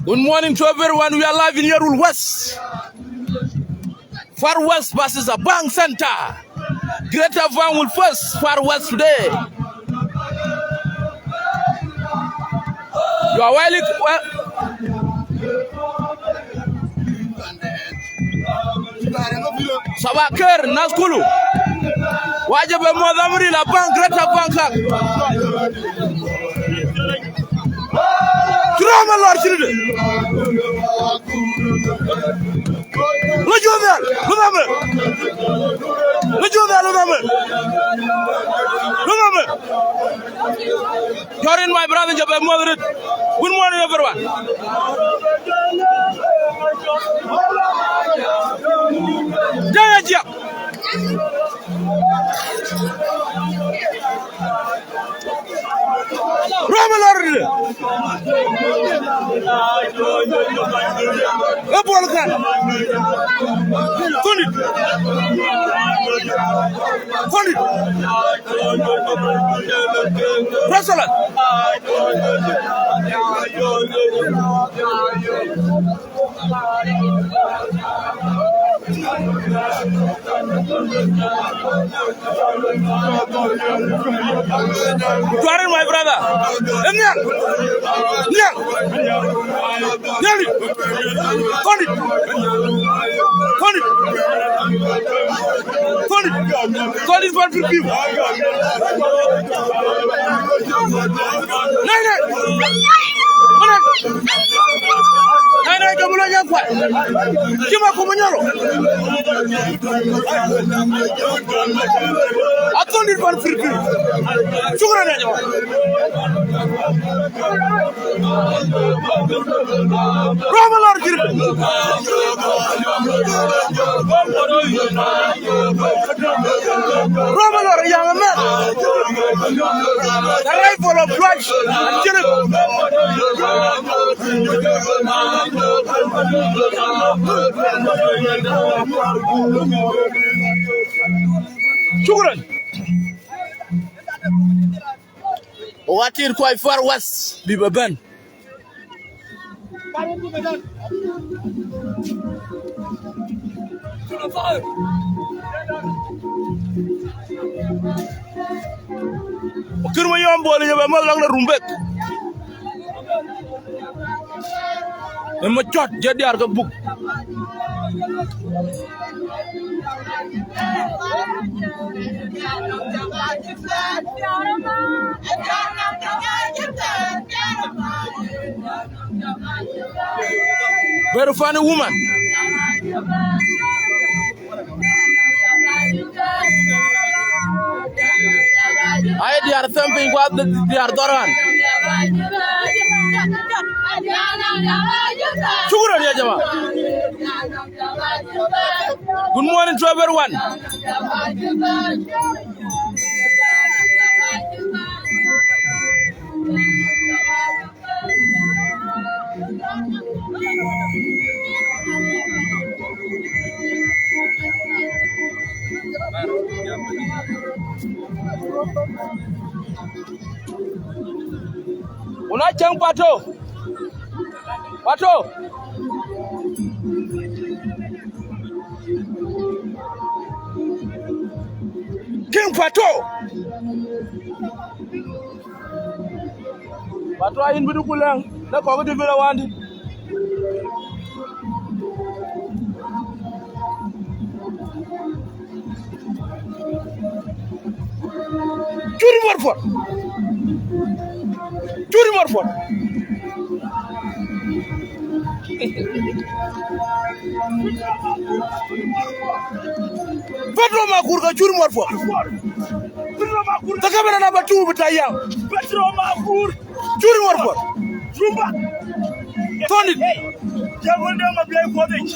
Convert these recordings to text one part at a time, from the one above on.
Good morning to everyone. We are live in Yerul West. Far West versus a Bank Center. Greater Van will first Far West today. You are well. Sabakar Naskulu. Wajabe Modamri la Bank Greater Bank. Drama Lord Children. Look you there. You're in my brother Jabe Modrit. Good morning, everyone. Jaya. Ramalord. Ebolkan. Fundit. Rasalat. Tuarin my brother. Nyang. Fundit. Fundit 150. Nine, kamu lagi apa? Cuma aku menyuruh. Atau di depan free. Syukuran aja. Ramalord kiri. Ramalord yang emas. The rifle of flash. Syukuran. Watir quite far west, Bibaban. Kirma yom boleh nyoba malang na rumbek. Emacot jadi harga buk. Very funny woman. Ayo di are thumping what di are doran. Syukuran ya jemaah. Good morning to everyone. Unachang pato. King Pato. Pato ayin bidu kulang. Na ko di vela wandi. Juri morfot. Petro Makur ka juri morfot. Takamera na batu butayang. Petro Makur juri morfot. Trumba. Tonit. Jabol dama blay fodich.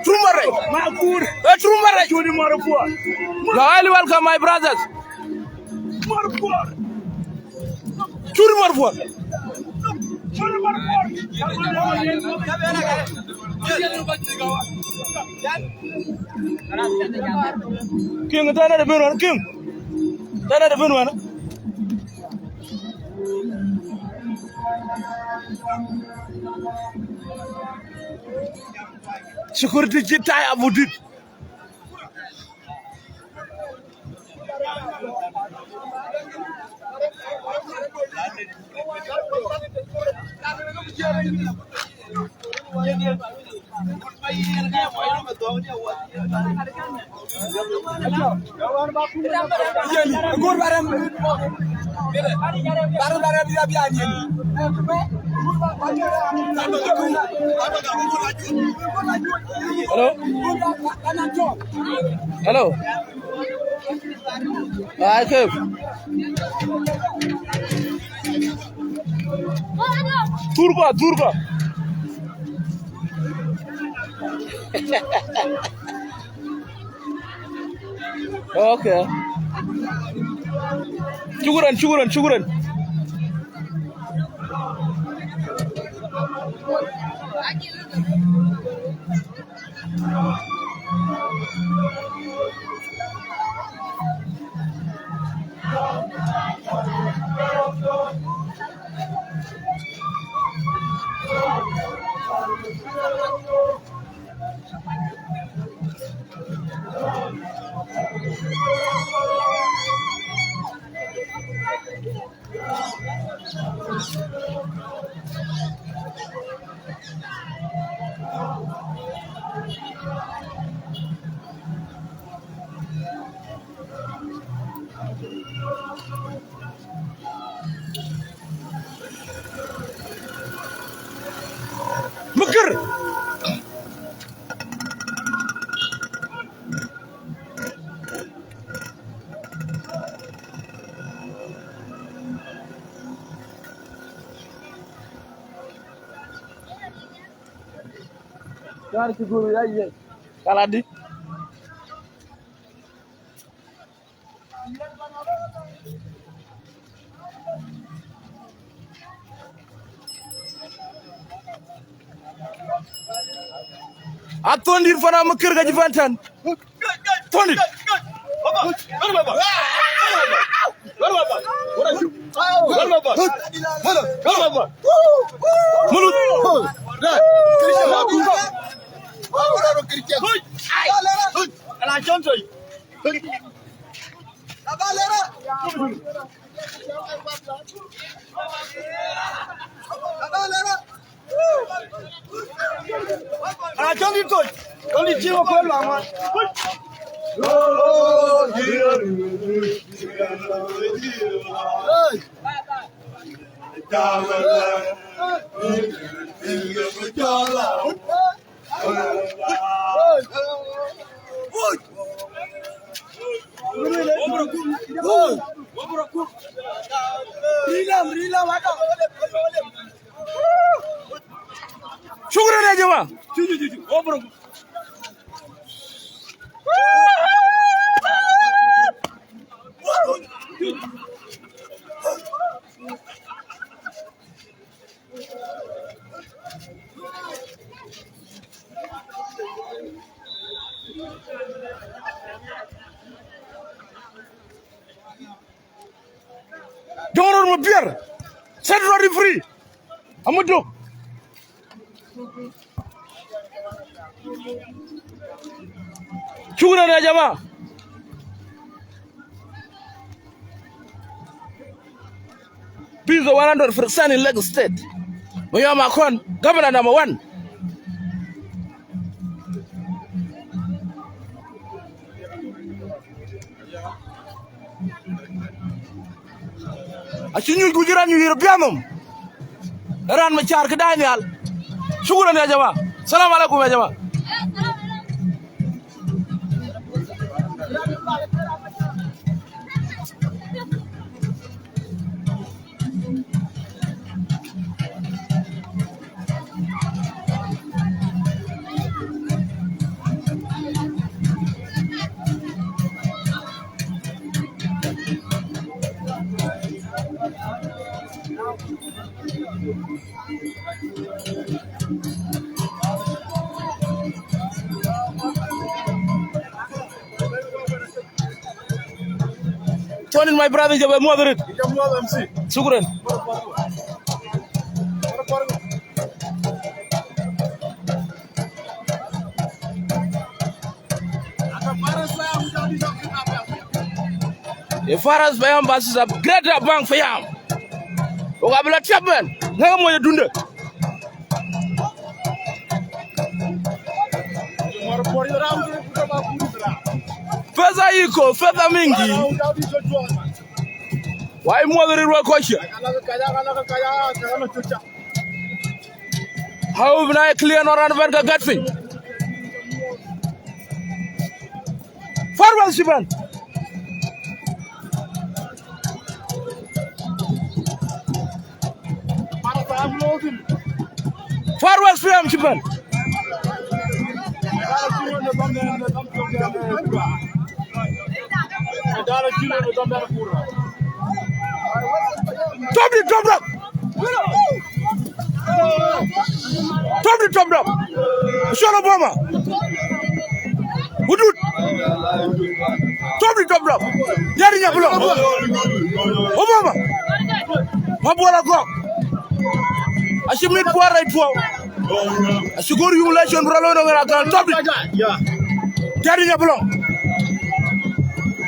Trumbare. Makur. Trumbare juri morfot. Highly welcome my brothers. Morfot. Juri morfot. King, tana da bin wani. Security kita ya mudit. Hello. Hello. Okay. Turba. Okay. Syukuran. Mekar. Yar ci guru ya ye. Kaladi. Atondir fana Mekar ga jifantan. Tondir. Syukuran aja, Bang. Jangan mau biar. Set ready free. Amadou. Syukuran ya jamaah. Peace 100% in Lagos State. Moyo Macron, governor number 1. Asyunyul gujiran yu biamum. Ran macar ke Daniel. Syukuran ya jamaah. Assalamualaikum ya jamaah. Turning my brother is a moderate. Syukuran. The Farwas Bayam versus a Greater Bank Fayam. Ogabla Chapman, Nagamoya Dunda. Feza Iko, Feza Mingi. Why mother in Wakosha? How have I clear or Anvanga Gatfin? Farwell Shiban. Farwell Shiban Shiban. Top it. Shut Obama. Hudud. Top it. Yari Yabulo. Obama. Mabuala go. I should meet poor right for. I should go to election. Top it. Yari Yabulo.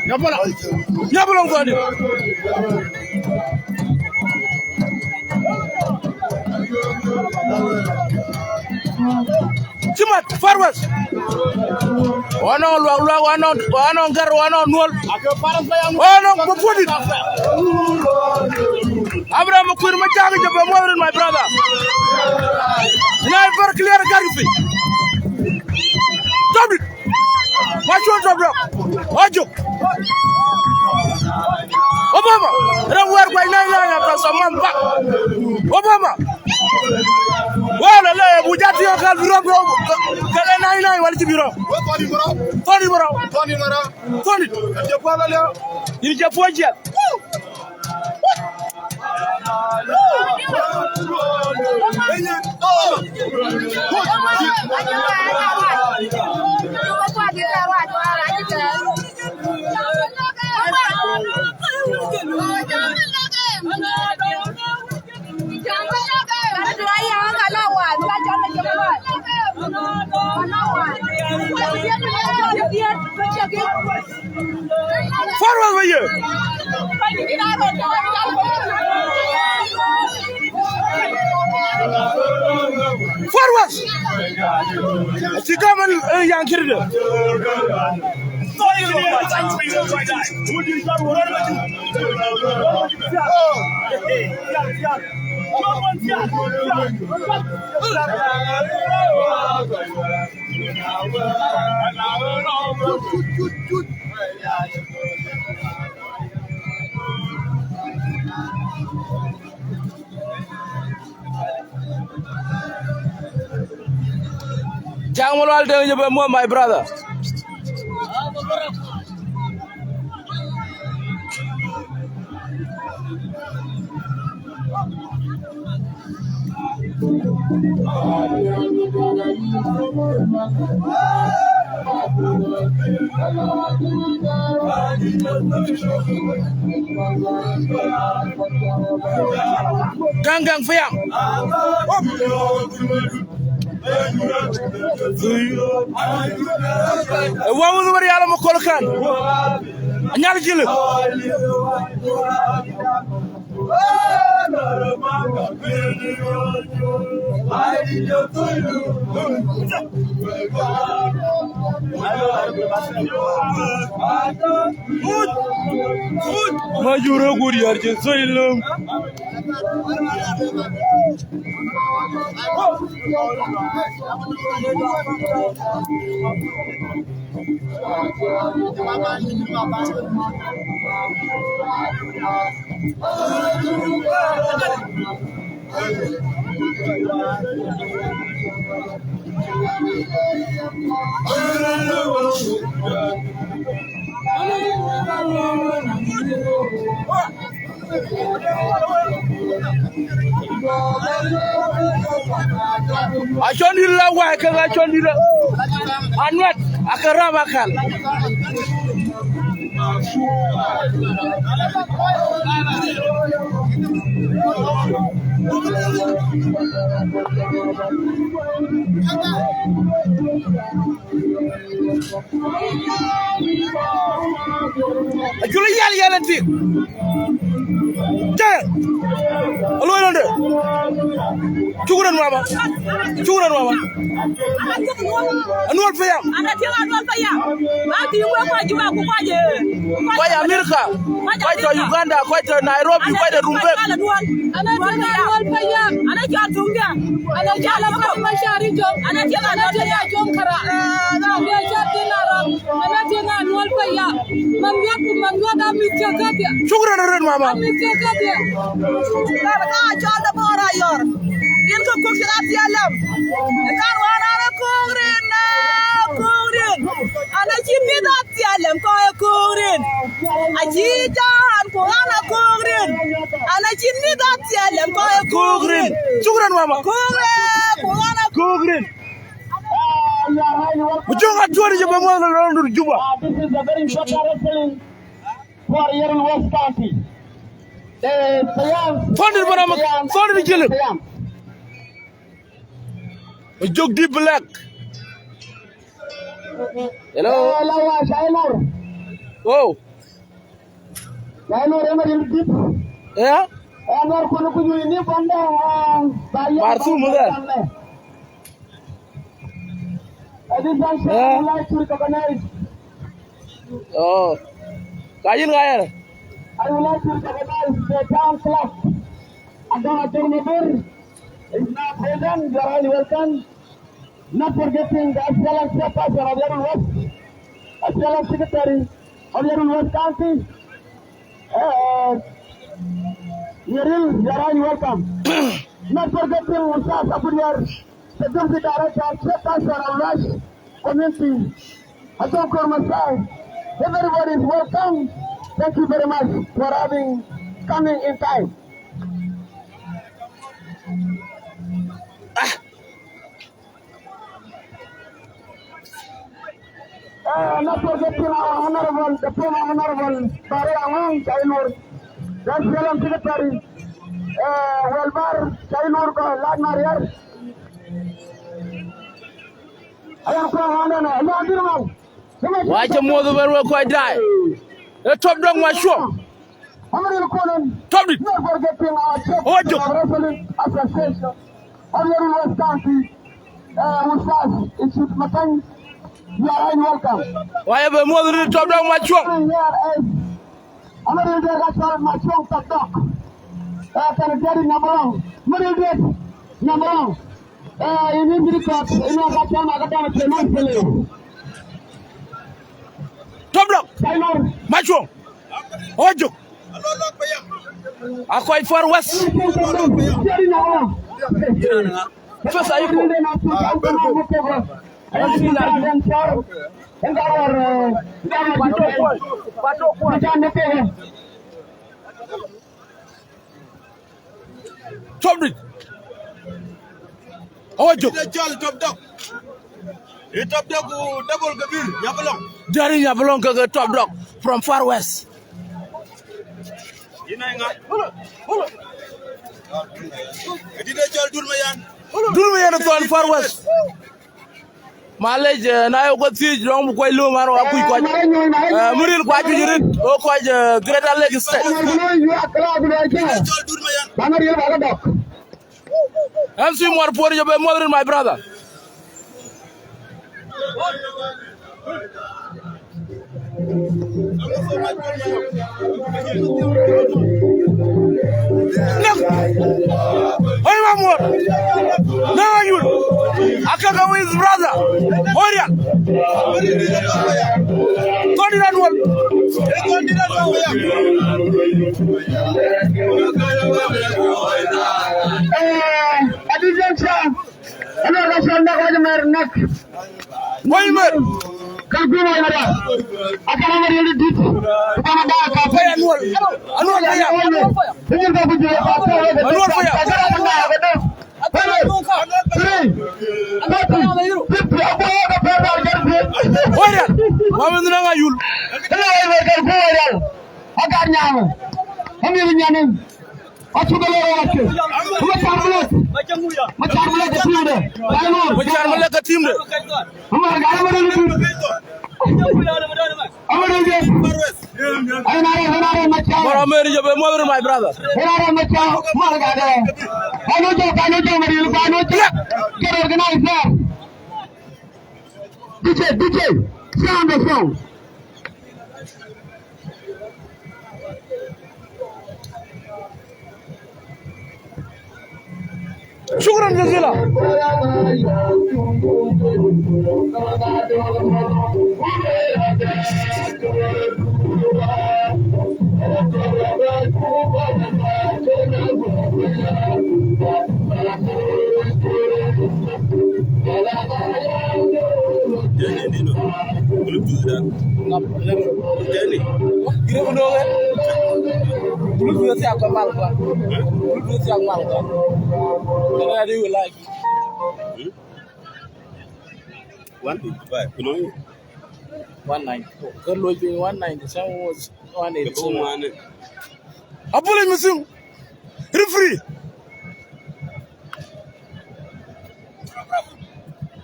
Yabulo got it. Chimat, Farwas. One on Gar, one on Wall. One on put it. Abraham Kurmachang, my brother. Never clear Garfi. Stop it. What's your problem? What's your Obama? Don't work by 9 after some month back. Obama. Well, Bujati or Calviro, can I 9 what is it? Tony Moro. You just watch it. Forward with you. Forward. She come and young kid. My brother. Gang Fayam. What was the Mariana Mokolokan? Anyal Jill. Majuro good yard, so long. I don't need la wa ka I don't need anwat akarama kan Juli yal ti. Te. Alo yonde. Chukuran mama. Anwal fayam. Kwa Amerika. Kwa Uganda, kwa Nairobi, kwa Rumbek. Shukran ren mama. Shukran mama. Mujonga tuwari jaba mwana round Juba. This is a very important wrestling for Yerin West County. Found it, kill it. Jog deep black. Hello. Shainur. Oh. Shainur, deep. Yeah. Marsu mother. This one I would like to recognize. Oh. Kayin Gayer. I would like to recognize the town club. Adana Turmabur is now present. You are all welcome. Not forgetting the excellent chairperson of Yerin West, excellent secretary of Yerin West County. Yerin, you are all welcome. Not forgetting Ustaz Abudiyar, the deputy director, chairperson of Rush Community. Asokor Masai. Everybody is welcome. Thank you very much for coming in time. Not forgetting our honorable, the former honorable Barry Amang Shainur, that's Salam Secretary, Welbar Shainur Lad Mariar. I am from Honor. Why can more than quite die? The top dog was sure. Top it. Not forgetting our Wrestling Association of Yerin West County, Ustaz Ishit Matan. You are all welcome. Why have more than the top dog was sure? Here is another director, my strong top dog. Secretary Namalong. Namalong. In this report, in our Top dog. Macho. Ojo. I quite far west. First I Top it. Ojo. Top dog. Top dog double Gabir Yabalong. Dari Yabalong ke top dog from far west. Durmayan from far west. Malaj na yo ko ti long ko lu maro aku ko. Muril ko aju jirit o ko Greater Lake State. MC more for you be more than my brother. Hey, Mamor. Now you. I can go with his brother. Orion. Mary, you have more than my brother. Get organized there. DJ, sound the song. شكرا جزيلا. I do like 155. 194. Good Lord, 197 was 182. I pull him soon. Referee.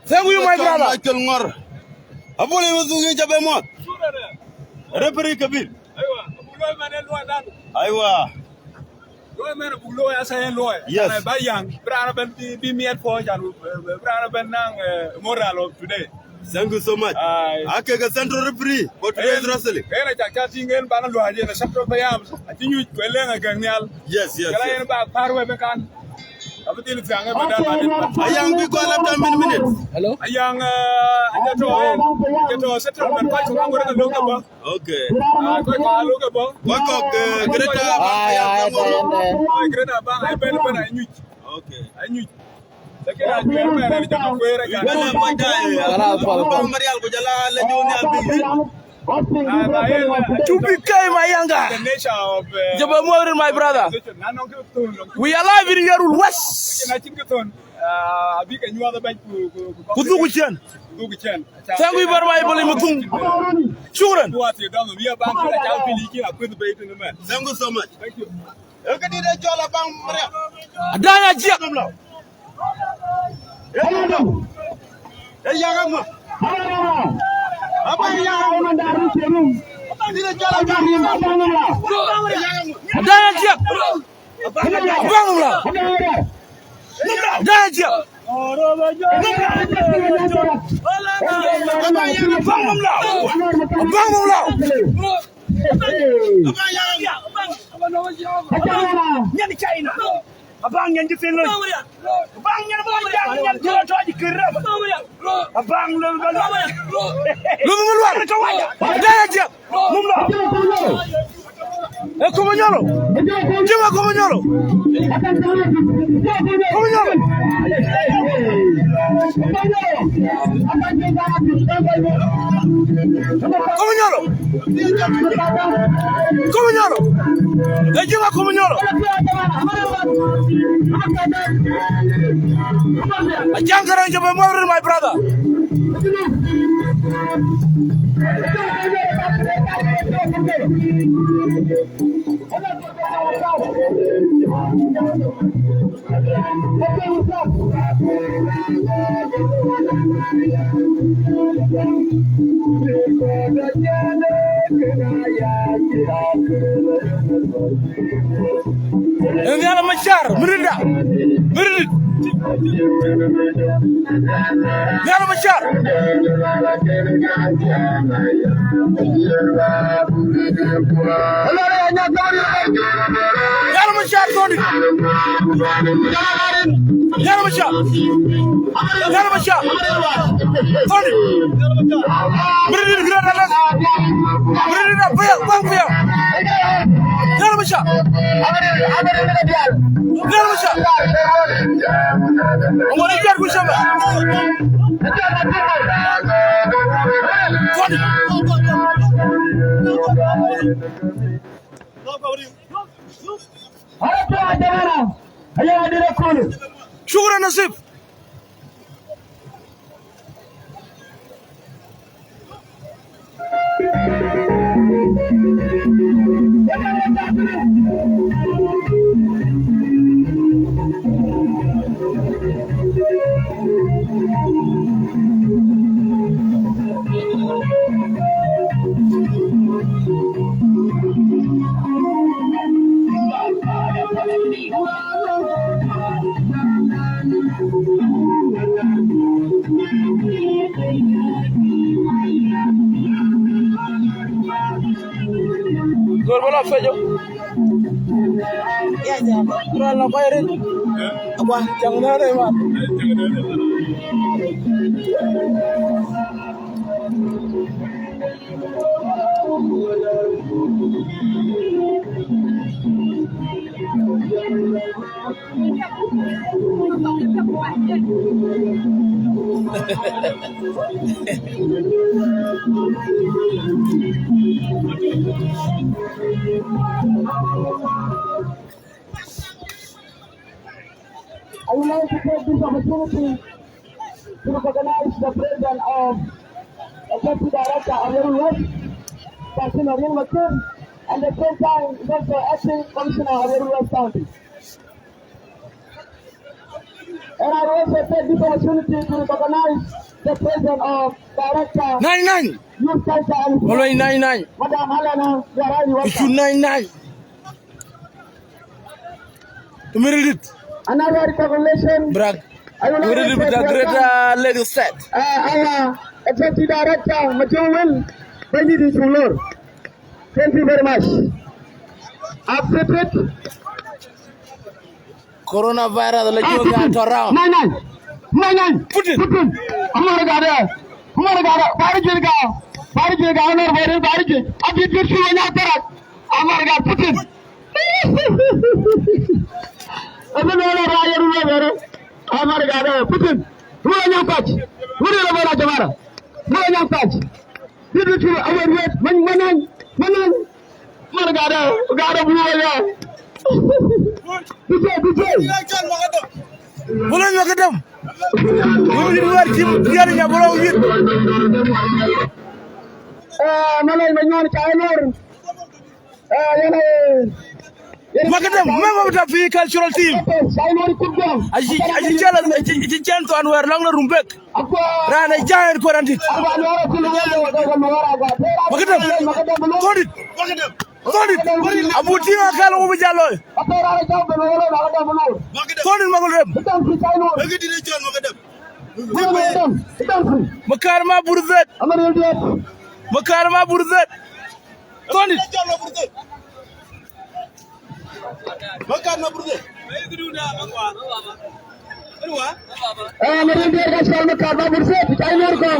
Thank you, my brother. Michael Ngor. I pull him soon. Jabemot. Referee Kabir. Aywa. Yes. Thank you so much. Akega Central Referee for today's wrestling. Yes. Ayang we go after minutes. Hello? Ayang okay. To become my younger. My brother. We are live in Yarul West. Thank you very much, children. Thank you so much. Thank you. Abang yang jepin lu. Abang yang abang lu. Lu mengeluar. Dah aja. Mumla. Como ñolo. Lleva como ñolo. Como ñolo. Como ñolo. Como ñolo. Lleva como ñolo. Jangan coba murder my brother. Ini ada masyar, merida. Yalla Bashar. Yalla Bashar Tony. Yalla Bashar. Yalla Bashar. Tony. Beri grana. Beri bang dia. Yalla Bashar. Yalla Bashar. Omori biar ku sama. Syukur nasib. Gor bala fejo. Ya ja. Ral na bayre. Apa jangan ada ma. I would like to take this opportunity to recognize the president of Deputy Director of Aweru West, Captain Arun Makur, and at the same time is also acting Commissioner of Aweru West County. And I will also take this opportunity to recognize the president of Director 99. Youth Center and Only 99. Madam Helena Yarani Issue Welcome. 99. To merit it. Another recognition. Brag. I would We like did to it with a great welcome lady set. our Executive Director, Majo Will, President Fulor. Thank you very much. After it, Coronavirus, let you get around. nine. Put it. हमारे गारे बारी जगह और मेरे बारी के अब ये फिर से ना तरह हमारे गारे पुतिन अबे मेरा राजा रुला मेरे हमारे गारे पुतिन रुला ना पाँच रुला मेरा जमारा रुला ना पाँच ये फिर से अबे ये मनन हमारे गारे बुला Bulan ma kadam. Mu ngi war ci yari nya bolo yit. malay ma ñoon ci lor yana Ma kadam même ta fi cultural team. say lor ku dom Aji jala ci cento anwer lang la rumbek. akwa Rana jaayar ko rantit. arba lor ku lor ga Ma kadam. Kodit. Kodit. Abu tinga kala mu jallo. apera ra jaw be lor na ga mo lor Kodit magul rem. itam ci say lor itam ci Makarma burzet. amar yelde Makarma burzet. Kodit. amar yelde ga sal makar ba burse say lor ko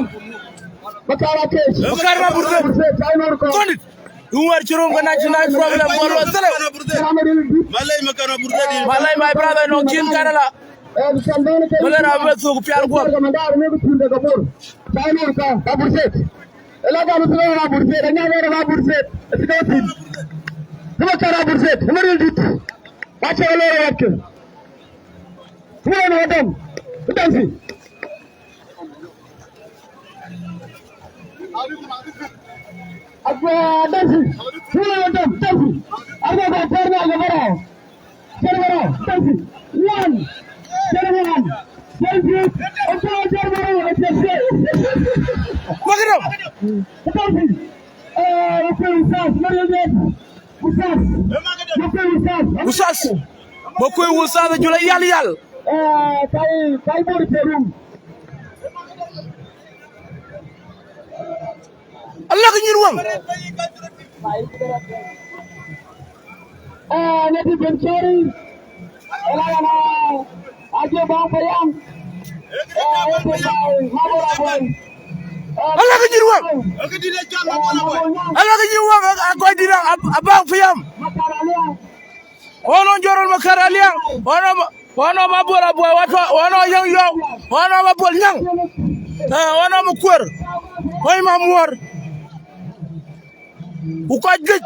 makara ke Makarma burzet. say lor ko Kodit. Umar chirom ga national problem bolo sele. amar yelde Malay my brother no chin kanala. sandone ke Malay na be so pial go. mandar me ku daga bor say lor ka ba burse elaga mutlo na burse anya gore ba burse tikoti kuma kara burse amar yelde bache lor wakke kuma na adam utansi Agwa dansi kuma adam dansi arba ba farna ga bara dansi one servan dansi opa servan dansi Magadam. dansi opa usas mariye usas Usas. Bokoy usas jula yal yal. kai bor perum Allah ko ñirwam. neti benceri elana aje bang payam mabora boy Allah ko ñirwam. Allah ko ñirwam ko dina abang fiyam. makaralia Wono jorol makaralia. Wono mabora boy wato wono yang yo. Wono mabol nyang. Wono mo kur. Hoy mamuor. Ku ko gej.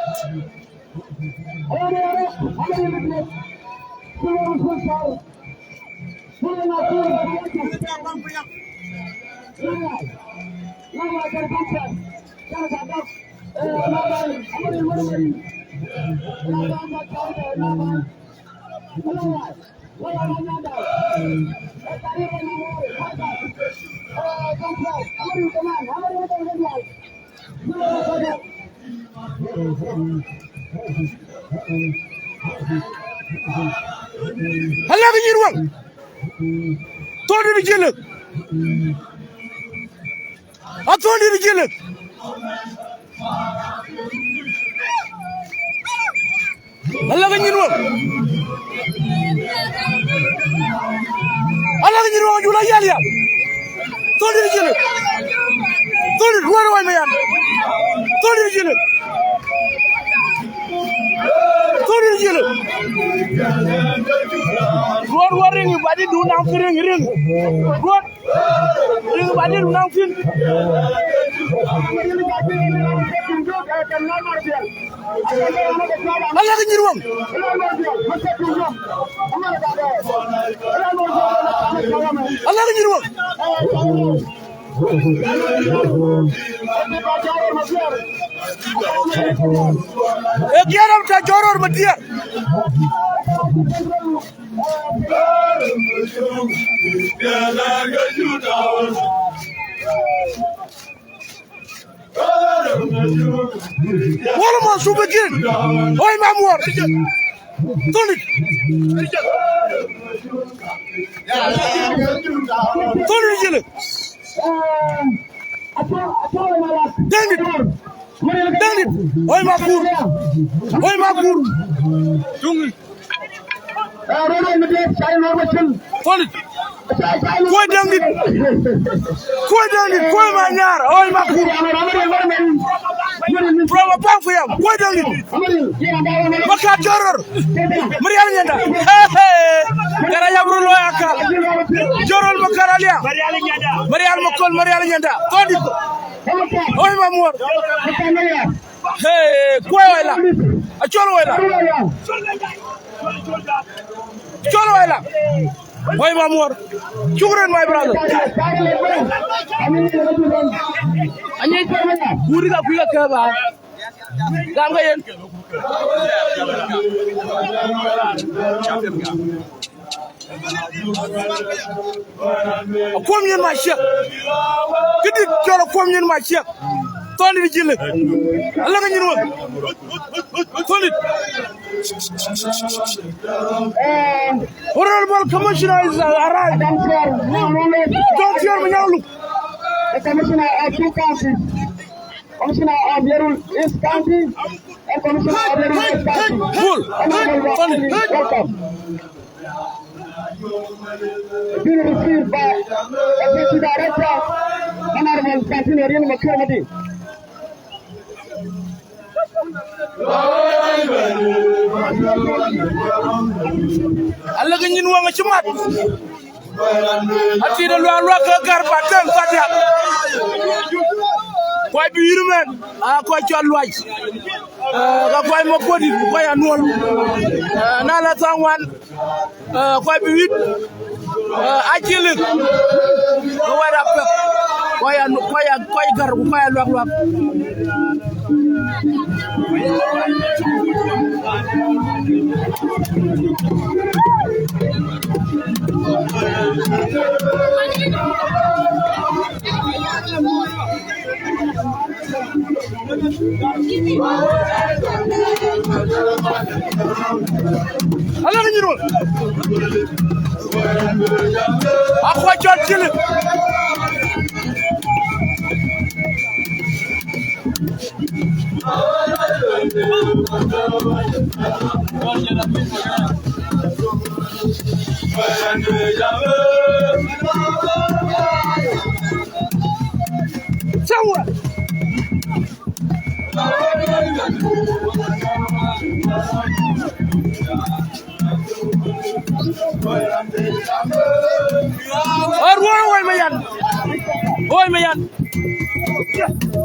Allah ko ñirwam. Tony di jël Tony di jël Allah nga ñin won Allah nga ñin won ju la yal yal Tony di jël Tony wara way ma yal Tony di jël Tony di jël War ring badi du nang ring War ring badi du nang fin Allah nga ñir wam Allah nga ñir wam Yaram ta joror ma diya Wala ma su begin oy mamor Tony jël Dengit oy ma kur Tungi Tony koy dengit koy ma ñaar oy ma kur Proba pang fuyam koy dengit Maka joror Marial ñanda Kara yabru lo yakal Jorol makaralia Marial makol Marial ñanda Tony oy ma mor koy wayla a cholo wayla oy ma mor chukran my brother anye buri ga kuya ka ba gam ga yen kom yen ma chef kidi cholo kom yen ma chef Tony di jël Allah nga ñin won Tony Honorable Commissioner is arrived. Don't fear me now, look. The Commissioner of two counties, Commissioner of Yerul East County and Commissioner of Yerul West County. Welcome. Being received by Deputy Director, Honorable Santinarian Makurmadi. Allah ga ñin wanga ci mat ati da lo ka garba tan fatiha koy bi yirmen koy ci loj ga koy mo kodi koy anol na la tangwan koy bi wit akile ko wara pe koy gar bu koy lok Allah nga ñirol akwa jot jël Sawa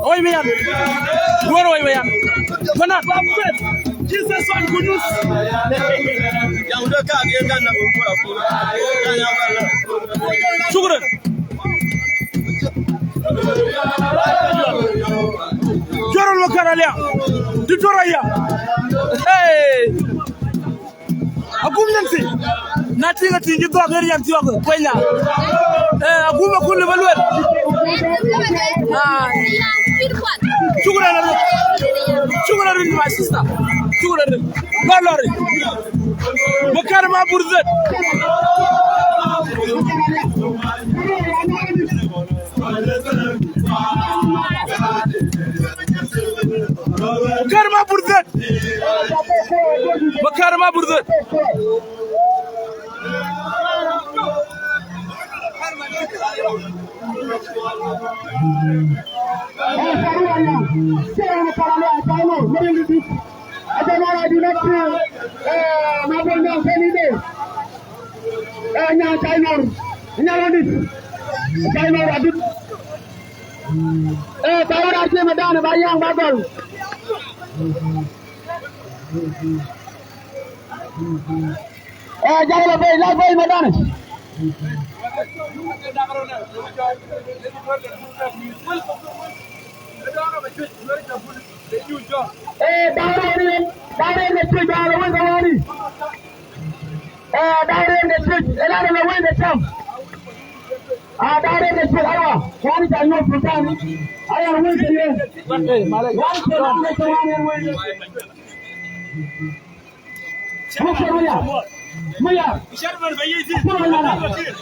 Oy mayan Mana Bafet Jesus on Kudus Shukran Jorol makaralia Ditoraya Hey Akum nanti Nati ngati ngi doog ngir yam ci wax koy ñaan akuma ko le balwel Shukran my sister Shukran Lolori Makarama Burzet ma burdo.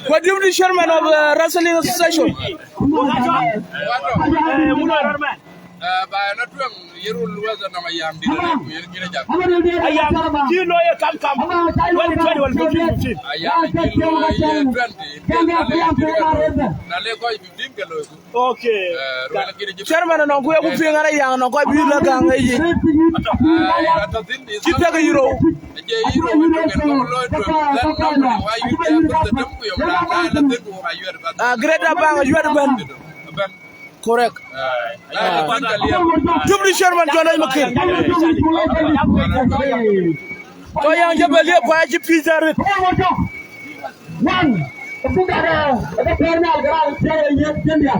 What do you do, Chairman of Wrestling Association? Okay. Chairman no ko ku pinga na yang no ko bi la ga ngai ci tega euro Greta Bang yuat ban correct Deputy Chairman John Makir to yang jabal ye ko ci pizza rek one the terminal garage India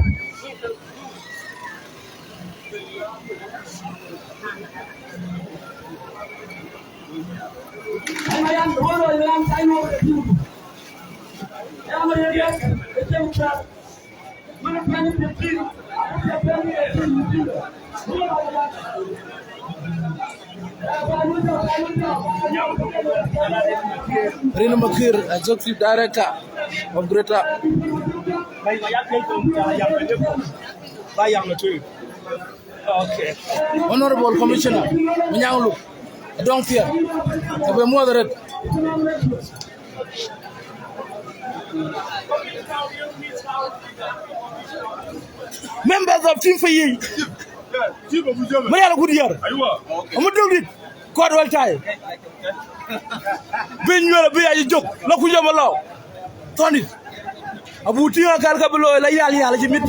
Rina Makir, Executive Director of Greta. Okay. Honorable Commissioner, Minyanglu, don't fear. Be moderate. Members of Team for Ye. Mayala Goodyear. I'm a do it. Quad well tie. Ben you are a beer, you joke. Look who you allow. Tony. Abutia Kalkabolo, Layali, Jimmy.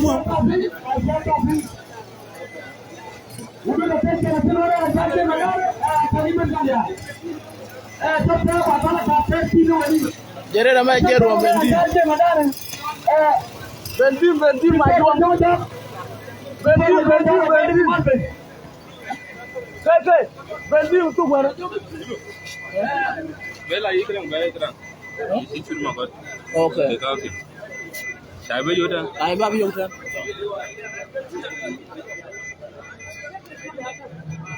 Jerera mai jero bendi mai bendi tu gwara bela ikran okay sai ba yoda ai ba yoda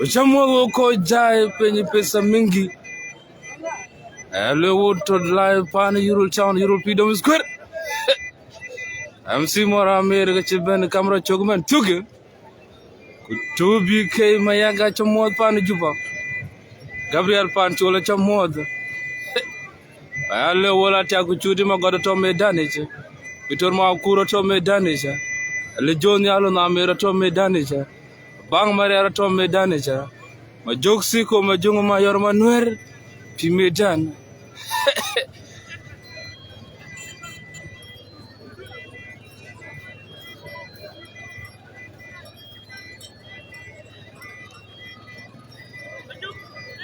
Uchamu ko jai penye pesa mingi Hello to live pan Euro town Freedom Square MC Mora America chiben camera chogman tuge to BK Mayaga chamod pan Juba Gabriel pan chola chamod Hello wala taku chudi magoda to medanije Vitor ma kuro to medanije Le John yalo na America to medanije Bang Maria to medanije ma joksi ko ma jongo ma yor manuer pi medan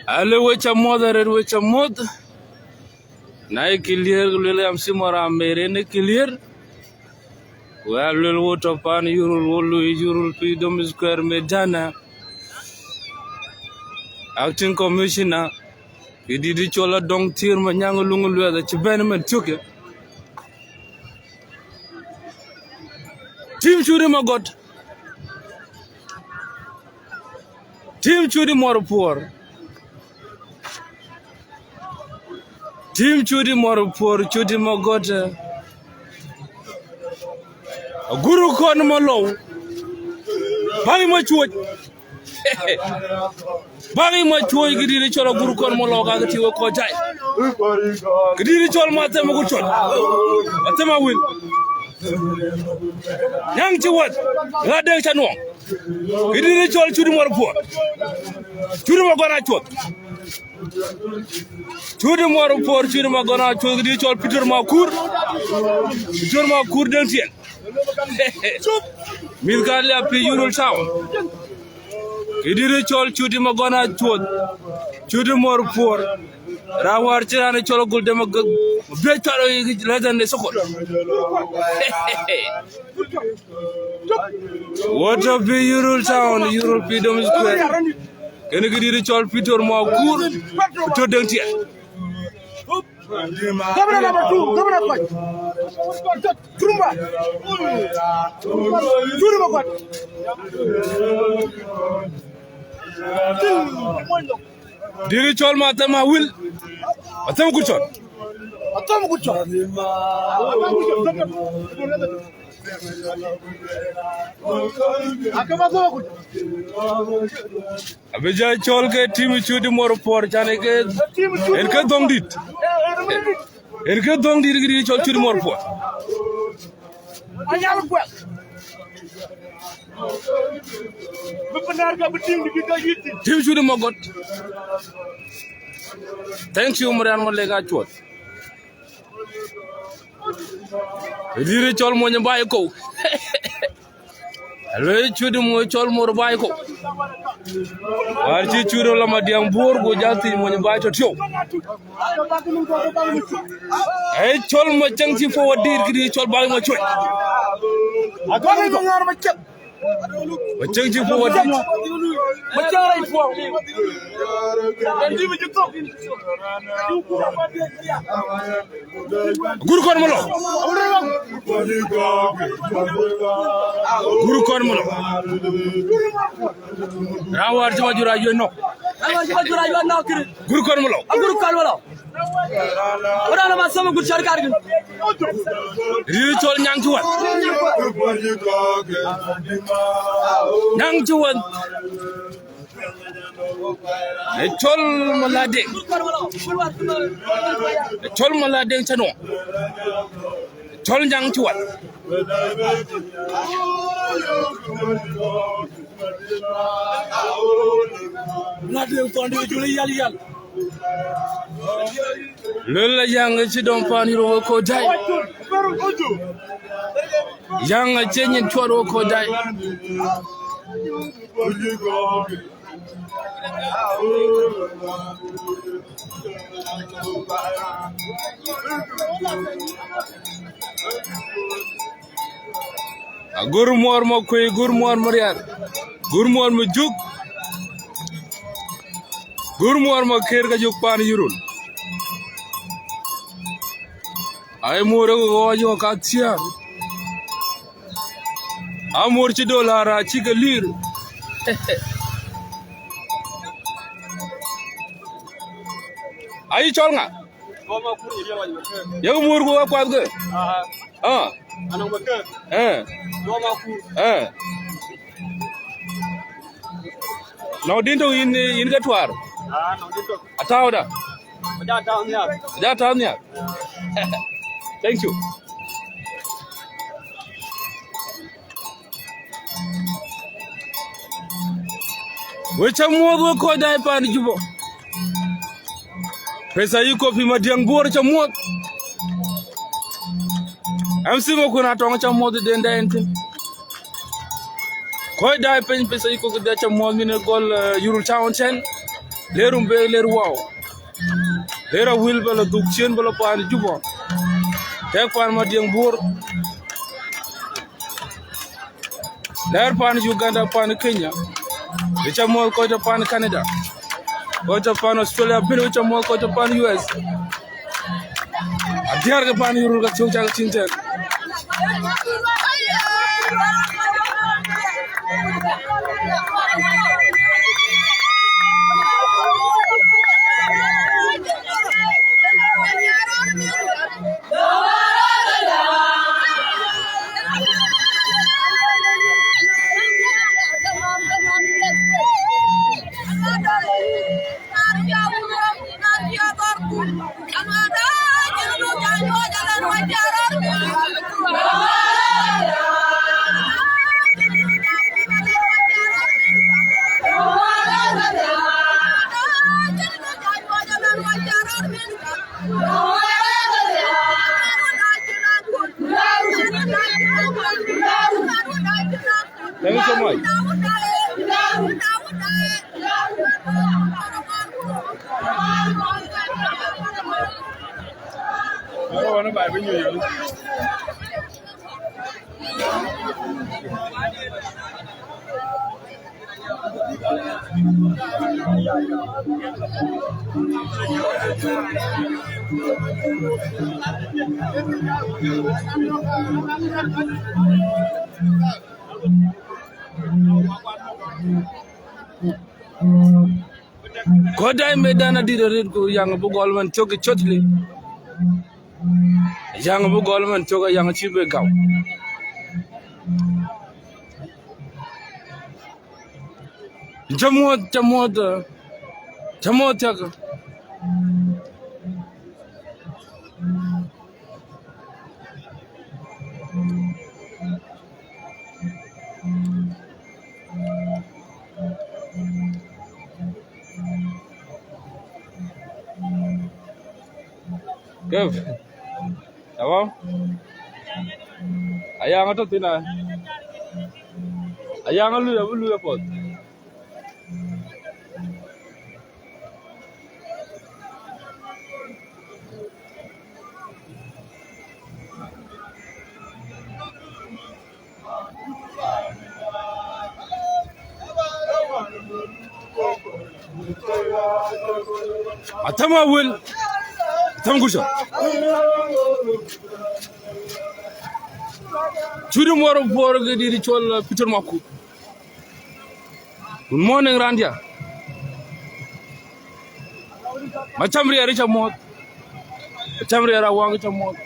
Ale wecha mod na clear lele am simora mere ne clear wa lele woto pan yurul Freedom Square medana acting commissioner Didi chola dong tir ma nyang lungu lweda ci ben men tuke team chudi ma god team chudi morpor chudi ma god guru kon ma low bang ma chuoj Bangi ma choy gidi cholo guru kon mo loga gati wo ko jay. Gidi chol ma tema ko chol. Tema win. Yang ci wat la de ca no. Gidi chol chudi mo po. Chudi mo gona chot. Chudi mo po chudi mo gona chot gidi chol Peter ma kur. Peter ma kur den tien. Mil gale api yurul taw. Gidi chol chudi mo gona chot. Chudi mo po. Rawar ci rana cholo gul dem ak be taro yi legende sokol. What a beautiful town, Europe Freedom Square. Can you get chol Peter mo kur to denti. Governor number 2, Governor Coach. Trumba. Diri chol matema will. Atem ku chol. Atem ku chol. Abeja chol ke team chudi mor por chane ke en ke dong dit. En ke dong dit gidi chol chudi mor por. Ayal kwel. Benar ga beting di kita yiti. Team chudi mogot. Thank you Marian mo lega chot. Diri chol mo nyambaay ko. Alwe chudi mo chol mo baay ko. War ci chudi la ma diam bor go jatti mo nyambaay to tio. Ay chol mo jang ci fo wadir gidi chol baay mo choy. Agora não era mais Mo jang ci fo wadir. Macam itu. Guru kon mo lo. Guru kon mo lo. Rawar ci wajura yo no. Guru kon mo lo. Guru kon mo lo. Ora na ma sama guru sarkar gi. Ri chol nyang ci wat. Nyang ci wat. Chol malade. Chol malade chano. Chol nyang ci wat. Malade ko ndi juli yal yal. Lola yang ci don pani ro ko dai. Yang cenyen choro ko dai. Gur mor mo koy gur mor mariar. Gur mor mo juk. Gur mor mo ker ga juk pan yurul. Ay moro go jo ka tia. Amor ci dolara ci ga lir. Ay chol nga. Yow mor go kwa ga. Anong bakka? Doma ku. No dinto in ga twar. No dinto. Atawda. Ja taw niya. Thank you. Wecha mwogo ko dai pan jubo. Pesa yuko pi madiang bor cha mwot. Amsimo kuna tonga cha mwot den da entin. Ko dai pen pesa yuko ko da cha mwot mine gol yurul town chen. Lerum be leru wow. Lera wil bala duk chen bala pan jubo. Tek pan madiang bor. Ler pan Uganda pan Kenya. Which are more called upon Canada, called upon Australia, which are more called upon US. A dear upon you got 2 Chinton. Thank you so much. I don't want to buy when you. Kodai medana di red ko yang bu golman choki chotli yang bu golman choka yang chibe gaw jamot chaka Kev, apa? Ayang atau tina? Ayang lu ya pot. Atama will. Tangusha. Churi moro for the ritual Peter Maku. Good morning, Randia. Machamri Richa Mot. Machamri Rawang Chamot.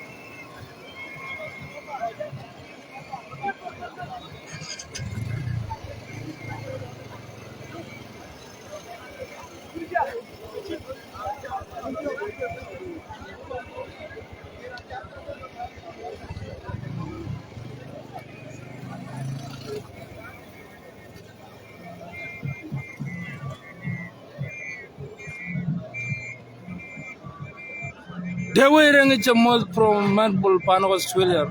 They were in a mod from Melbourne, Pan Australia.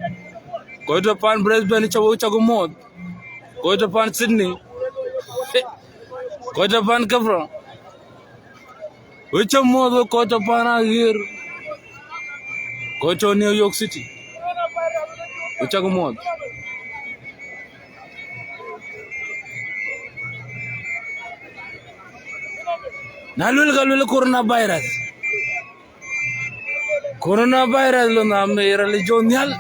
Go to Pan Brisbane, Chagomod. Go to Pan Sydney. Go to Pan Kafra. Which a mod go to Pan here. Go to New York City. Which a mod. Nalul coronavirus. Coronavirus lo na may religion yal.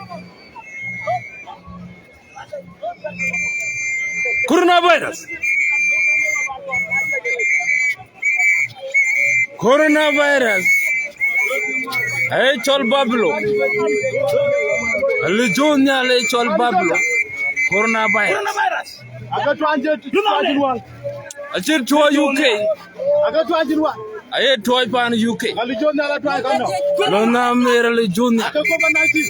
Coronavirus. Hey chol bablo. Religion yal hey chol bablo. Coronavirus. Aga 201. Achir to UK. Aga 201. Aye toy pan UK. Religion na la twa kano. Lo na me religion. Aga COVID-19.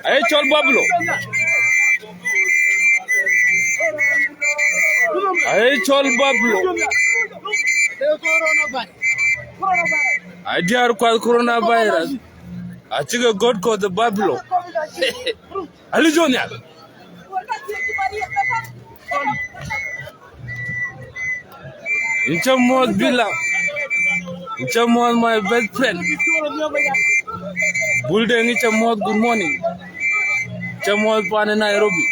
Aye chol bablo. Aye chol bablo. I dear coronavirus. I think a god called the bablo. Religion ya. Inchamod Bila. Inchamod my best friend. Building Inchamod, good morning. Inchamod Pan Nairobi.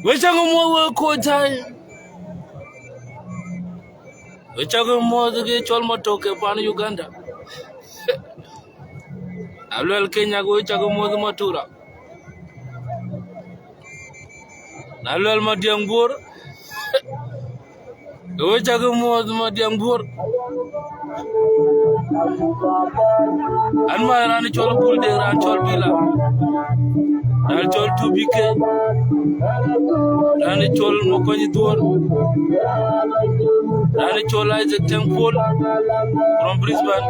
Which are more quota? Which are more the Cholmotoke pan Uganda? Alwel Kenya go chago mod matura. Alwel madiambur. Go chago mod madiambur. Anma ran chol bul de ran chol bila. Ran chol 2BK. Ran chol mokoni dur. Ran chol Isaac Temple from Brisbane.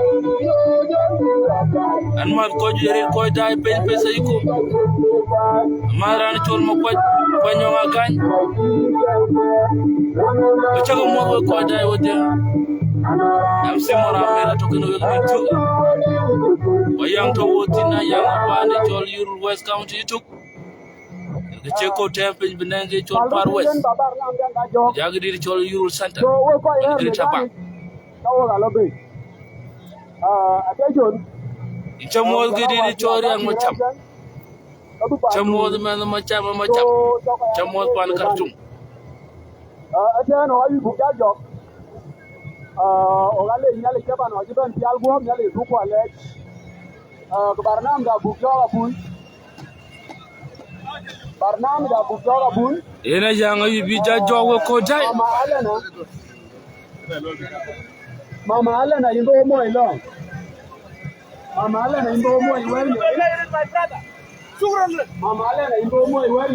Anma ko jere ko dai pe sayiko. Maran chol mokoj panyo ngagan. Chago mo ko dai wote. I'm Simora Mera talking with me too. Young to Wotina, young Bani, Chol Uru West County took the Checo Temple, Benanga, Chol Par West, Jagadi Chol Uru Center, Chapa. Chamol Gidi Chori and Macham. Chamol the man of Macham and Macham. Chamol Pan Cartoon. Ogale nyale keba no jiban ti algo nyale ruko ale barnam da bukjawa bun barnam da bukjawa bun Ena janga bi ja jogo ko dai mama alena yimbo mo ilo mama alena yimbo mo iweri mama alena yimbo mo iweri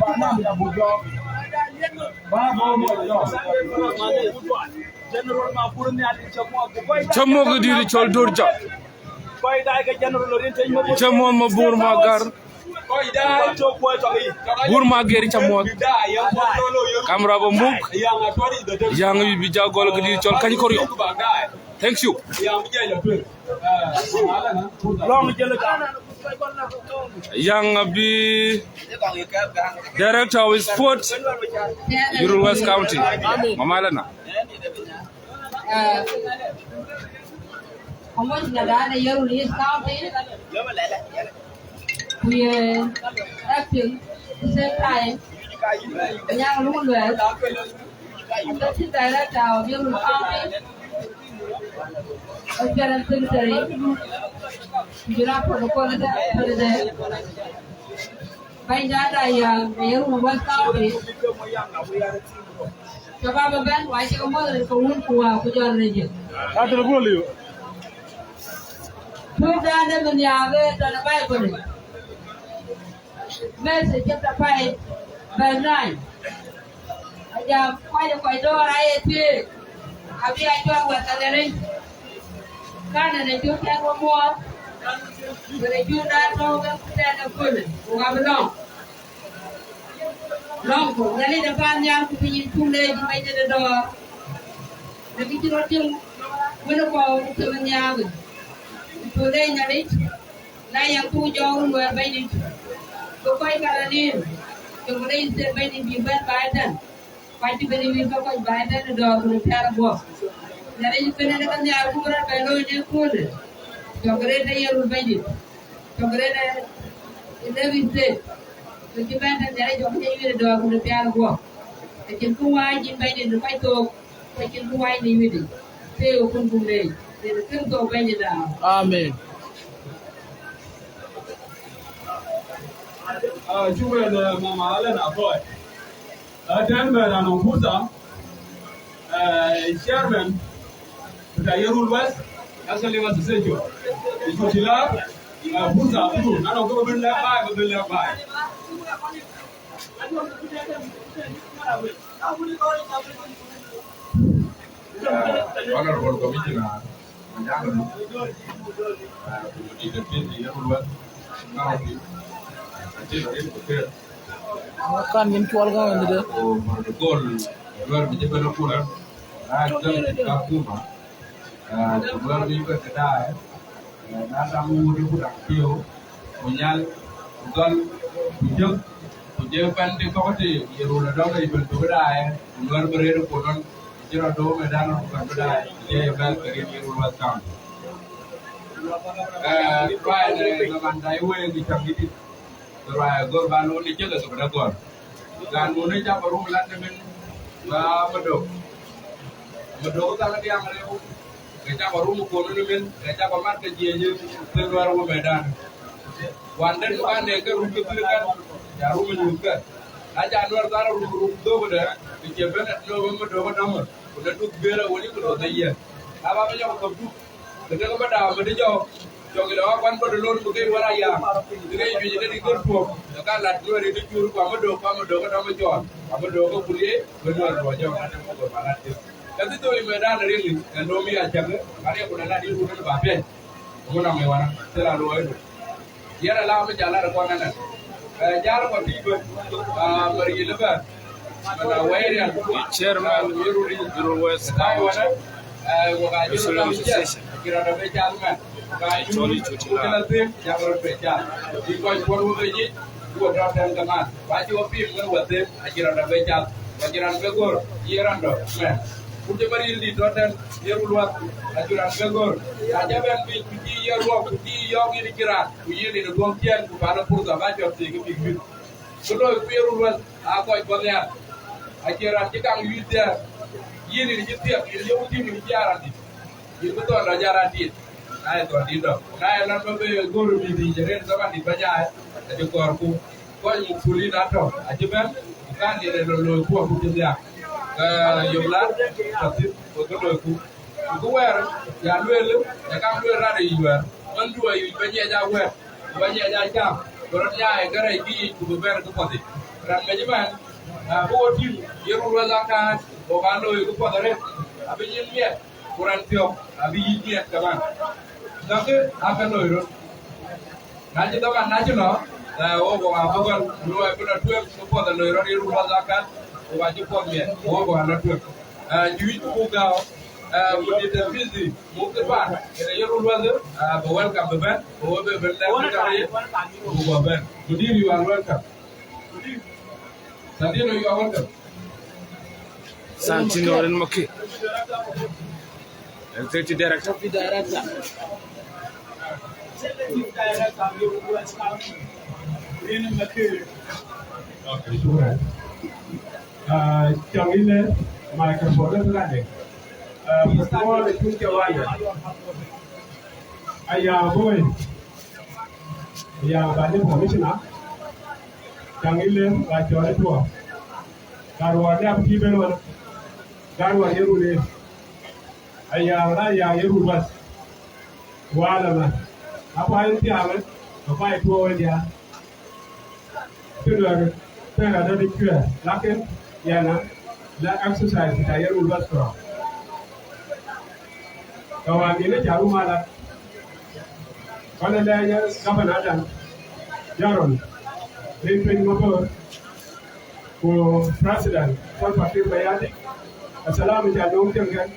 barnam da bukjawa Chamo Gidi Chol Durja. Chamo Mabur Magar. Burma Geri Chamot. Camera Bombuk. Young Bija Gol Gidi Chol Kanikorio. Thank you. Young Abi Director of Sports, Uru West County. Mamalana. How much that Uru West County? We are acting the same time. Young Lulu, the director of Uru County. General Secretary, General Protocol President. By that, I am West County. Sababa Ben, why take a mother for one who are for your region? After the bully. Put down them in the other than a Bible. Message kept a fight by 9. I am quite a door. I appear. I'll be at your work at the ring. Canada, you can one more. But if you not know them, stand up for it. Who have a long. Long, they need a fan young to be in 2 days to make the door. The picture of you, when a ball, 7 young. 2 days, I reach. Now young 2 young were waiting. So quite got in. So they said, waiting to be bent by them. Why do you believe by then the dog will tear a box? That is better than the Alpura by Lord and Cool. So great a year will made it. So great in every state. So you better than the age of the dog will tear a box. I can go wide in bed the fight dog. I can go wide in with it. Say open to lay. They will still go bend it down. Amen. Jewel Mama Alena boy. Denver and Oputa, Chairman, the Yerul West, actually was the same. It's what you love, Puta, I don't go to that by, but will by. Honorable Commissioner, Yerul West County, Kan min tuwal ga wanda da protocol luar biasa berlakukan ada kakuma luar biasa kedai nada mudi budak tio menyal bukan bujang pandi kau ti yerula dong ibu kedai luar berer konon jero do medan bukan kedai dia bel kiri yerula town try the mandai we di changiti try go banu ni jaga sebenarnya gor gan mune ja baru melat dengan ba medok tak dia ngareu kita baru mukul dulu kita pamat kejian keluar ke medan. Wanden bukan mereka rumput itu kan, ya rumah juga. Aja luar tanah rumput itu pada dijaban atau dua nama. Udah tuh bela wali kudu daya. Apa macam kamu? Kita kepada apa dia jauh. Jauh kita akan pada lor bukan waraya. Jadi jadi dikerpu. Kan lat luar itu juru kamu dua kan nama jauh. Kamu dua ke kuliah benar dua jauh ada mukul barat. Tapi tu medan dari ini, nomi aja ke, karya bukan ada di rumah bapak, mana mewana, selalu itu. Dia adalah menjalar rekaman. Jalan pasti beri lebar. Mana wayar Chairman Euro West County Muslim Association. kira ada bejalan. Jolly Chuchila. Jangan bejalan. Di kau baru beri, dua datang teman. Baju api menguatkan, kira ada bejalan. Kira begor, kira ando. Untuk beri di dotan dia luar ajuran begor. Aja yang di ya luar di yang ini kira. Kuyi di dua kian kepada purda baca tiga minggu. Kalau biar luar aku ikutnya. Ajuran kita ngiyudia. Ini di setiap ini uji ni jaran di. Ini betul ada jaran di. Nah itu di dok. Nah lalu begor di jaran sama di banyak. Jadi korku. Kau yang kulit atau ajuran kan dia lalu buat punya. Yumlar, tapi betul aku. Aku wer, ya luar, ya kamu luar ada luar. Mandua banyak jauh wer, banyak jauh. Berarti negara ini kubu ber kepati. Ramai zaman, bawa tim, dia luar zakat, bawa ando itu pada Abi ini kurang tiap, abi ini kaman. Tapi apa loiro? Nanti tu kan nanti no, bawa apa kan luar pun ada pada loiro dia luar zakat. Wajib punya, bawa anak tu. Juit buka, mudi terfizi, mungkin pan. Kita yang luar tu, bawa kambeban, bawa beberapa kali, bawa ben. Mudi riuan welcome. Nanti no you welcome. Santino Oren Maki. Executive Director. Okay, sure. Trong ini microphone itu kan deh. Semua itu jawabnya. Ayah boy, ayah banyak komisioner. Trong ini baca itu. Karuannya apa sih benar? Karuan Yerule. Ayah Yerubas. Wala mah. Apa yang tiada? Apa itu dia? Kedua, saya ada di kira. Lakin yana la exercise ta yar ulwas ko kawan ini jaru mala kana da ya gabana dan jaron rin motor ko president ko parti bayani assalamu alaikum kan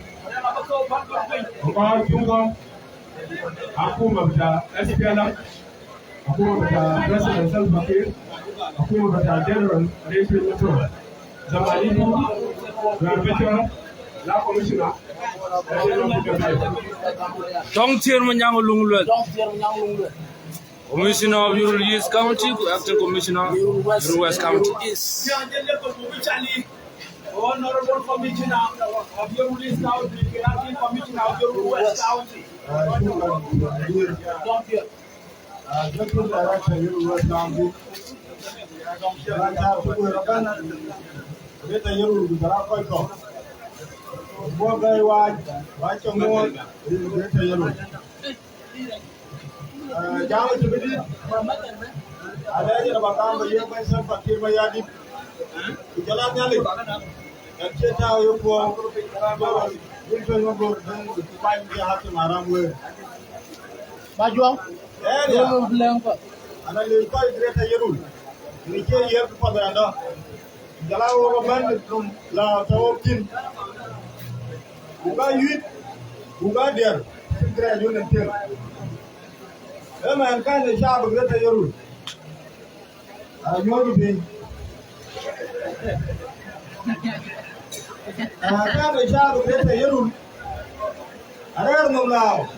ko jungo aku mabda SPLM aku mabda president Salva Kiir aku mabda general rin motor Zamani itu, betul, la komisioner. Tongtier menyangulunglu. Commissioner of Euro East County, acting commissioner Euro West County. Honorable Commissioner of Euro East County, acting commissioner of Euro West County. Executive Director Euro West County. Kita Euro berapa itu? Buat gaya wajah semua kita Euro. Jangan seperti ada aja bakal beliau pasal fakir bayar di jalan nyali. Kita tahu buat itu ngobor dan supaya dia hati marah gue. Baju? Ya. Ada lepas kita Euro. Ini dia kepada anda. Jalan orang la tawakin. Buka yuit, buka dia. Segera jual nanti. Emang kan siapa berkata Euro? Ayo ni. Kan siapa berkata Euro? Ada orang mau.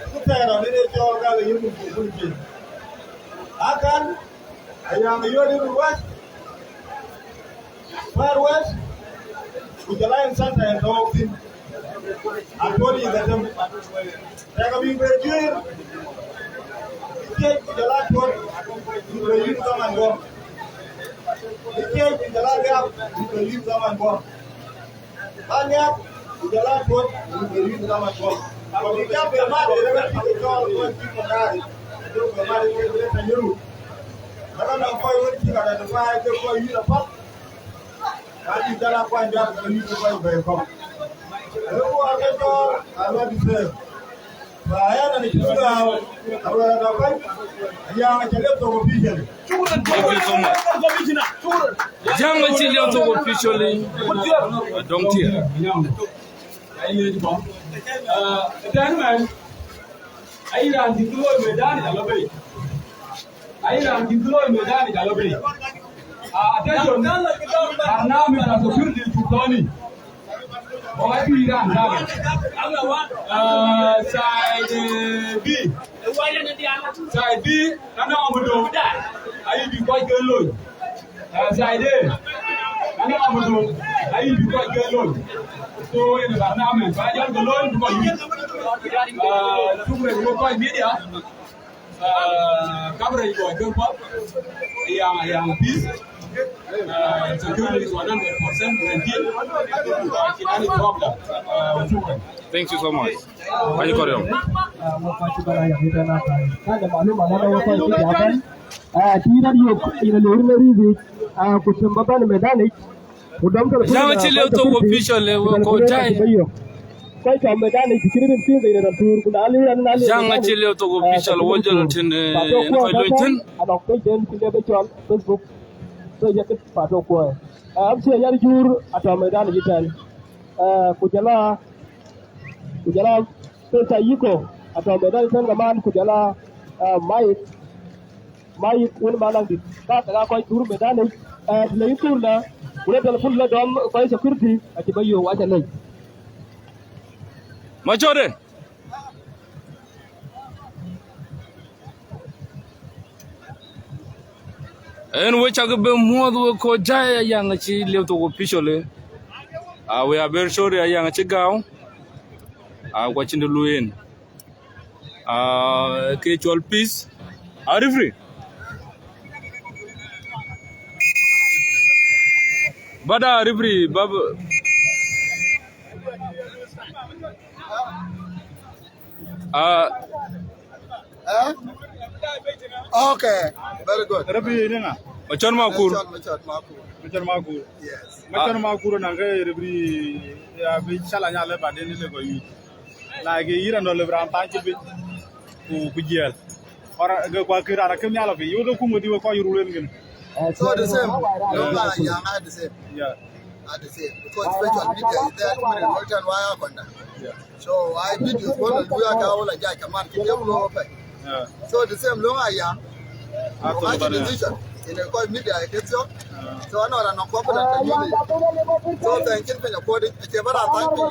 Kita orang ini cakap kalau Euro pun. Akan ayam Euro luas. Far West, Ujalayan Santa and Dawkin, Antoni gadam. Ya kami berjuir. Kita jalan buat berjuir zaman gua. Kita jalan gap berjuir zaman gua. Hanya jalan buat berjuir zaman gua. Kalau kita bermain dengan kita jual buat kita dari. Itu bermain dengan penjuru. Kalau nak kau kita ada dua itu kau ini dapat. Kali jalan kau anda berjuir kau berkau. Aku akan kau alat bisa. Saya nanti juga kalau ada apa yang akan tu official. Thank you so much. Jangan cilian tu officially. Don't tear. Dan airan ditulo medan kalau beri. Airan ditulo medan kalau beri. Attention. Karena mereka sufir di Turkani. Orang Iran dah. Side B. Side B. Karena amudo. Ayi bi kau geloi. Side A. Karena amudo. Ayi bi kau geloi. So ini karena amen. Bayan geloi bukan ini. Sumber bukan media. Kamera itu gempa. Yang bis. Security is 100% guaranteed. Any problem? Thank you so much. Ayo korang. Jangan cilian tu official kau cai. Jangan cilian tu official wajah tene. Kau luitin. So ya ke pato ko am se yar jur ato medan jitan kujala so sayiko ato medan san gaman kujala mai un balang dit ka ko jur medan le tur na ule telefon la dom ko security ati bayo wa jalai Machore. En which I be more ko jaya yang chi live to officially. We are very sorry yang chi gao. Watching the Luin. Spiritual peace. Are you free? Bada are you free? Baba. Okay, very good. Rabi ni na. Macam makur. Macam makur. Yes. Macam makur na ke rabi ya bi chala nya le bade ni le ko yi. La ke ira no le bran ta bi ku jel. Ora ga kwa kira na ke nya la bi yo ko ngodi ko yuru len ngin. So the same. No, yeah, I the same. Yeah. At the same. Because spiritual media is there to Northern Wire Conda. Yeah. So I did this one and we are going to get a man. Yeah. So the same long I am. I can decision. In the court media, I get so. So I know I'm not confident. So thank you for your body. It's a very time to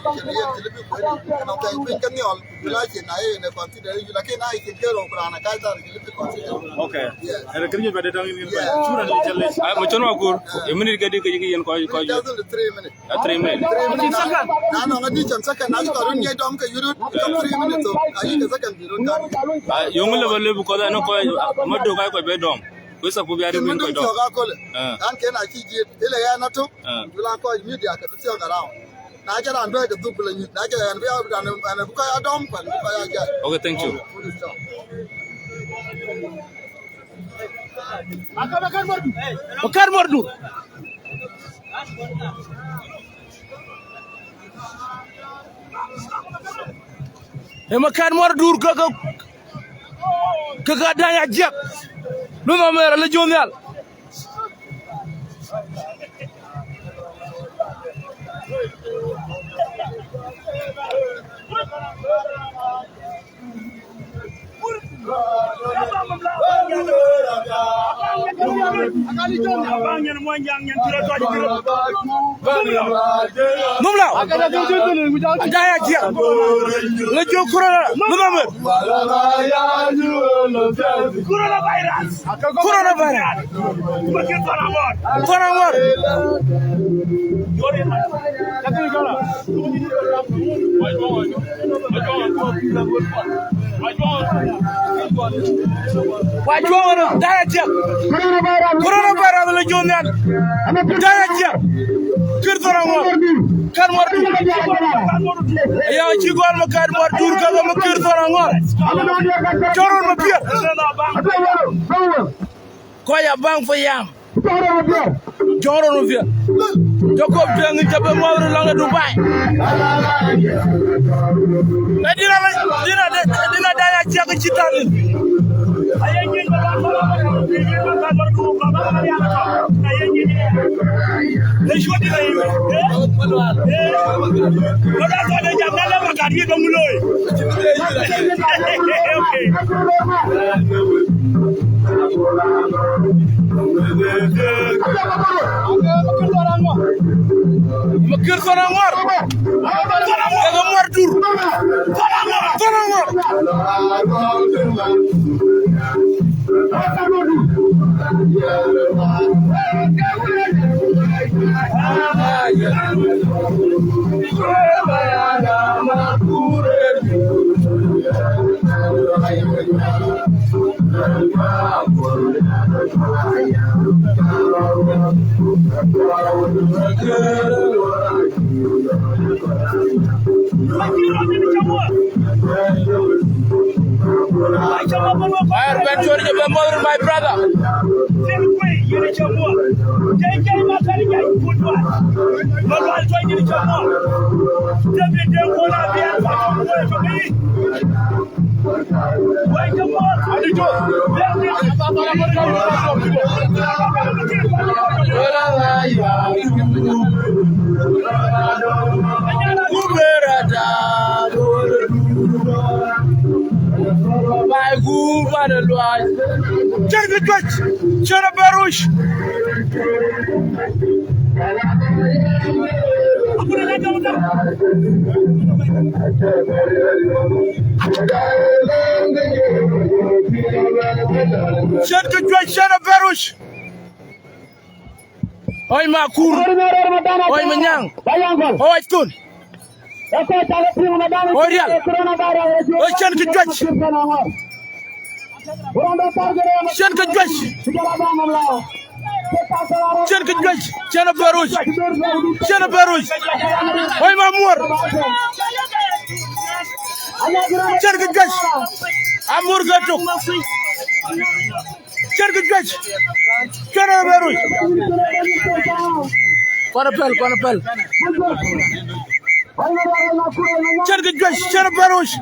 and I'm thinking you like it. I consider you like I can get over on a guy. Okay. Yeah. And the Kenyan better than you. Macam makur. Immediate kadi kadi yang kau. 3 minutes. 3 minutes. 3 minutes. Now, I'm going to second. I'm going to get down to you. 3 minutes. I need a second. Yung level bukan ada nak kau madu kau bedom. Kuisa kubiari pun kau dom. Kan kena cicit. Ile ya natu. Bila kau media kerja sekarang. Nak jalan dua itu tu belum. Nak jalan dia dan bukan ada dom kan. Okay, thank you. Bakar mordu. Makan mordur kegadanya jak. Lu nomor legional. Abang yang mo yang tira to Numla. Daya kia. Lejo corona. Number. Coronavirus. Coronavirus. Wajua daya kia. Coronavirus lejo nyan. Daya kia. Kirtona ngor. Kan mordu. Ya ci gol ma kan mordu ka ma kirtona ngor. Joron ma pier. Ko ya bang fo yam. Joron no pier. Joko bang jabe mo wara la Dubai. Dina daya ci ak ci tan. Makir sana ngor. Jaga mordur. Sana ngor. I adventure in the mother, my brother. My good mother, check the Dutch, Chana Baruch. Check the Dutch, Chana Baruch. Oi, Makur. Oi, Manyang. Oi, Stun. Orial. Oi, check the Dutch. Check the Dutch. Check the Dutch. Chana Baruch. Chana Baruch. Oi, Mamur. Check the Dutch. Amur Gato. Check the Dutch. Chana Baruch. Konapel. Check the Dutch. Chana Baruch.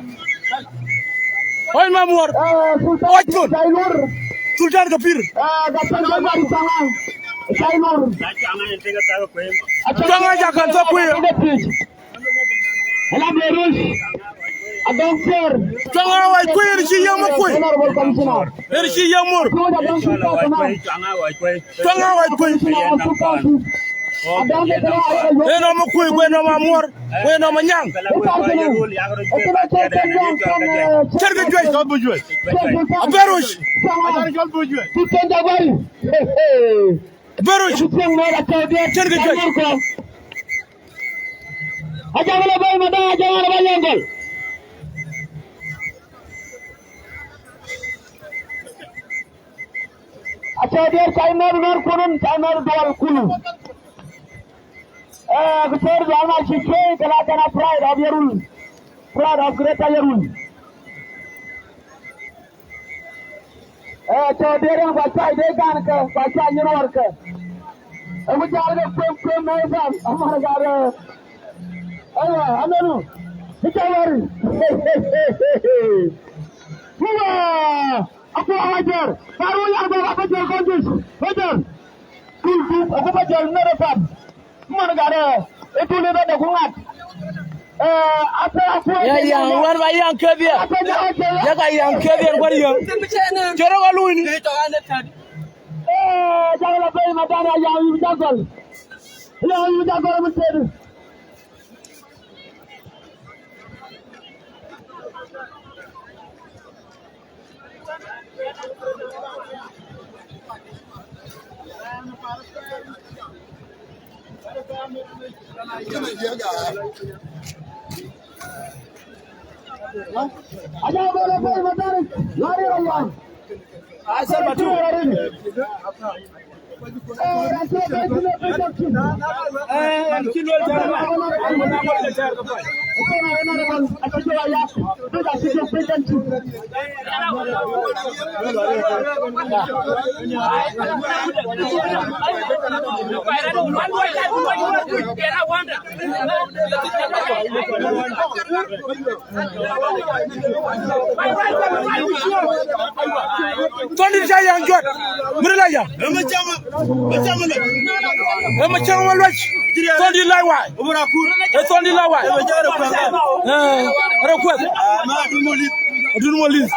Oi, Mamur. Oi, Tun. Sultan Kapir. Jangan jangan sampai. Jangan awal kue erisi yang mukui. Erisi yang mur. Jangan awal kue. Eno mukui, kue nama mur, kue nama nyang. Cerita jual, jual bujual. Berus. Berus. Cerita jual. Aja mana boy, mana aja mana banyak gol. Acha dia China nur kunun, China dual kunu. Gusur jana chiche kalakana pride of Yarul, pride of Greater Yarul. Acha dia yang baca ide kan ke, baca nyuruh ke. Aku jalan ke medan, amar gara. Ayo, amanu, dicari. Wah, apa ajar? Baru yang berapa jual kondis? Ajar. Kultur, apa jual merepam? Mana gara? Itu ni dah kungat. Apa? Ya, wan bayang kebiar. Ya, yang kebiar beri yang. Cara kalau ini. Jangan lebih macam yang jagal. ila yu da gora mutedu Aja bola boy madari lari Allah asal batu Tony Jaya Njot Murelaya Ema chama walwach Tony Laiwa Tony Laiwa request Adun Molis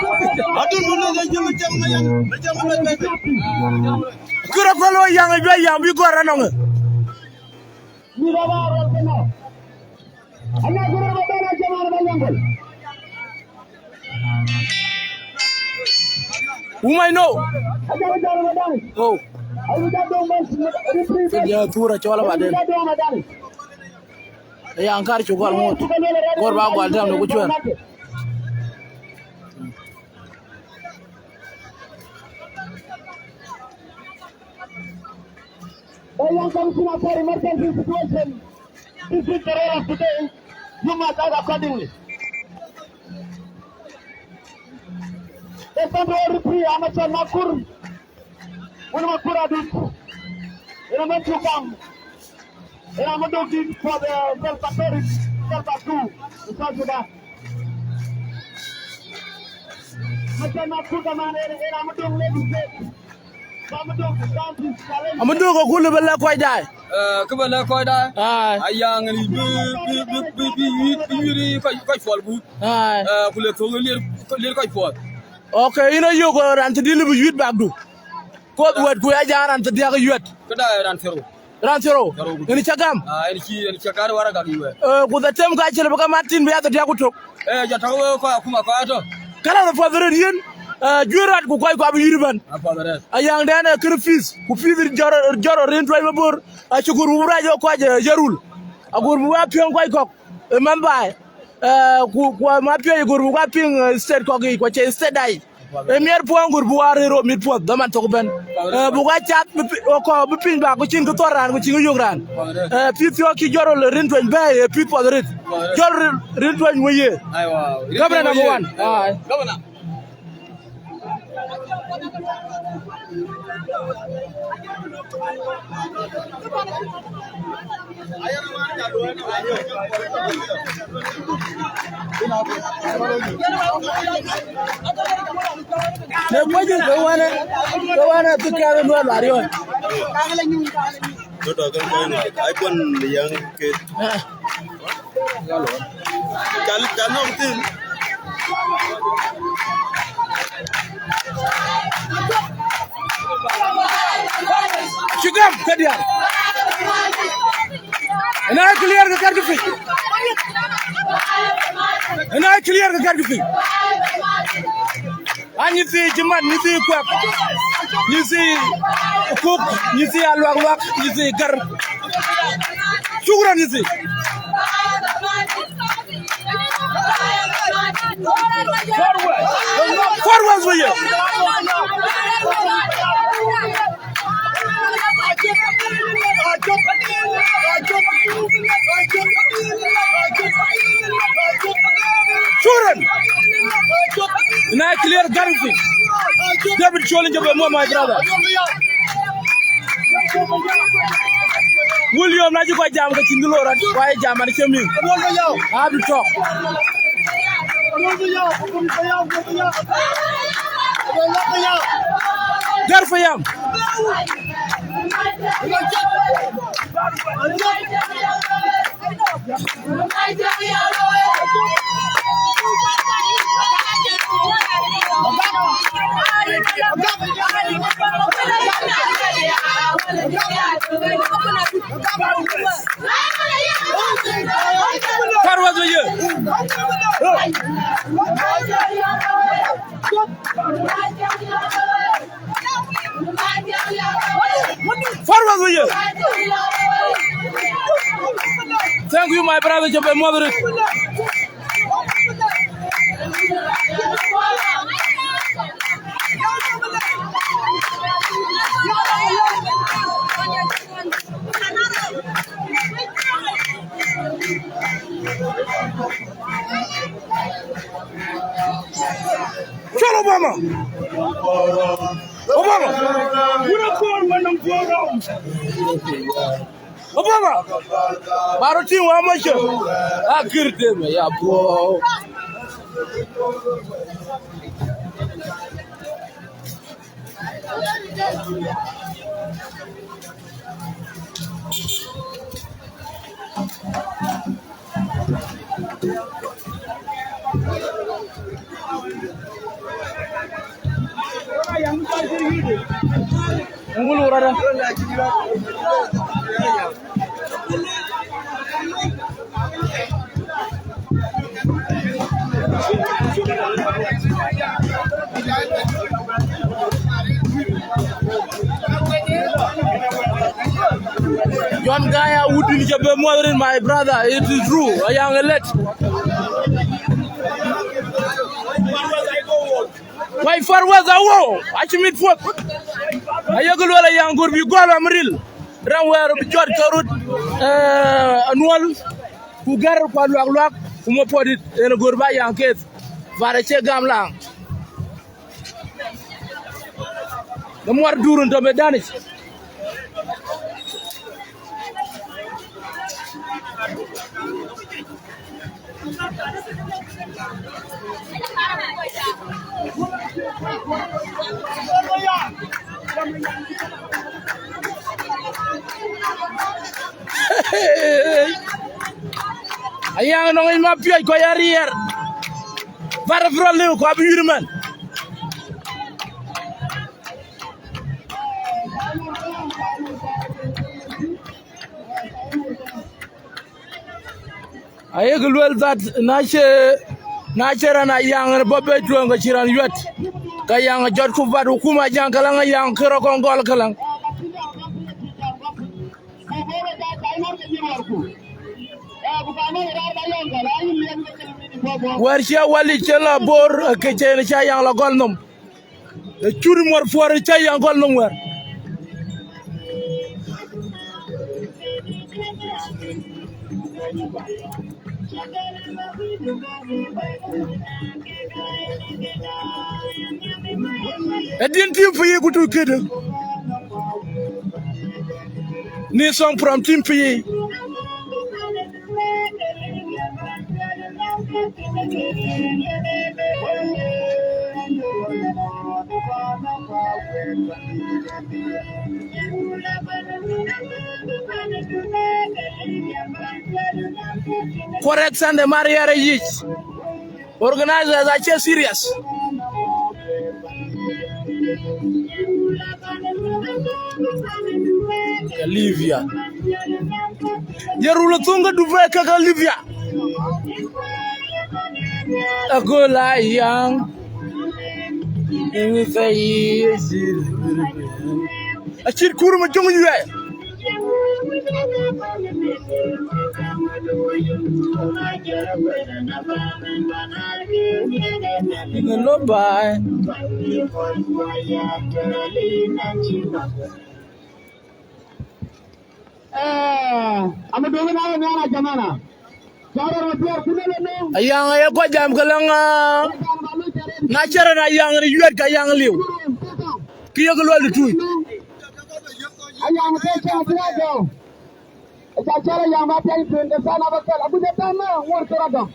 Kura kolo yang be yang bi gora nong ni baba rol kana ana gura badana jamal bayangol whom I know aja jar madani oh ayu da do mas represent ya tura chola baden do madani ya ankar chugol mot gor ba gwal dam no kuchwer yang kami sudah for emergency situation this is Kerala today you must act accordingly Esandro Free amateur Makur Una Makur adult Ina meant to come Ina meant for the Self-Patrick Self-Patrick in South Sudan Amateur Makur kamane Ina meant to legislate amadu ko kulu bella koy dai ko bella koy dai ay ayang ni bi yuri koy fol bu ay kule to lir koy fol okay ina yogo rant di lu yut bagdu ko wet ku ya jaran te dia ko yut ko da ran fero ini cagam ni cakar wara ga yiwe ku da tem ka cele ba martin be ya te dia ko tok jata ko kuma ko ato kala da fadre yen jurat ku koy ko ab yirban ayang dana kër fils ku fidir joro ren toy mabor a cugur bu rajo ko jarul agur bu wa pion koy kok mambay ku ma pion gur bu wa ping state ko gi ko che state dai premier point gur bu ware ro mit pot daman to ben bu ga chat ko bu ping ba ko cin ko toran ko cin yogran pitio ki joro ren toy bay pit pot ret joro ren toy moye aywa gabna number 1 ay gabna ne kwaje ko wana tukare no lariyo do do kan koy no ay bon yang ke kal no tin Shugam Kadiar. And I clear the cardiff. And I clear the cardiff. And you see Jaman, you see Quack, you see Cook, you see Alwak, you see Gar. Sugar, you see. Forward with you. Children, and I clear Garfi. David challenge of my brother. William, now you got jam the Kindle and why jam and came in. I have to talk. Garfi yam. you. Thank you, my brother, Jobe Moderate. Kill Obama. Obama. Obama. Maroti wa macho. Akirte me ya bo. Ngulu rada. John Gaya wouldn't Jobe Moderate, my brother. It is true. A young elect. Why for was a war? I should meet what? I a young good be gone. I'm real. Ramware of George Carrot annual who got a lock who put it in a good by young case. Varache Gamlang. The more Durant to be done. Ayang nong in my pia ko yarier. Vara frole ko abi yurman. Ayegul that nache na yang bobe tuanga chiran yet. Kayang jot ku vadu kuma jang kalang yang kero kongol kalang. Where she wali chela bor kechen cha yang la golnom. Churi mor for cha yang golnom wer. Edin team for you to kid. Need song from team for you. Correct and the Maria Regis. Organizers are just serious. Olivia. Yerula tunga duveka ka Olivia. Agola yang. Ini saya Achir kurma jongu yue. No bye. I'm doing it now, Ayang ay ko jam kalang na chara na yang yuat ka yang liu. Kiyo ko lo tu. Ayang ke cha trago. Cha chara yang ma pai pin de sana ba kala bu de ta na wor trago.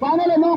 Finally no.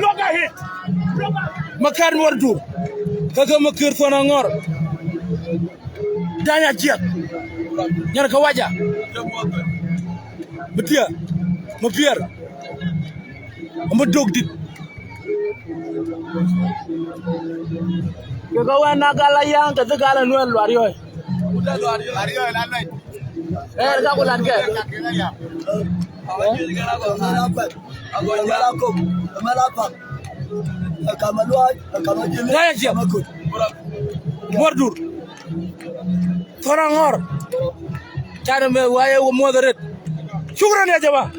Loga hit. Makan wardu. Kagak makir tuan angor. Danya jiat. Nyar ke wajah. Betia. Mabiar. Amedog dit. Kagawan nagala yang ketegala nuel luario. Ario lanai. Kagulan ke. Danya jiat. Wardur. Torangor. Cara me waye moderate. Syukran ya jemaah.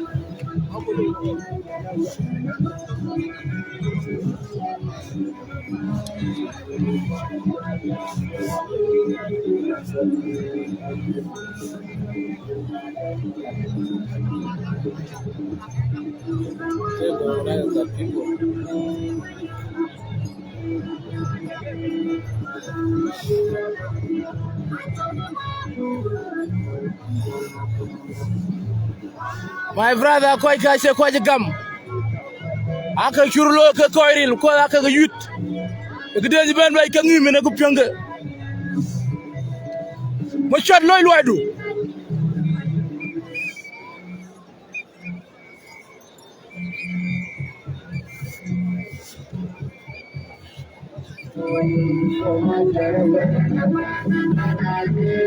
My brother, koi kashe koi jam. Aka kurlo ke koiril, ko aka ke yut. Gede di ben bay ke ngi mena ko pyanga. Mo chat loy loy du.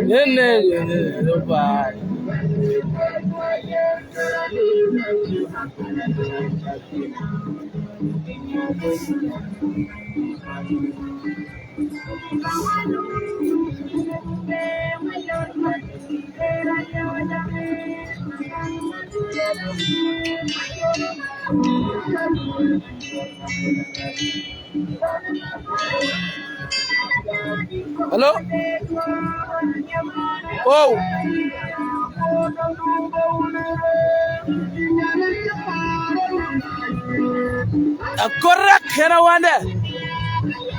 Nene, bye. Hello? Oh. Correct, hena wande.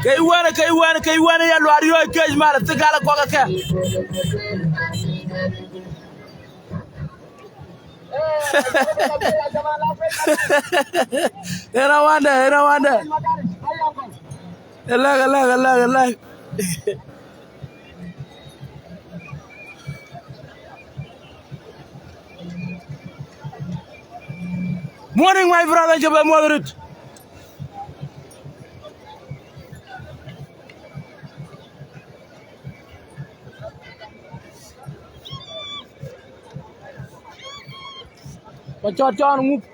Kay wana ya lo ariyo kay mara tigala ko ka. Hena wande. Allah. Morning, my brother, Jabba Moderate. John, move.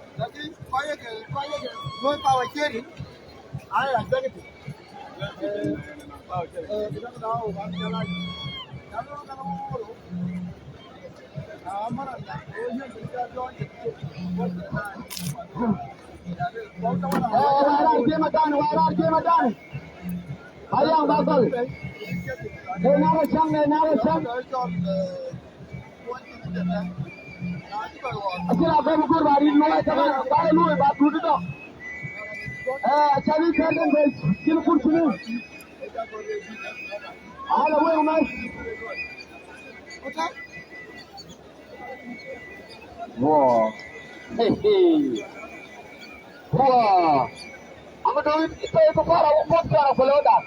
Ayang bakal. Narasang. Asal apa bukur bari mulai jangan bari lu bat dulu dah. Cari kerja guys, kilo kursi ni. Ada way mas. Wah, wah. Aku dah kita itu para umat cara pelodak.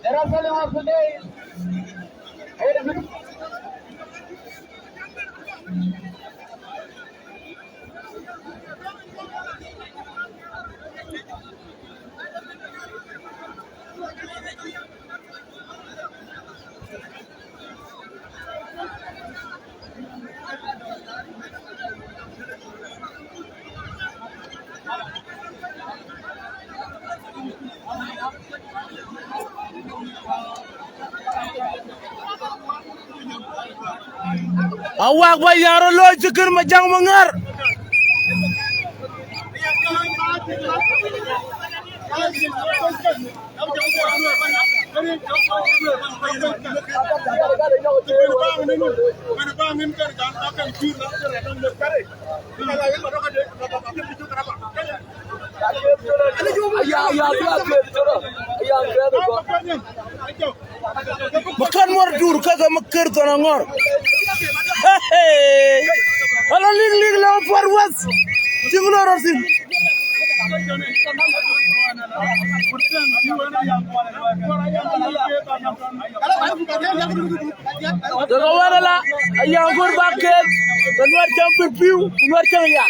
Era sale más de Awak bayar lo ceker majang mengar. Makan mor dur kaga makar tanangor. Ala ling la farwas. Tinglo rasin. Daga warala ayang gur bakel tanwar champion piu tanwar changya.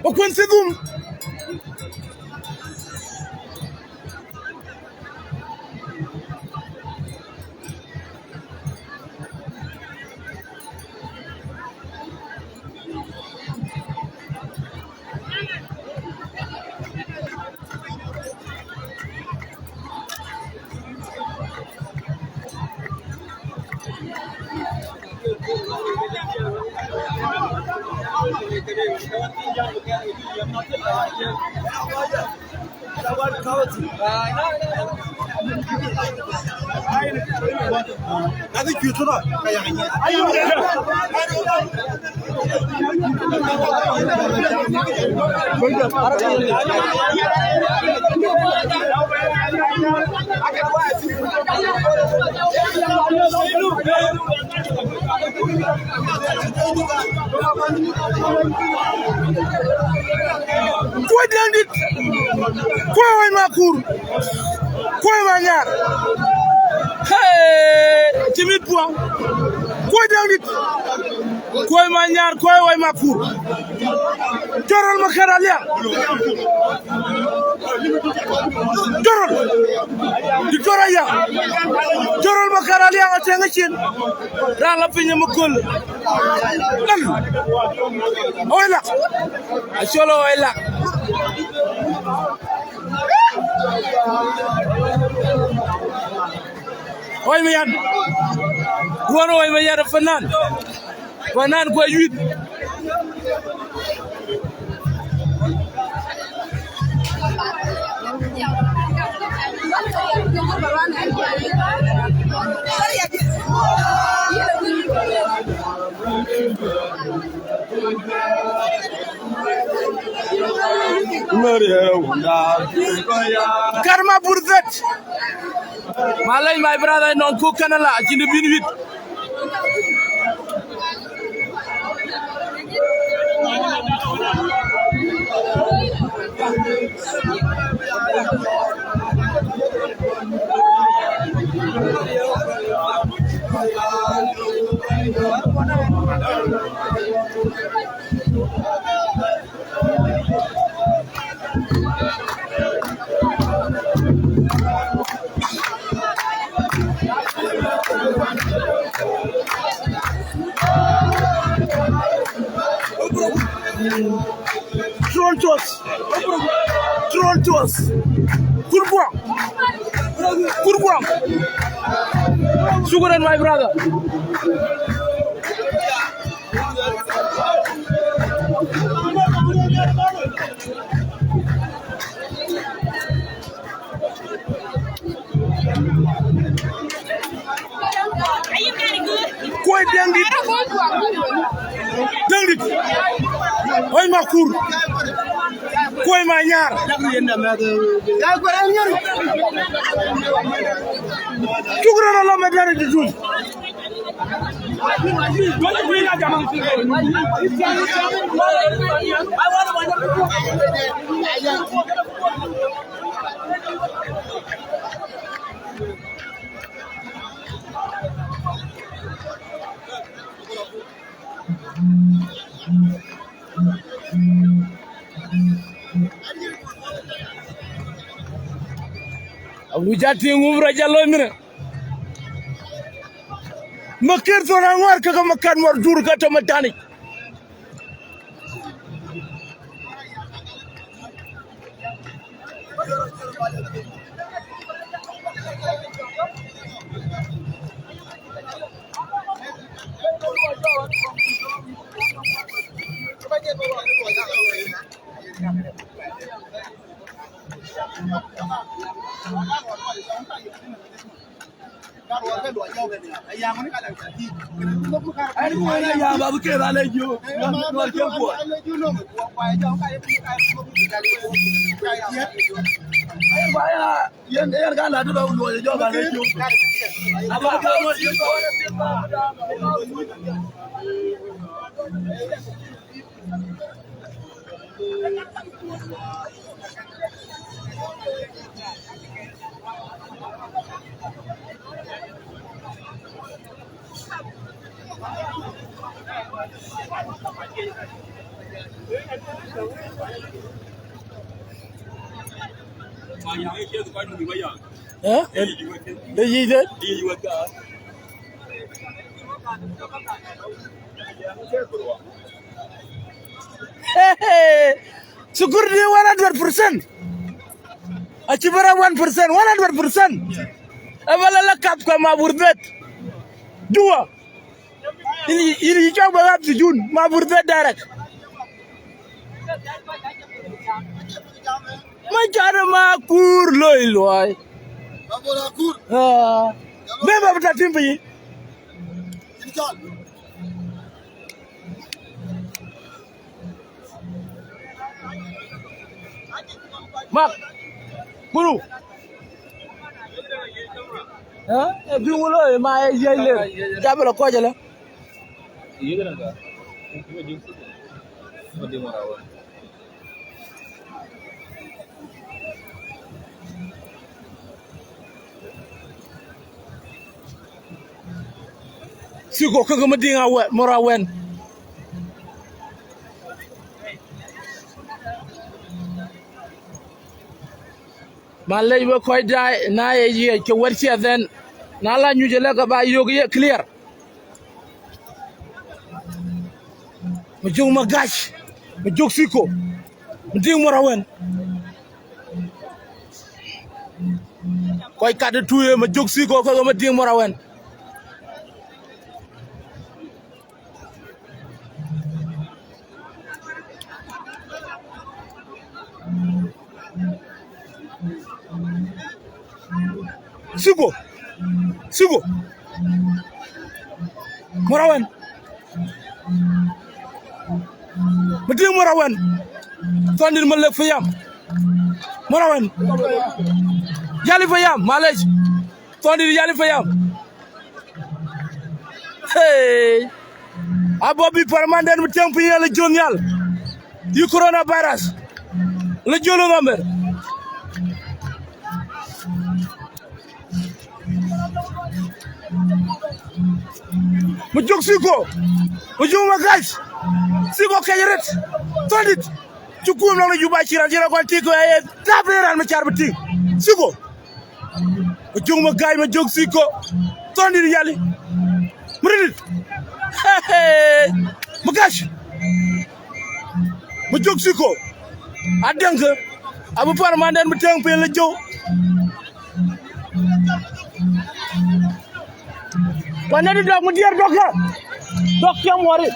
Okun sedum. Koi dandit, koi wai makur, koi manyar. Hey, timit puang. Koi dandit, koi manyar, koi wai makur. Jorol makaralia. Jorol, dikoraya. Jorol makaralia atengachin. Rala pinya mukul. Oila, asolo oila. Oi mayan, guano oi mayan fanan gua yuit. Karma Burzet. Malay, my brother, non cook canala, in the bin with. Troll to us. Kurbuang. Sugar and my brother. Are you getting good? Hoy makur. Koy ma ñaar. Tugura na la medere di dul. Abu jati ngumra jallo mire makir to na ngor ka makan mor dur ka to matani ya babu ke ba lejo no ke ko ba ya yen ga la do lo jo ba lejo aba ka mo jo Security 100%. Achibara 1%, 100%. Avala la kap kama burbet. Dua. Ili chakwa gap sijun, ma burbet direct. Ma chara ma kur loy loy. Mabora kur. Memba bata timpi. Mak, guru. Bi wulo ma yele. Jabelo ko jela. Sigo kaga madinga morawen. Malay we koy day na ye ke warti then na la ñu jël ka ba yogi clear mu jog ma gash mu jog siko mu ding mo rawen koy kaddu tuye ma jog siko ko ma ding mo rawen Sigo Morawan Mading Morawan Tondir Malek Fayam Morawan Yali Fayam Malaj Tondir Yali Fayam Hey Abobi Parmandan Mutang Pia Le Jonyal Yu coronavirus Le Jolo Gamer Mujok siko mujok magash siko kayret tondit cukum la juba ciran jira ko tiko ay tabreran ma ciar beti siko mujok magay mujok siko tondit yali murid magash mujok siko adang abu parmandan beteng pe la jow Wana di dog mudiar dog ya. Dog yang waris.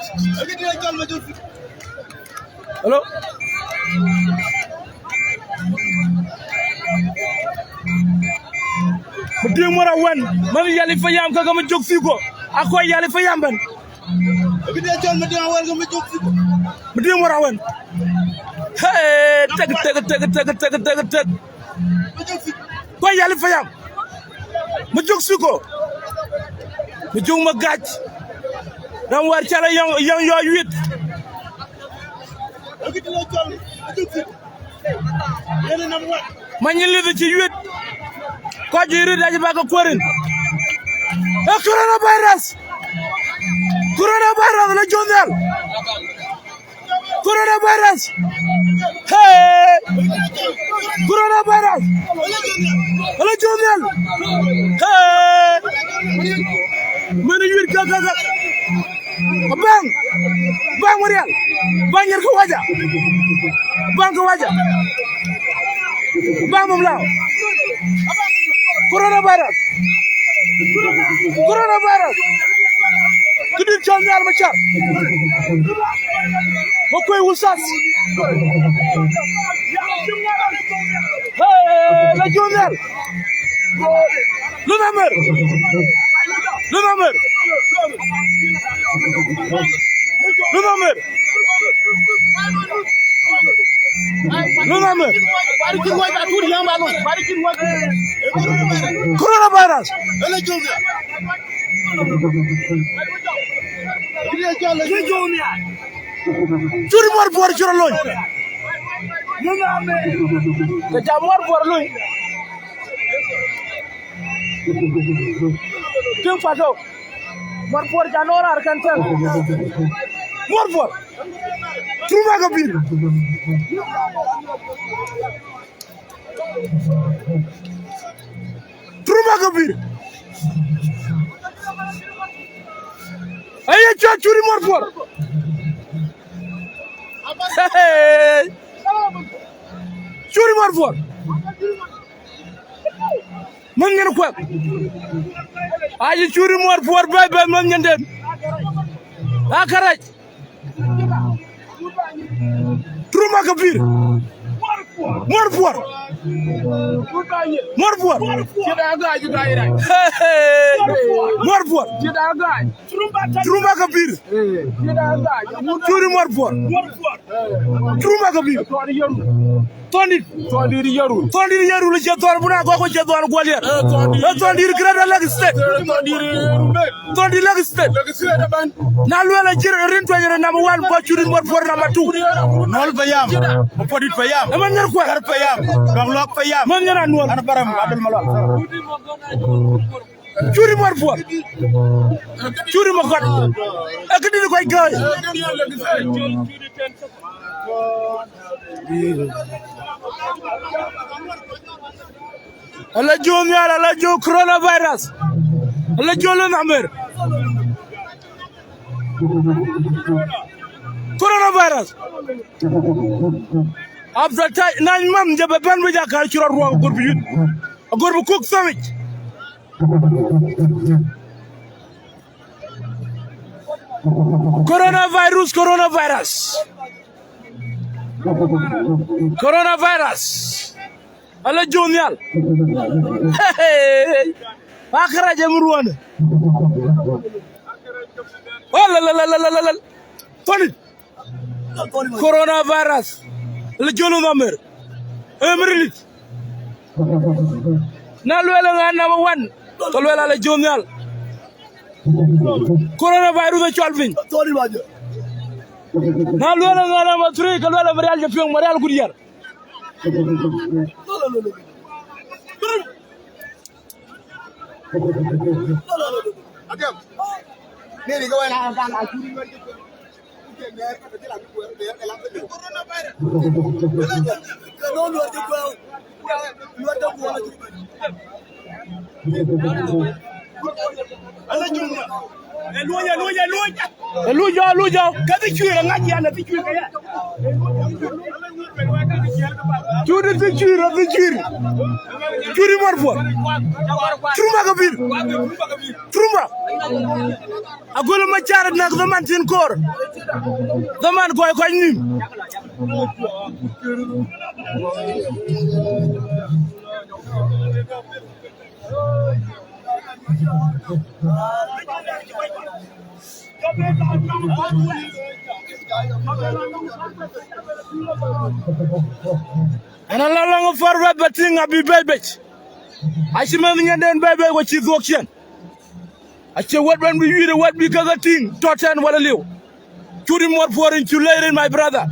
Halo. Mudiar Morawan, mami yali fayam ka ma jog fiko. Ako yali fayam ban. Bidi morawen. Hey, teg. Ko yali fayam. Mu jog suko. Mu jog ma gaj. Dam war ci la yang yo 8. Manyili ci 8. Ko jiru daji ba ko korin. Coronavirus la jondal. Coronavirus. Hey! Coronavirus. La jondal. Hey! Mana yir ka. Bang Marial. Bang yir ko waja. Bang ko waja. Bang mom law. Coronavirus. Tudil jondal ma char. Mo koy wusas. Hey, la jondal. Lu namer. Coronavirus. Curi mor bor cura loy. Ke mor bor loy. Tim fato. Mor bor janora arkantan. Mor bor. Truma gabir. Aye curi mor bor. Curi mor bor. Man ngeen ko. Aye curi mor bor bay man ngeen dem. Akaraj. Truma gabir. Mor bor. Truma kabir. Curi mor bor. Truma kabir. Tondir yarul je tor buna ko je tor golier. Tondir grada leg state. Tondir leg state. Na luela jir rinto nyere number 1 ko curi mor bor number 2. Nol bayam. Mo podit bayam. Man ngar ko gar bayam. Dong lok bayam. Man ngara nol. Ana baram adul malol. Curi mor bor. Curi mo god. Ak di koy gaay. Ala jom yalla ala jo coronavirus. Ala jolo namer. Coronavirus. After time 9 months jabe ban bi jakar ci ro gor bi yut. Gor bu cook sandwich. Coronavirus. Ala jonial. Hey. Akara je murwana. La. Toni. Coronavirus. La jolo namer. Emrilit. Na luela nga number 1. To luela la jonial. Coronavirus e cholvin. Na luela nga number 3 ko luela marial je fiong marial gudiyar. Adam. Neri ko wala kan akuri ngati ko. Ner ko dila ko ner elam ko. No no di ko. Lu ta ko wala. Ala jumma. Luja. Kadi cuira ngaji ana ti cuira kaya. Cuira ti cuira. Curi morfo. Truma kabir. Truma. Agolo ma jaar nak zaman tin kor. Zaman koy nim. Ana la long for betting abi bebet. I see man ngenden bebe ko ci gokien. I say what when we read what because the thing totten wala liw. Chudi more for in chulere my brother.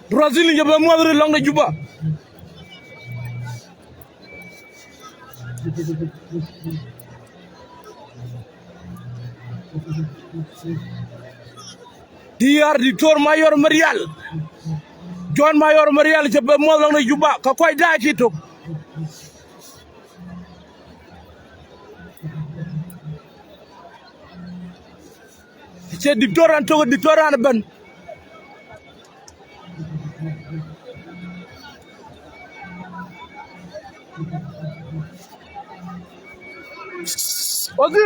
Brazil je be modre long de juba. DR di Tor Mayor Marial John Mayor Marial je be modre long de juba ka koy da ci tok. C'est di Tor an to di Tor an ban. Ozil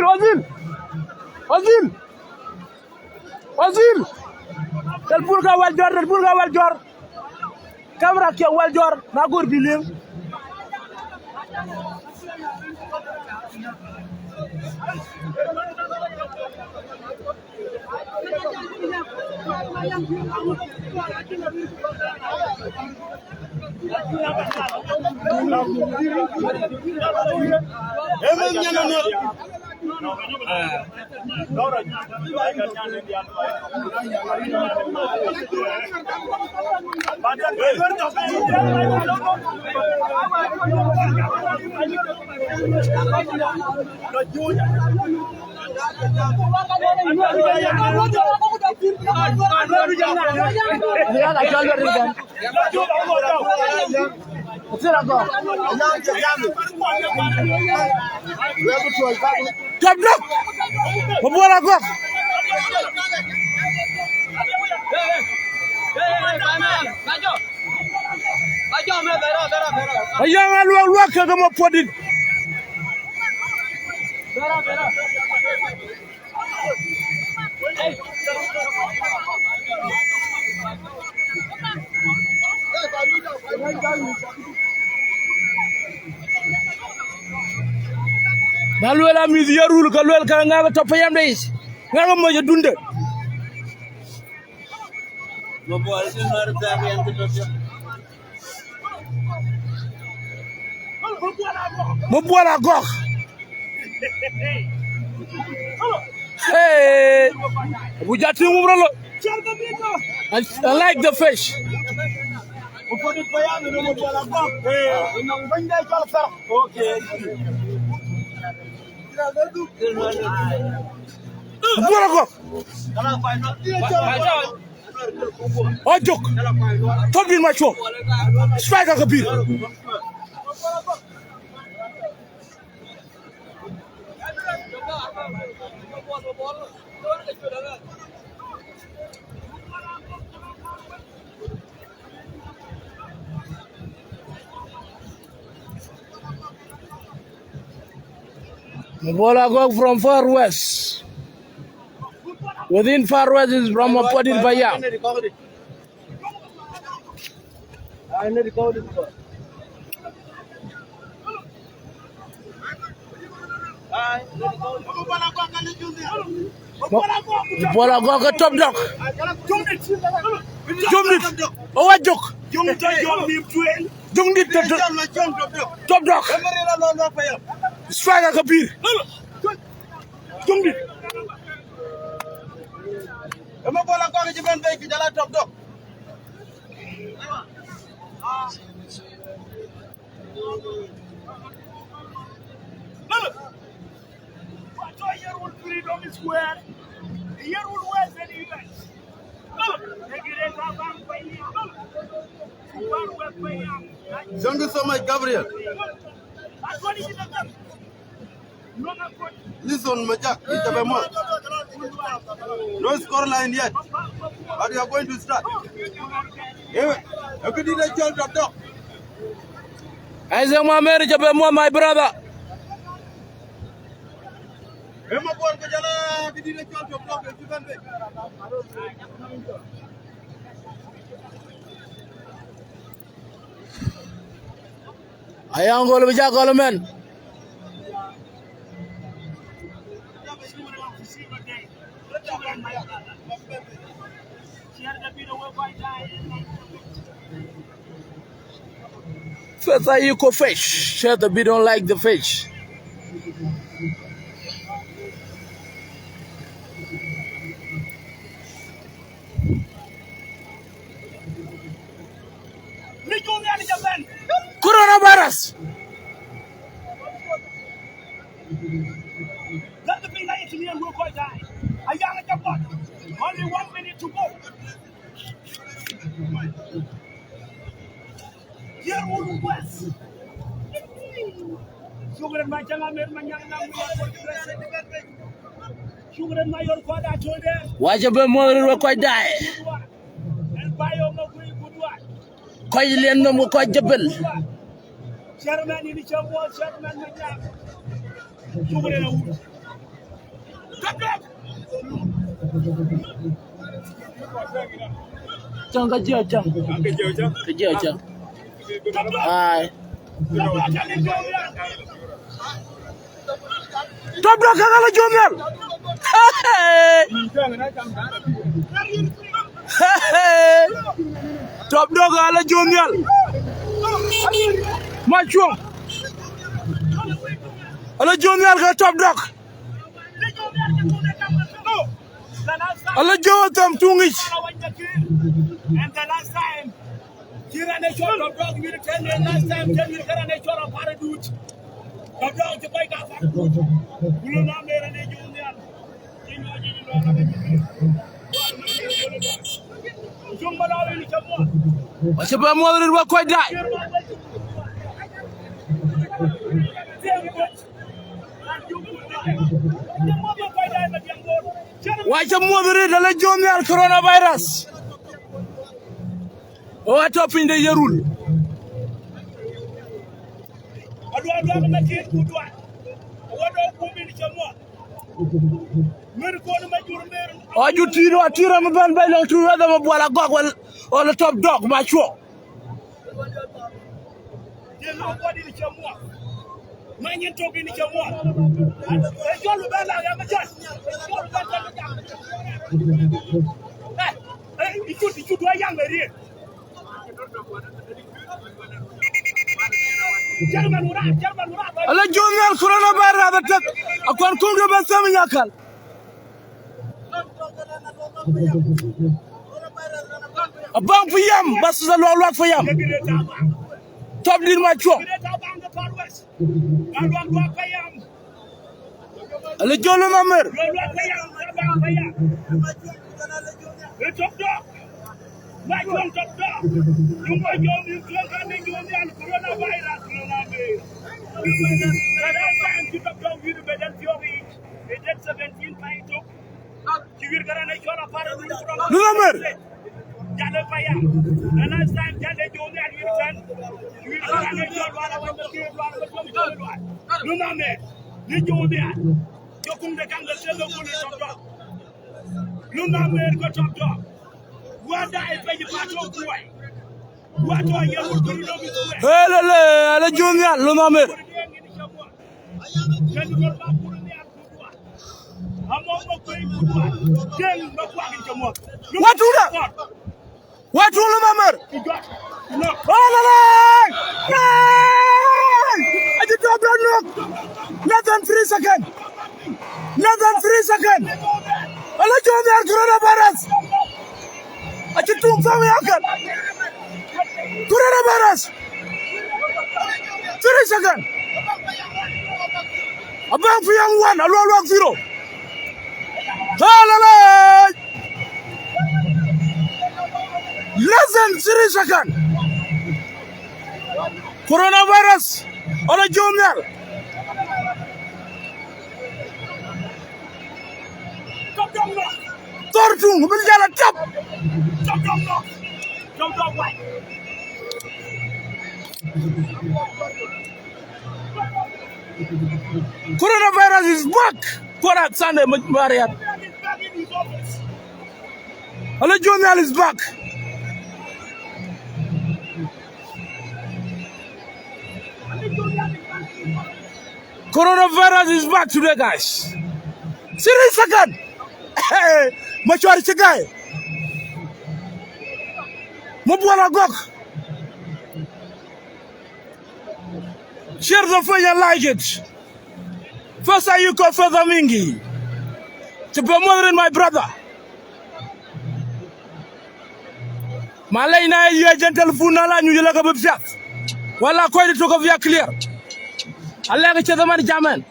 del burga wal jor camera ke wal jor na gor bi lim Ayang alwa ka mo podin. Dalwela mizi yarul ka lwel ka nga top yam deis. Nga mo je dunde. Mo bola gox. Hey, we got him. I like the fish. Oh, joke. Top in my show. Strike a beat. Bola go from Far West. Within Far West is from Podil Baya. Bola go top dog. Jumdit. Oh, what joke? Jumdit top dog. Strike a beer. Jumdit. Ema bola ko ci ben bay ki jala top dog. Thank you so much, Gabriel. Listen, Majak, no score line yet, but you are going to start. You did a job, doctor. As a marriage of my brother. Ayangol bija golomen. First you go fish. Share the bit don't like the fish. Coronavirus. Let the be like to me and we'll quite die. A young at your butt. Only 1 minute to go. Here, all West. Sugar and my young man, my young man, Sugar and my old father told them. Watch a bit more than quite die. And buy your good one. Quite no more quite a bill. Chairman in the Chamber, Chairman, my young. Sugar and a wood. Chang ka jio chang. Ka jio chang. Ai. Top dog ka la jomel. Top dog ka la jomel. Macho. Ala jomel ka top dog. Allah jawa tam tungis. And the last time, Kirane shot of dog, you tell me last time, Kirane shot of Paradut. The dog to bike up. You know, made an Union. What's about more than what quite die? Watch a mother in the Junior coronavirus. What up in the Yerul? Oh, you tiro a tiro of ban by long to rather of what goggle or the top dog, my show. Man, you talking to your one. Hey, you do a young lady. Allah Junior coronavirus attack. I can't come to Bassam Yakal. A bang for yam, buses a lot for yam. Top deal my show. Allah Jolo Mamer. Hello, Junior, Lunamer. What do that? What do you remember? I did not look. Less than 3 seconds. Less than 3 seconds. I let you on the coronavirus. I did not tell me coronavirus. 3 seconds. Abang for young one, I'll 0. Less than 3 seconds. Coronavirus on a junior. Tortung, we'll get a top. Coronavirus is back. Korak Sunday, Mariat. Hello, Junior is back. Coronavirus is back today, guys. 3 seconds. Machwari chigai. Mubwana gok. Share the video, like it. First you call Further Mingi. To promote my brother. Malay na ya gentle funala ñu la ko bu fiat. Wala koy di to ko via clear. Allah ga ci zaman jaman.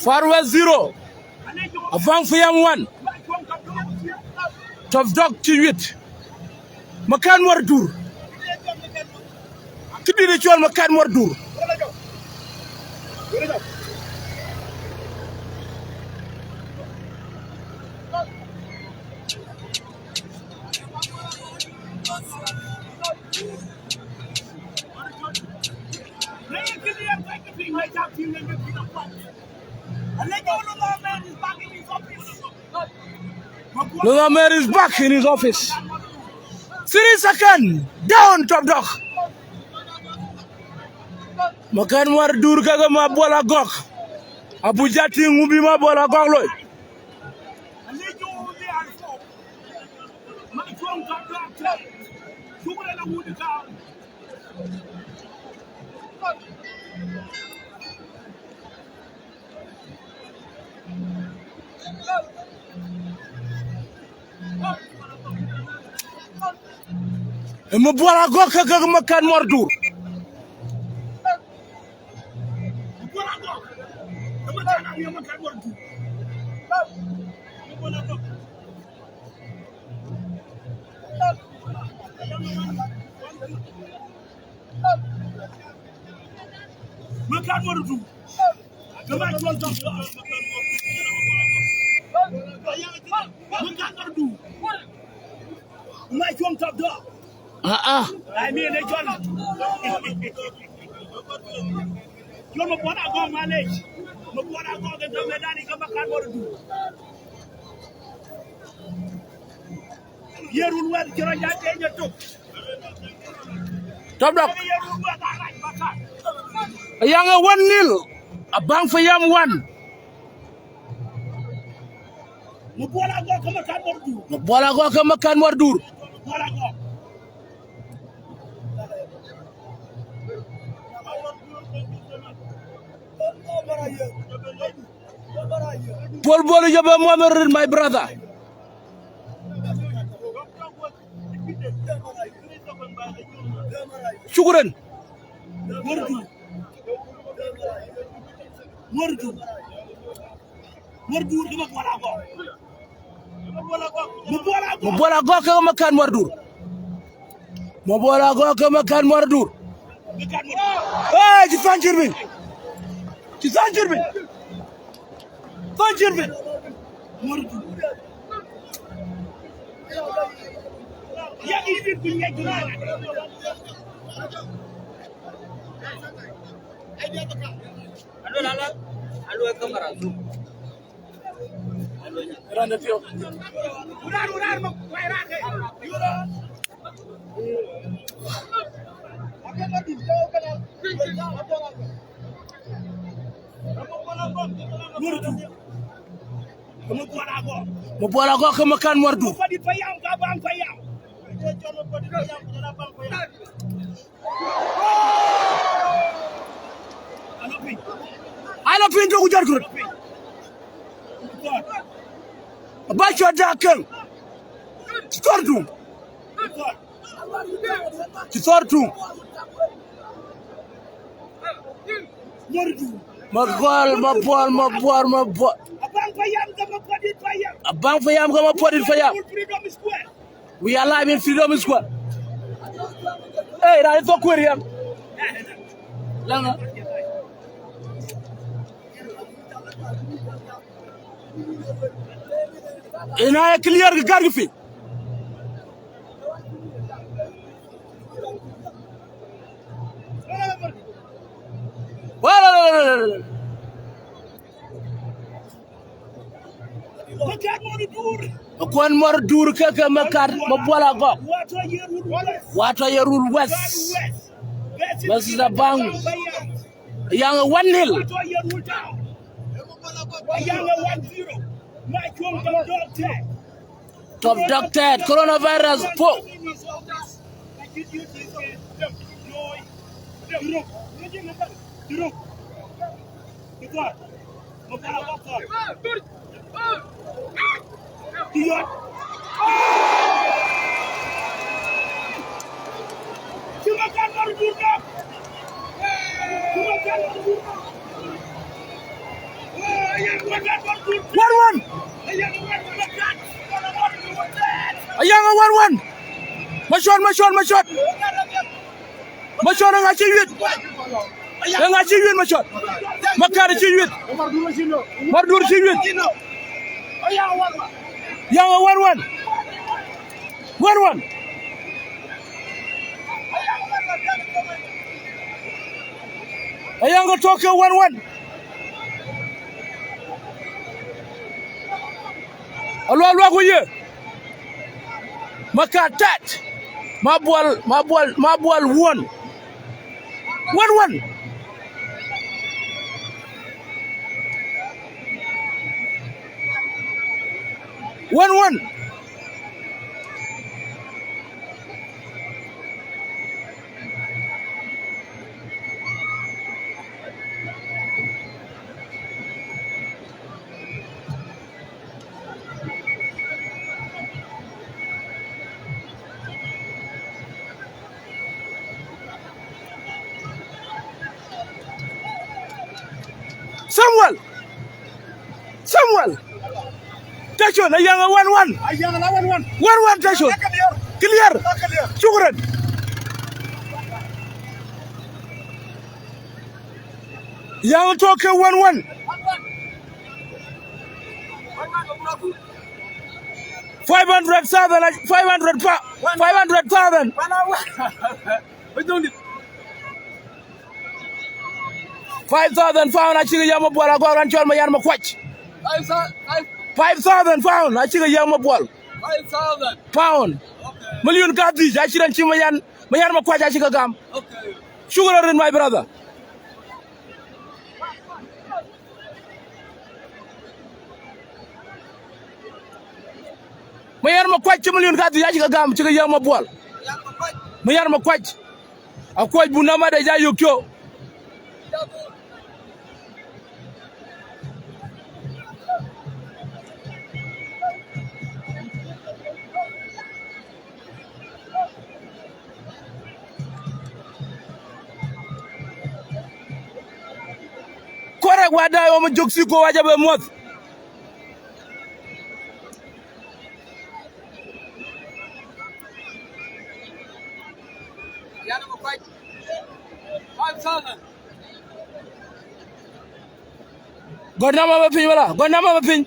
Far West 0. Avant Fayam 1. Top Dog ci 8. Makan war dur. Ki di ci wol Makan war dur. Lugamer is back in his office. 3 seconds. Down, Top Dog. Makan war dur kaga ma bola gok. Abu Jati ngubi ma bola gok loy. Mo bola gok kaga Makan war dur. I mean, John Mopona go manage. Mopona go get the medani come back and do. Yerun where Janja took. Top Dog. A younger 1-0. A bang for Yam 1. Mopona go come back and do. Bola go ka Makan war dur. Paul Bolu Jobe Mohamed, my brother. Shukran. Mobola go ka Makan war dur. Mobola go ka Makan war dur. Ci Fanjirbi. Ci Fanjirbi. Fanjirbi. Ya idir kunya jurana. Alo kamera zoom. Randa pio. Urar mo waira ke. Yura. Mobola go ka Makan war dur. Ala pinto ku jar kur. Ba cho da kan. Stortu. Stortu. Mabol. Abang Fayam kama podit Fayam. We are live in Freedom Square. Hey, that is so query. Langa. Ina clear the garfi. Well, Kwan mor dur keke makat mabola go. Wato Yerul West. This is a bang. Young 1-0. Top doctor, coronavirus. One. A young 1-1. My shot. Nga chiwit. My shot. Makari chiwit. Mardur chiwit. Young 1-1. 1-1. A young Tokyo 1-1. Alwa kuye. Makatat. Mabwal 1. 1-1. Samuel. Station, a young 1-1. 1-1 station. Clear. Shukran. Young Tokyo 1-1. 500,000. 500,000. We don't need 5,000 pounds. I think I'm a boy. I go and tell my young quach. 5,000 pounds. I think I'm a boy. 5,000 pounds. Million cartridge. I shouldn't see my young quach. I think I come. Okay. Sugar in my brother. My young quach. Million cartridge. I think I come. Chicken young boy. My young quach. A quach bunama de Jayukyo. Correct, what I am a Juxico, I have a month. God number of pin, God number of pin.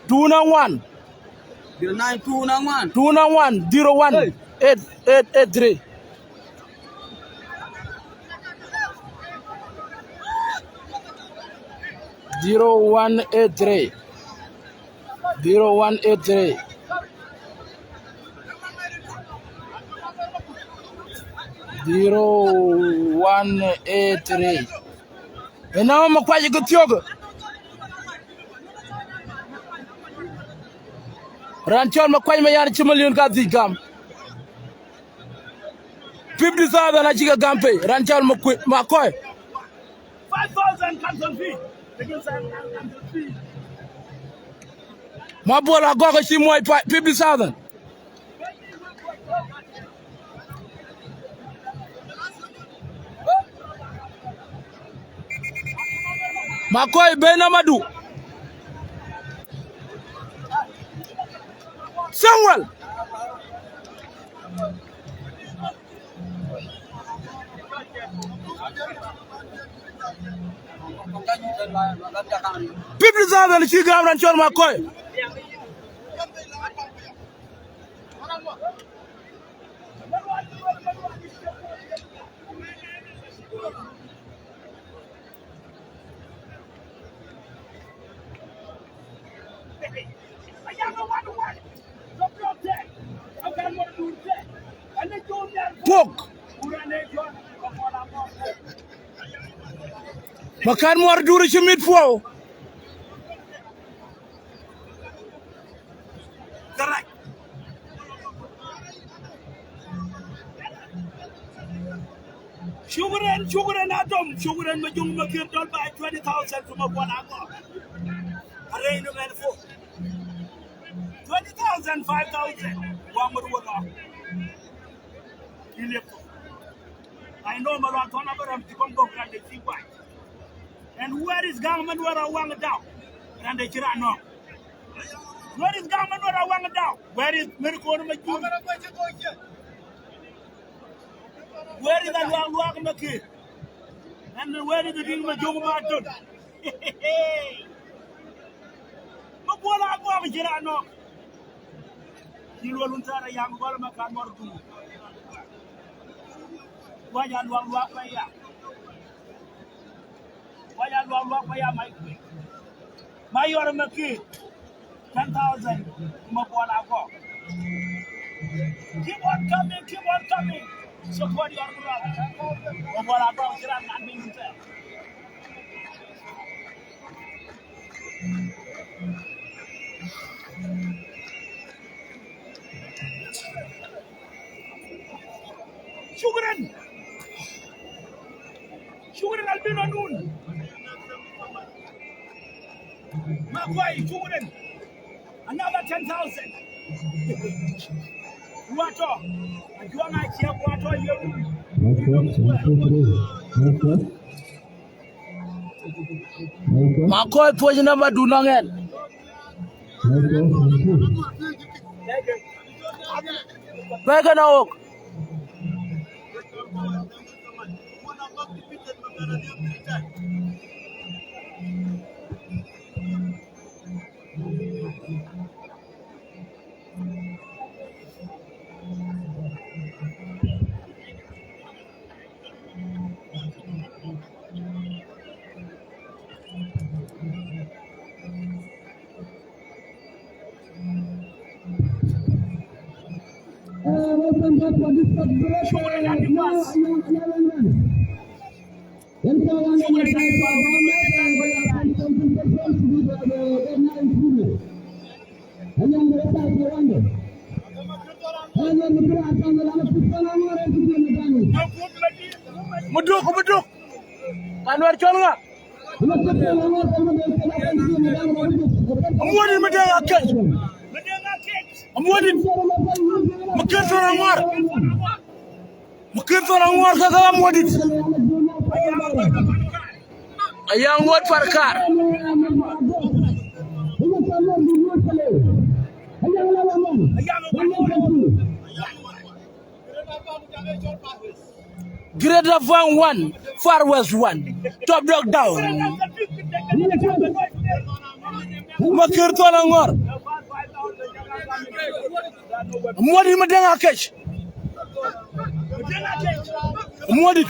2-1. 2-1. 0-1. 8-8-8-3. 0-1-8-3. 0-1-8-3. 0-1-8-3. And now I'm quite a good yoga. Ranchon McQuay Mayan Chimalian Kazi Gam 50,000 Achiga Gampe, Ranchon McCoy 5,000 cancel fee. My boy, I got a Shimoy 50,000. McCoy Benamadu. Samuel. People are the Chiga and John McCoy. Pok. Makan Mor duri ci mit fo. Correct. Sugaran atom, sugaran majung makir dol by 20,000 from a Guanaco. Array no man for 20,000, 5,000. One more work. I know Maratona to come go and they see why. And where is government where I want down? And they cannot know. Where is government where I want down? Where is Miracle Making? Where is that one walk Maki? And where is the thing with Joe Martin? But what I want to know? You will not a young woman can more do. Why you walk by ya? Why you walk by ya, my your Maki? 10,000 Mapona. Keep on coming. Support your brother. What about you? I'm not being there. Sugaran Albino Noon. Magway, Sugaran. Another 10,000. What all? And you are not here, what all you? Makoy poison number do not end. Back an oak. Muduk. Anwar Cholga. I'm waiting for the catch. I'm waiting. I'm waiting. A young word for a car. Greater Van 1, Far West 1, Top Dog down. Makirtonangor. What do you catch? What did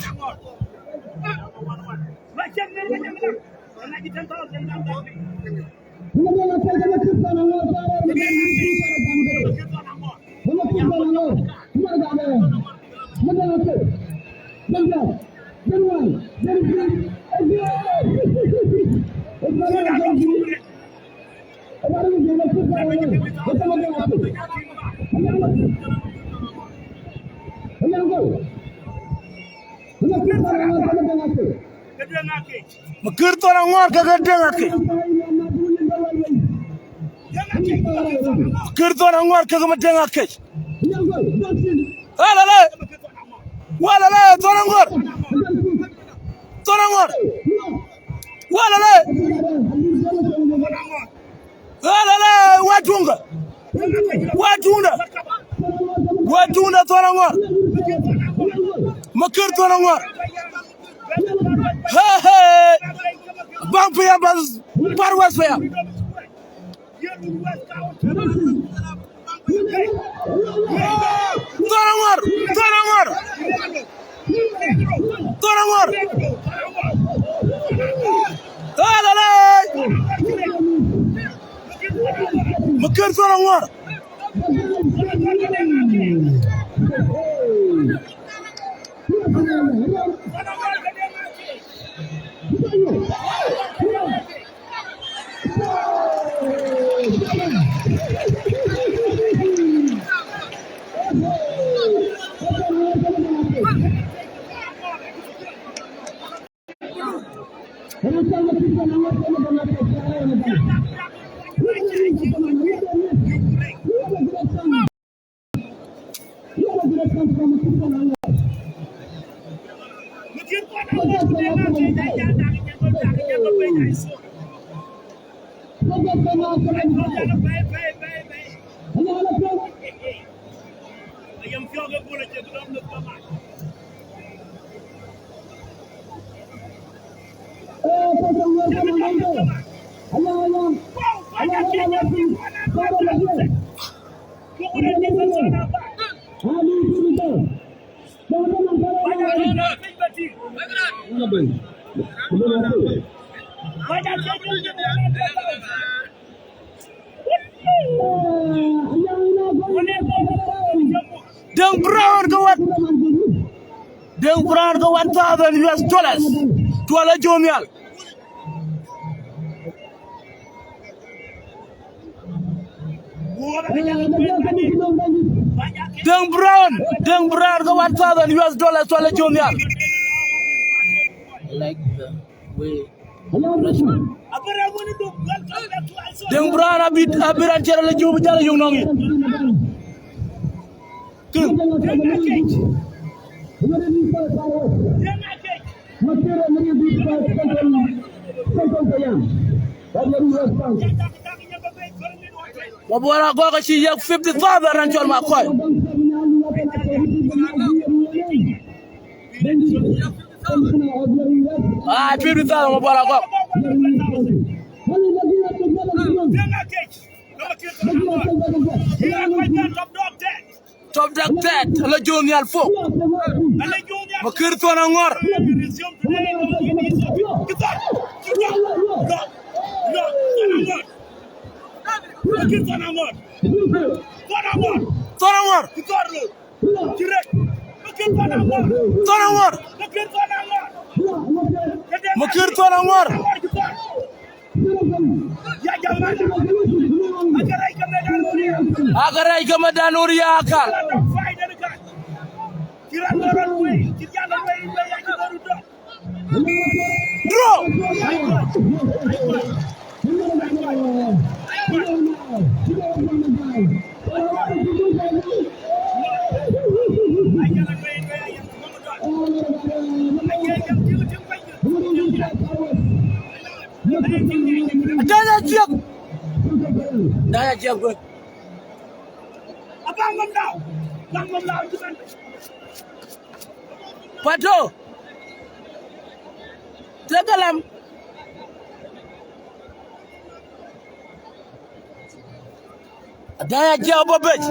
Makirtonangor kagadengake. Makirtonangor kagadengake. Walala, Tonangor. Walala. Watunda Tonangor. Makirtonangor. Hey. Bang paya bas parwas paya. Tonangor. Makir Tora Ngor. Deng Brown go what? Deng Brown go $1,000 to ala Jomial. Deng Brown go $1,000 to ala Jomial. Like the way. Deng Brown abiran cara la Jomi jala yung nongi. Wabora goga ci yak 50,000 rancol ma koy. Ah, 50,000 wabora goga. Top dog dead, la Jomial fo. Makir Tora Ngor. Tora Ngor. Makir Tora Ngor. Agaray Gamadan Uriya akal. Draw. Daya jab good. Pato. Tegalam. Daya jab babet.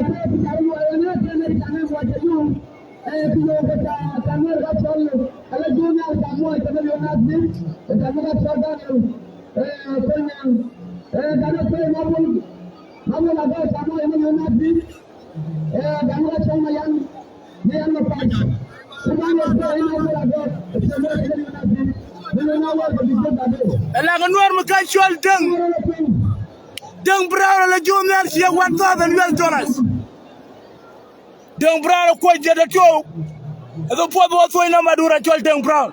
Elaga noir mu ka chol Deng Brown la Jomial ci $1,000. Deng Brown ko jeda to. The poor boy so ina madura chol Deng Brown.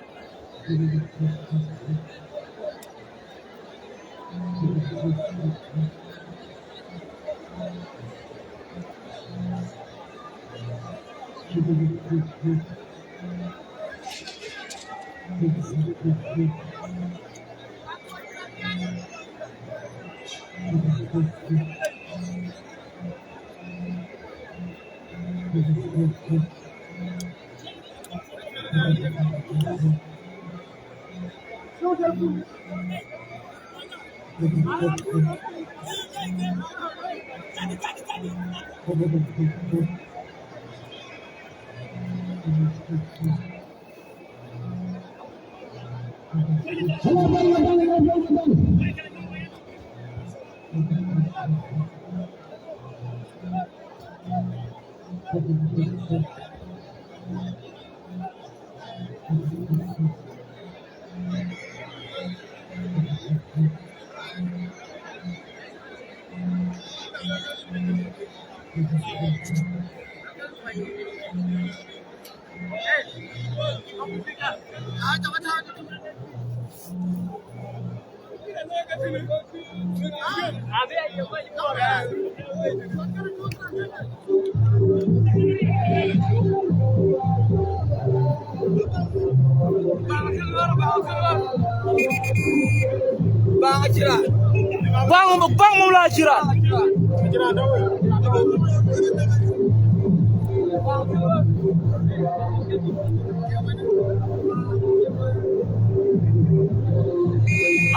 Bang mula cirat.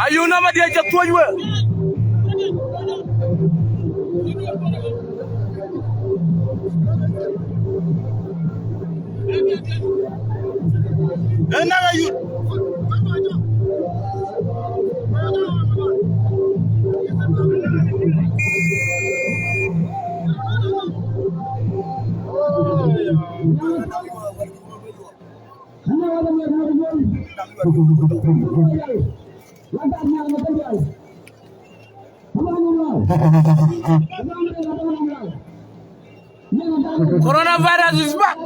Ayo nama dia jatuh juga. Enak ayu. Coronavirus is back.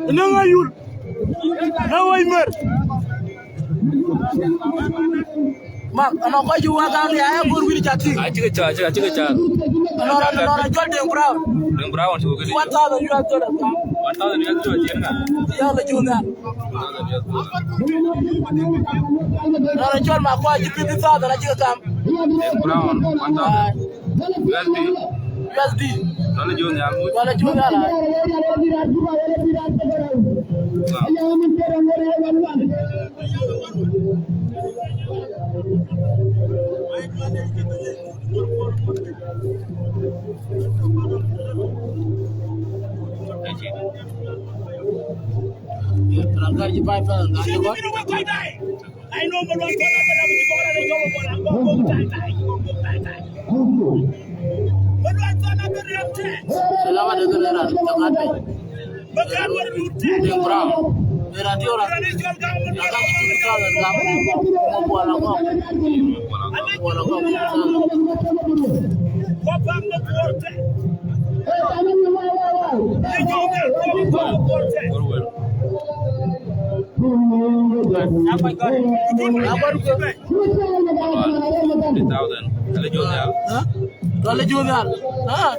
Nangayul. Naway mer. Mak, anak kau juga kan dia yang berbudi jati. Cika. Orang jual dia berapa? Yang berapa sih? $1,000 jual tu dah. 1,000 US jual dia kan? Dia le jual dah. Orang jual mak kau jadi bisa dah nak jual kam. Yang berapa? 1,000 USD. Kalau jual ni aku. Kalau jual dah lah. Terangkan je pipe kan, tak ada. I know but what Selama dia kelera, jangan deh. Dia berang. Dia nanti orang. Akan kita dan kamu mau buat apa? Buat apa? Bapak ngeporte. Apa kau? Apa tu? 10,000. Kalau jual ni. Kalau jual ni,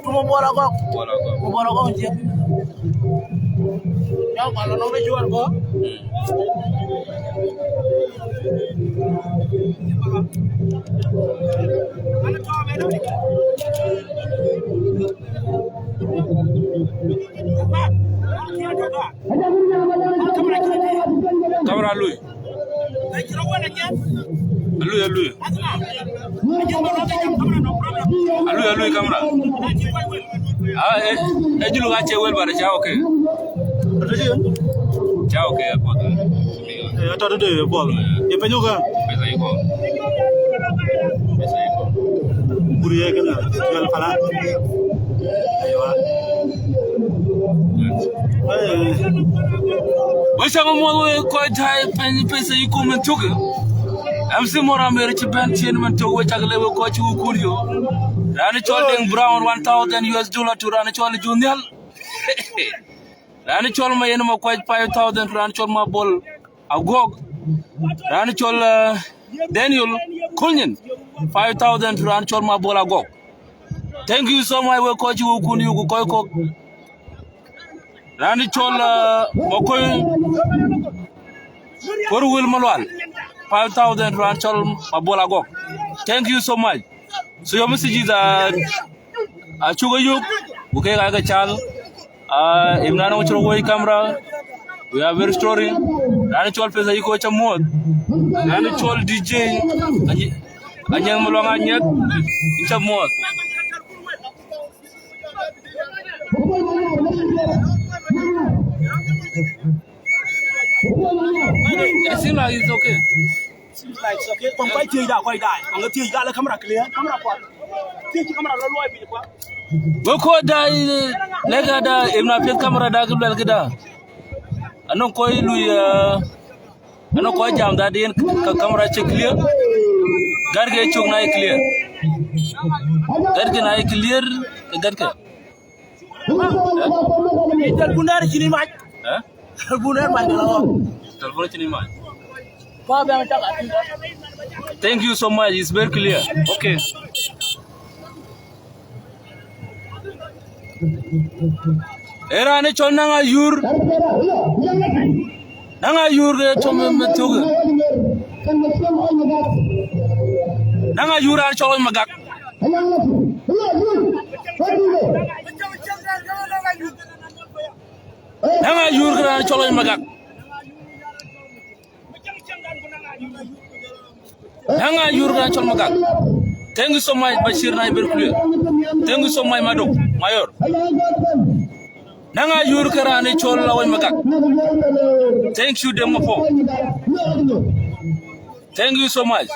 tu mau buat apa? Mau buat apa je? Ya, kalau nak jual kau. Kamera lui. Lui kamera. Ejulu ngache wel bara chao ke. Chao ke apa tu? Ada deh, bol. Dia penyok kan? Pesa iko. Buriya kan? Jual pala. Wasa mo ko jai pesa iko men tuke. MC Mora mere ci ben ci men to wo tagle ko ci kuriyo. Rani chol ding brown $1,000 to rani chol junial. Rani chol ma yen ma ko $5,000 rani chol ma bol agog Rani chol Daniel Kulnin 5,000 Rani chol ma bola go. Thank you so much we coach you kuni you ko ko. Rani chol mokoy Koru Will Malwal 5,000 Rani chol ma bola go. Thank you so much. So your messages are chuga yuk buke ga chal imnana mo chro boy camera. We are very story. Rani chol pesa yiko cha mod. Rani chol DJ. Anyang mulonga nyet cha mod. It seems like it's okay. Seems like it's okay. Kong kai tie da koi dai. Ang tie ga la camera clear. Camera kwa. Tie camera lo lo bi kwa. Boko dai lega da imna pet camera da gulal kida. Anon koy lui anon koy jam da den ka camera che clear. Garge chok na clear. Garge na clear garge. Itel bundar chini ma. Huh? Bundar ma de la. Telefon chini ma. Pa ba ta ka. Thank you so much. It's very clear. Okay. Era ne chol nanga yur ge chom me tuge nanga yur an chol magak nanga yur ge an chol magak nanga yur ge an chol magak. Thank you so much Bashir na very clear. Thank you so much Mado Mayor. Nanga yur karane chol laway magak. Thank you Demopo. Thank you so much.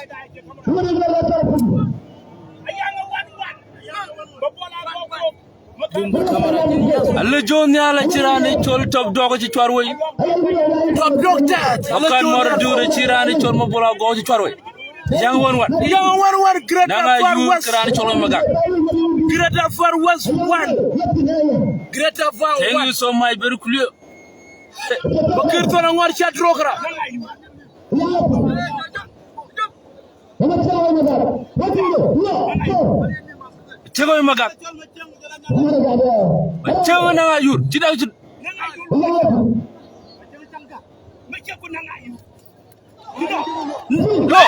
Allah John ya la chirane chol top dog ci chwarwoy. Top dog that. Okan mor dure chirane chol mo bola go ci chwarwoy. Yang one Greater Far West. Greater Far West 1. Greater Far West. Thank you so much, very clear. Bakir to na ngor chat rokra. Tego magak. Tego na ayur. Tidak no.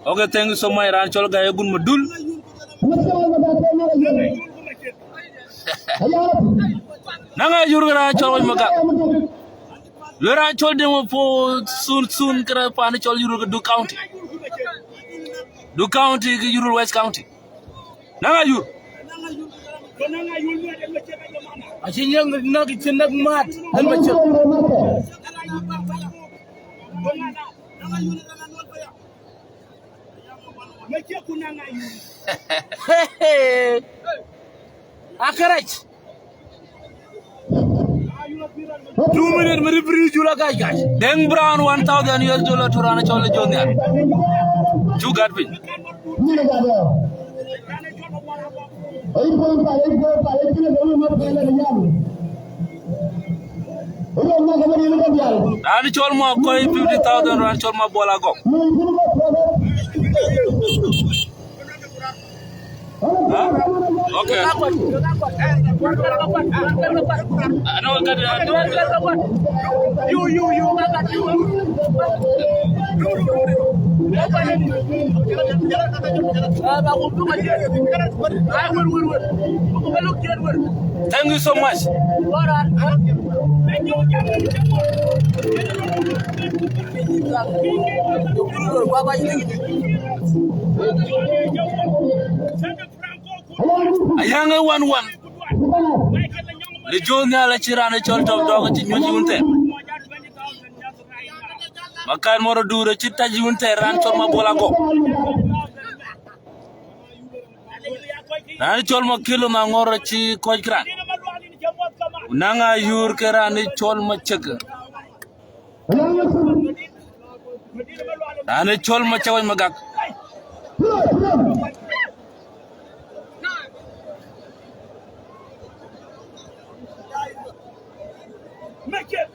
Okay, thank you so much. Ran chol gaya gun madul. Nanga yur ran chol magak. Le ran chol demo po soon kara pan chol yur du county. Du county ke yur West County. Nanga yur. Asin yang nak cenak mat dan macam. Akaraj. 2 minutes meri bridge jula guys. Deng Brown $1,000 to run a chole jonian. Two garbage. Rani chol mo koi 50,000 rani chol mo bola go. Okay. I know what Thank you so much. Ayanga 1-1. Le jonya la chirane chol top dog ci ñu ci wunte. Makar moro dure ci taji wunte ran chol ma bola go. Nani chol ma kilo ma ngoro ci koj kran. Nanga yur kerani chol ma cëg. Nani chol ma cawaj ma gak. Make it.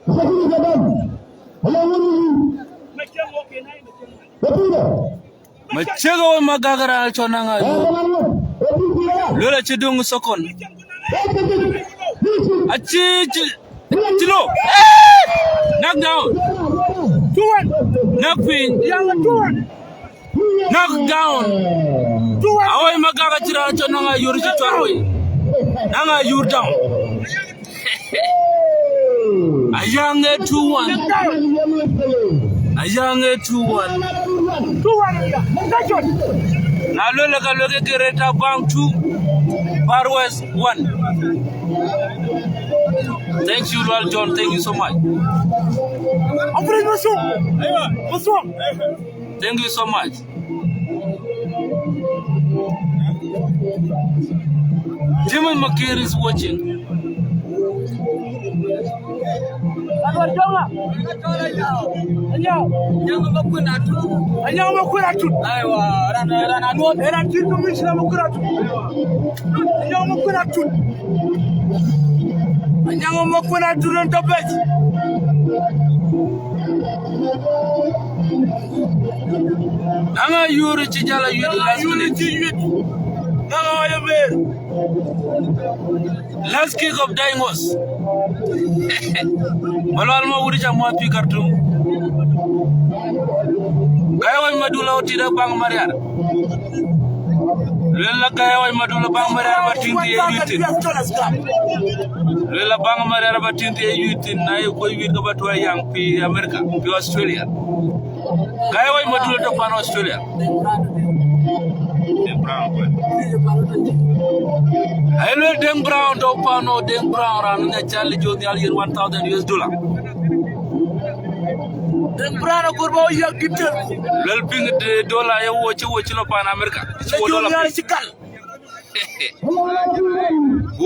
Security Gadam. Hello, Machego magagara chonanga lola chidung sokon achi chilo knock down knock pin knock down awai magaga chira chonanga yuri chwaroi nanga yur down ayange 2-1 ayange 2-1 na lola ka loke Greta Bank 2 Far West 1. Thank you, Lord John. Thank you so much. Thank you so much. Jimmy McCare is watching. Nanga yuri chijala yuri last minute. Last kick of Dingos. Malwalma wuri jamwa pi kartum. Gaya madula otira bang mariar. Lela gaya madula bang mariar batinti yutin. Lela bang mariar batinti yutin na ko wir ko batwa yang pi America, pi Australia. Gaya madula to pan Australia. Hello, Dem Brown, Dopano, Dem Brown, and Charlie Jody Alien $1,000. Dem Brown, a good boy, you get it. Well, ping the dollar, you watch Pan America. It's $4.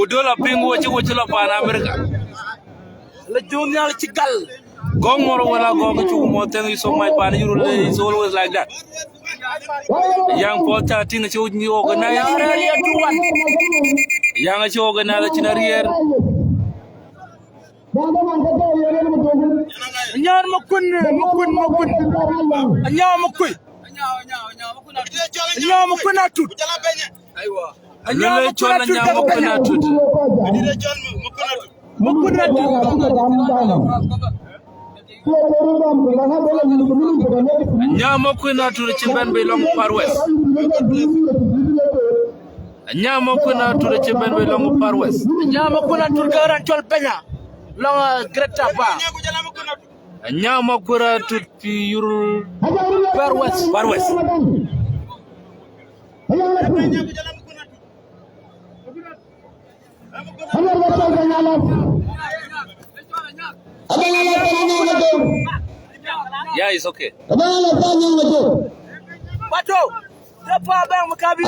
Dollar ping watch Pan America. Let Junior Chical. Go more when I go to more than you so my pan, it's always like that. Young Porter, Tina, you organize. Young organized in a rear. Yamakun, Nyamokuna to the Chimban belong Far West. Nyamokuna to the Chimban belong Far West. Nyamokuna to Garanchol Pena, long Greta Bar. Nyamokura to Pure Far West. Far West. Yeah, it's okay. Bato, the father Makabi.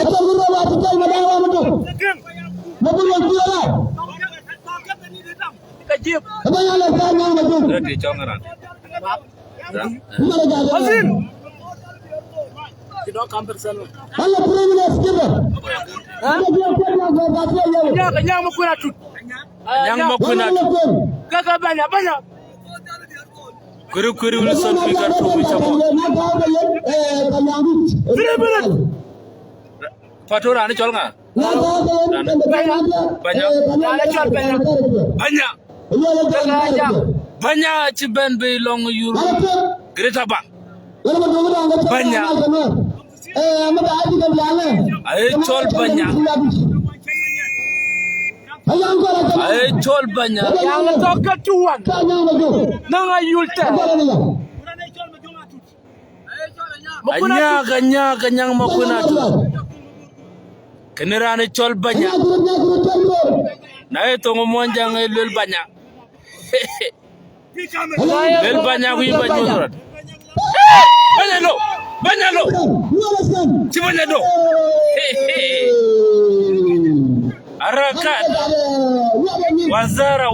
Kuru will son figure to which Patora and Cholga. Banya Chiben belong you Greta Bank. Banya. I told Banya. I told Banya. I'm talking to one. No, you'll tell. Kanyang Makunatu. Kanirani Chol Banya. Naetongo Monjang Lil Banya. Lil Banya, we Banya. Banyalo! Banyalo! Chibanado! Arakat! Wazara!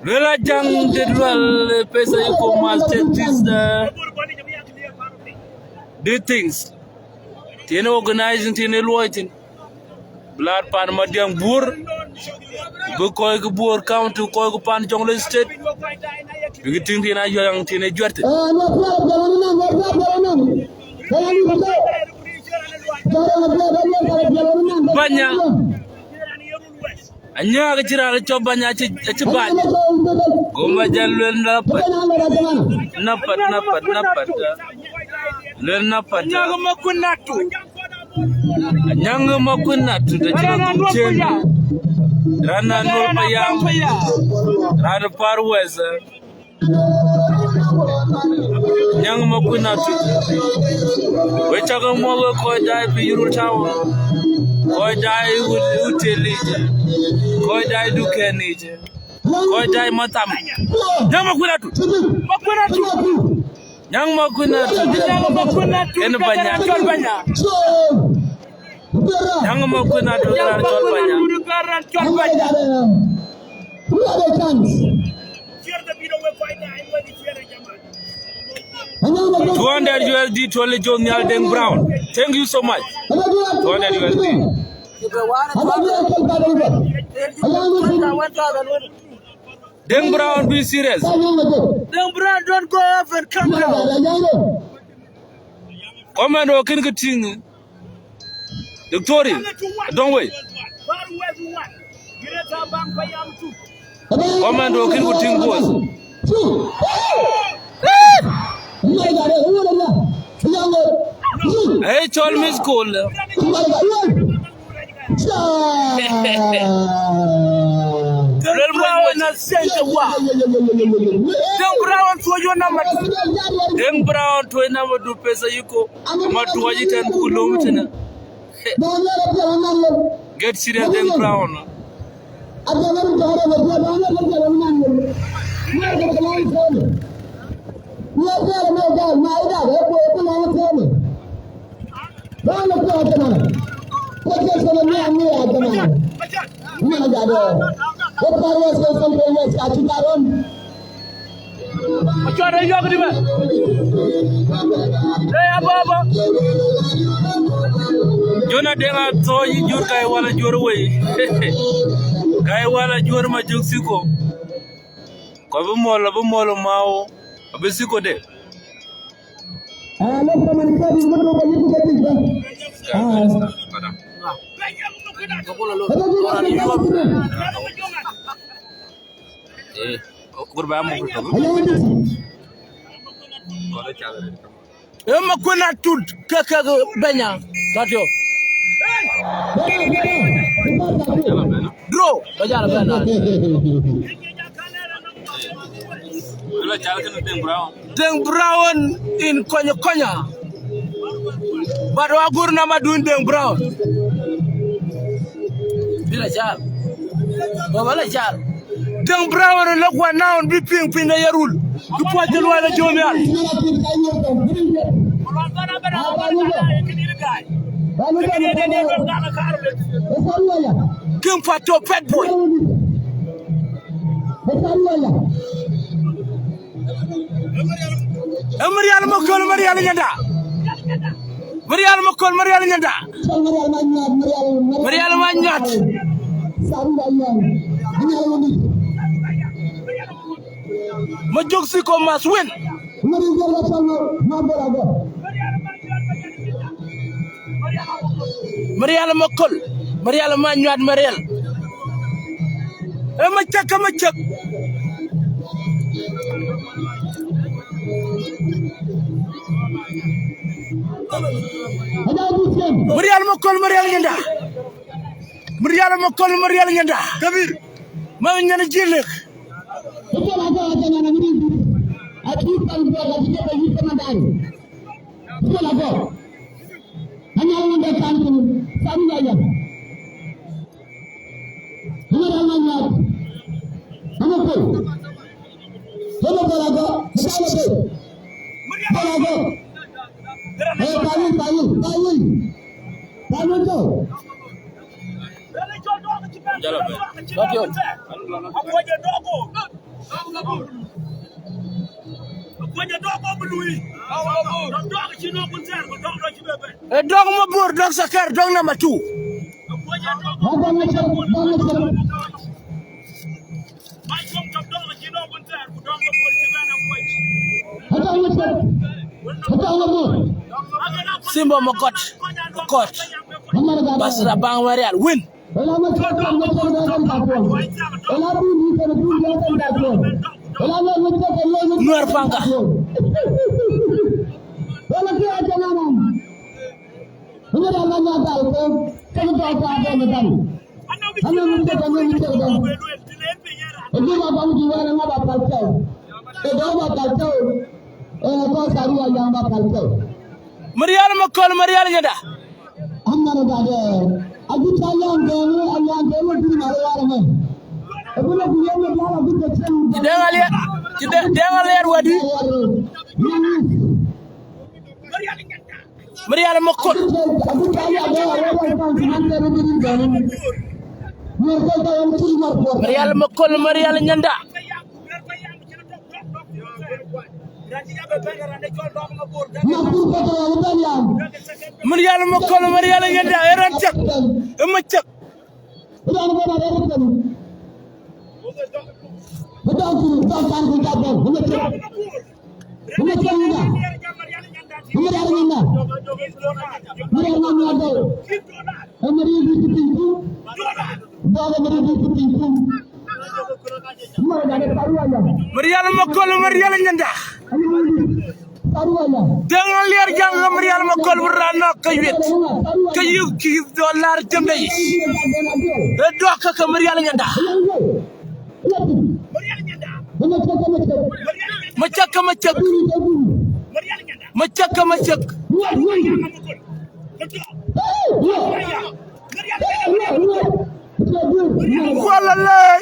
Rela Jang did well, Pesa Yuko do things. Tino organizing, Tino loiting. blood pan madiang bur bu koy ko bur county koy ko pan jongle state bi ting dina yoyang tine jorte banya anya ga jira cho banya ci banya goma jalwel napat len napat Nyaga makunatu. nyanga makunatu da jira kuchen rana nur payam rana parweza nyanga makunatu wechaga mogo ko dai bi yuru tawo ko dai utelije ko dai dukenije ko dai matam nyanga makunatu nyanga makunatu en banya chol banya nyanga makunatu ran chol banya $200 USD to only John Deng Brown. Thank you so much. $200 USD. Deng Brown, be serious. Deng Brown, don't go off and come down. Commando, can you ting? Victoria, don't wait. Commando, can you ting boys? Hey, told me school. Deng Brown has sent a war. Deng Brown for your number. Deng Brown to another do pesa yuko. Matuaji ten kilometers. Get serious, Deng Brown. Jona denga to jur kay wala jur way kay wala jur ma juk siko ko bu molo mawo be siko de kurba mo ko Emma kuna tut kaka benya tatyo Draw bajala bena Deng Brown in Konya but wagur na madun Deng Brown bila jal wala jal Deng Brown lo kwa now bi ping na yarul du poitel wala jomial King Fato Pet Boy Marial Mokol Marial Nyanda Marial Mokol Marial Nyanda Marial Manyat ma jóg si ko mas win Marial Mokol Marial Manyat Marial ma cak Marial Mokol Marial Nyanda Marial Mokol Marial Nyanda Kabir ma ñana jilek dog ma bor dog sa kër dog na ma tu Simba Makot Basra Bang Marial win. Nuar Pangka Marial Makol Marial Nyada Jangan lihat wadi Marial Makol Marial Makol Marial Nyanda Marial Makol Marial Nyanda eran cek emecek Marial Makol Marial Nyanda jangan lihat jangan Marial Makol berana kayuit kayu $1 jembe doa ke Marial Nyanda macak walalai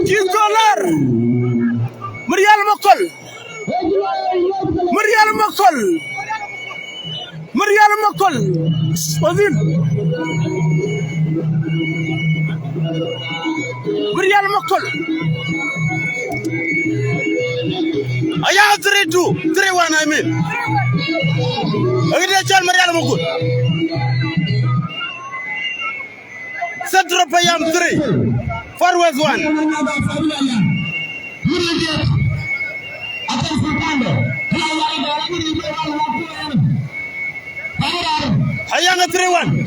$10 Marial Makol $10 Marial Makol Wazir Marial Makol Ayah 3-2 3-1 I mean Agak dia Marial Makol Central Payam 3 Far West 1 Ayang 3-1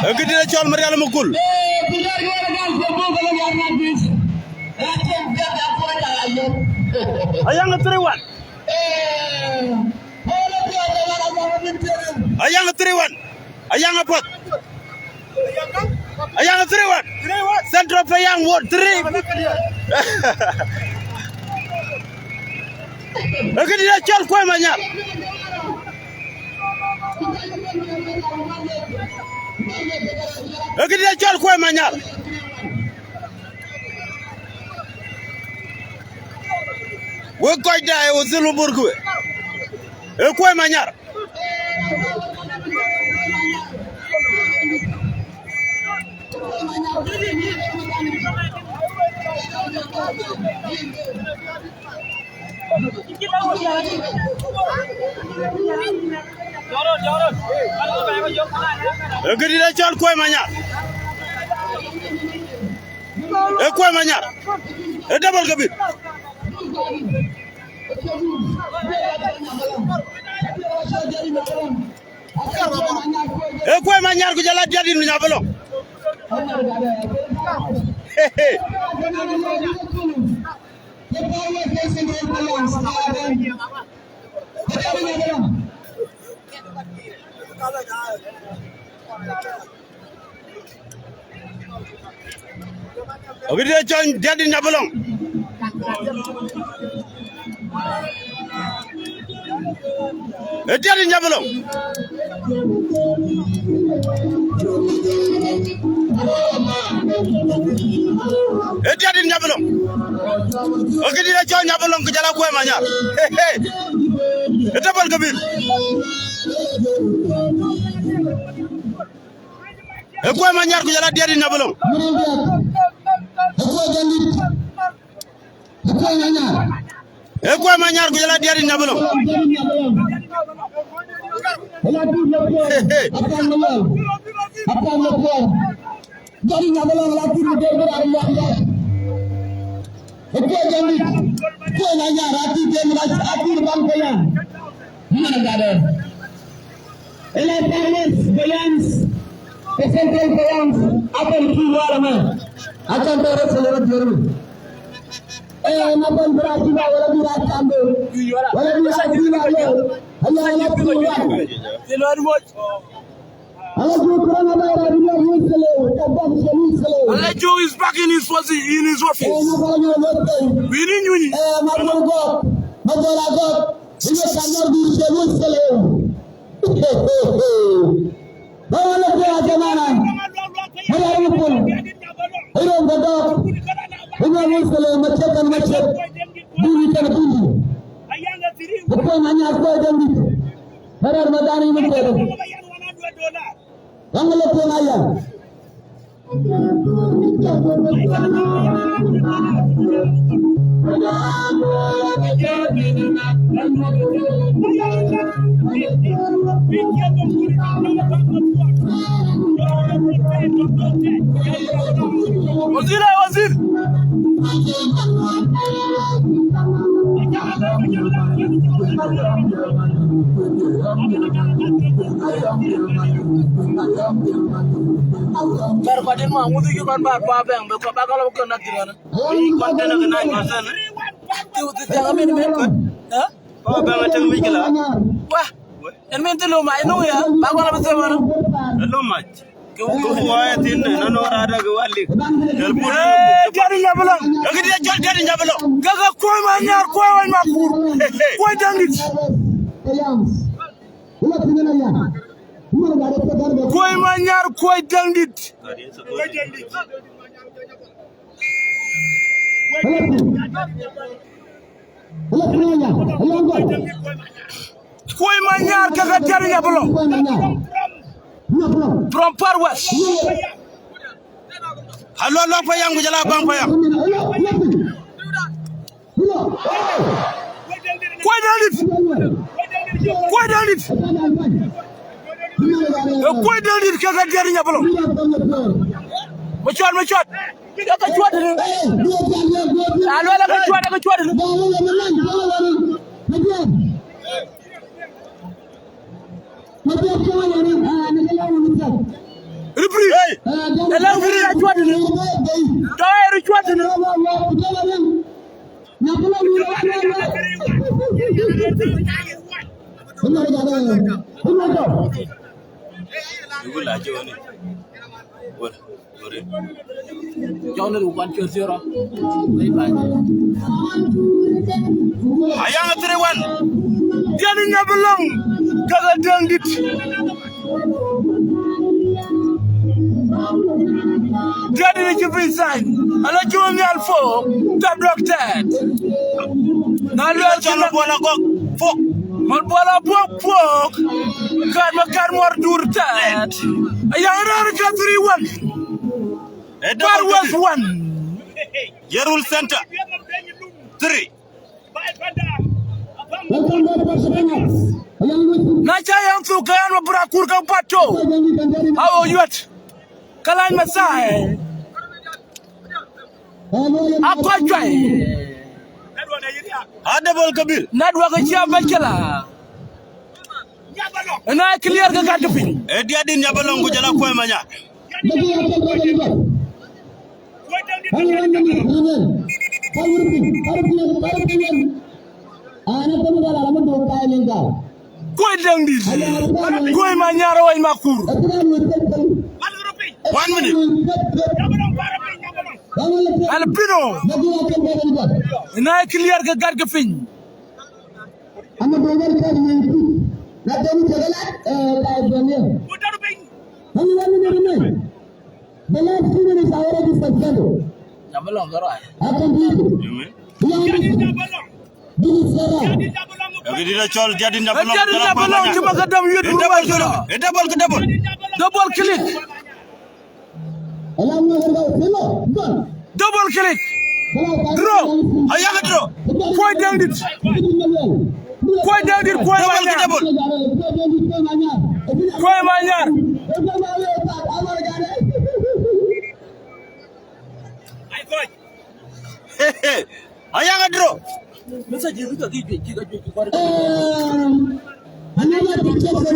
Agak dia jual Marial Makol Ayang 3-1 Ayang 3-1 Ayang apa Ayang 3-1 Central Payang Ward 3 Agak dia jual kue banyak Agak dia jual kue banyak We koi dah uzulu burgu kue banyak Gedi dah jual kue banyak. Kue banyak. Double kabit. Kue banyak ku jalan jadi dunia belum. Ogidi John Jadi Nyabalong. Jadi Nyabalong. Jadi Nyabalong. Ogidi John Nyabalong kejala kue manya. Hey. Etapal kabir. Kue manyar kejala Jadi Nyabalong. Kue manyar kejala Jadi Nyabalong. Jadi Nyabalong lagi Alejo is back in his office. We didn't win it. Wazir. Karbatin mah mudu juga bar babeng be ko bakalo ko nakirana ni kontena ke 9%. Tu jangan main ko. Ha? Babeng tang mi kala. Wah. En men telo ma ino ya bakalo be semana. Lo mach. Ko waye tin nano rada ga walli. Jadi Nyabalong. Ogidi John Jadi Nyabalong. Gaga ko ma ñaar ko way ma pour. Ko jangit. Koy ma ñaar koy jangit. Koy ma ñaar kaga Jadi Nyabalong. From Parwas. Halo lo pa yang jala bang pa yang. Koy jangit. Koy jangit. Koy jangit kaga Jadi Nyabalong. Ma chot. Ya ka chot ni. Halo la ka chot ni. Repris. La viri la chot ni. Doy chot ni. Ayang 3-1. Jadi Nyabalong kaga jangit. Jadi ni cipi sign. Ala jual ni alfo. Tab dokter. Nalu Jalo bola gok. Fok. Mal bola pok. Kan makar mor durtat. Ayang rar ka 3-1. Bar was 1. Yerul Center 3. Nacha yang tu kayan maburakur ka pato. How you at? Kalan masai. Apa jai? Ada bol kabil. Nadwa ka chia bakela. Na clear ka gadupin. Dia di Nyabalong jala kue manya. Koi dangdi. Koi manyara wa makur. 1 minute. Alpino. Na clear ke gad ke fin. Ama dogal ka ni. Na demi jagalat ka demi. Udah ping. Hani wani ni ni. The last 2 minutes are already suspended. Jabalong karo ay. Akan dito. Jadi jabalong. Dili sara. Jadi jabalong. Jadi dah col jadi jabalong. Jadi jabalong cuma kadam yut. Double ke double. Double click. Alam na ganda silo. Double click. Draw. Ayang draw. Point down it. Point down it. Point Double ke double. Point manyar. Ayang draw. Masa jiru tu tiga. Another picture for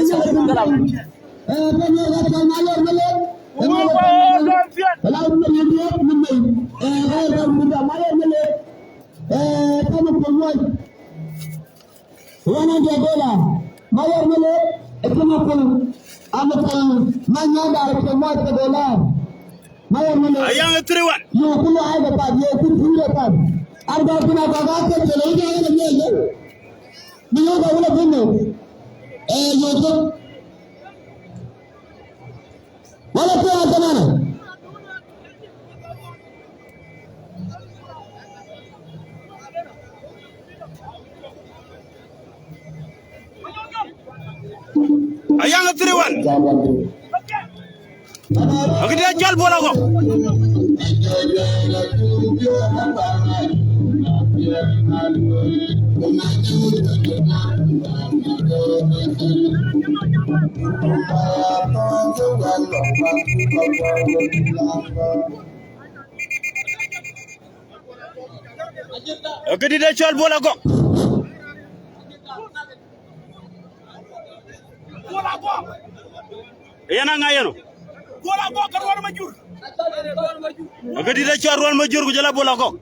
Ayang 3-1. Ayang 3-1. Oke dia jual bola kok. Oke dia jual bola kok. Bola kok. Yana ngayano. Bola kok keluar majur. Oke dia jual ruan majur ku jala bola kok.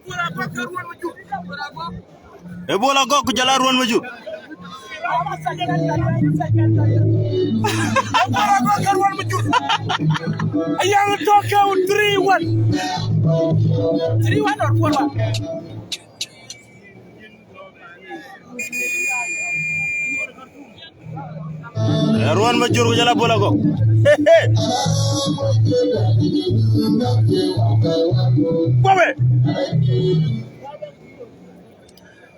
Bola kok keluar majur. Bola kok ku jala ruan majur. Bola kok keluar majur. Ayang toka 3-1. 3-1 or 4-1? Ruan majur ku jala bola kok. Babe.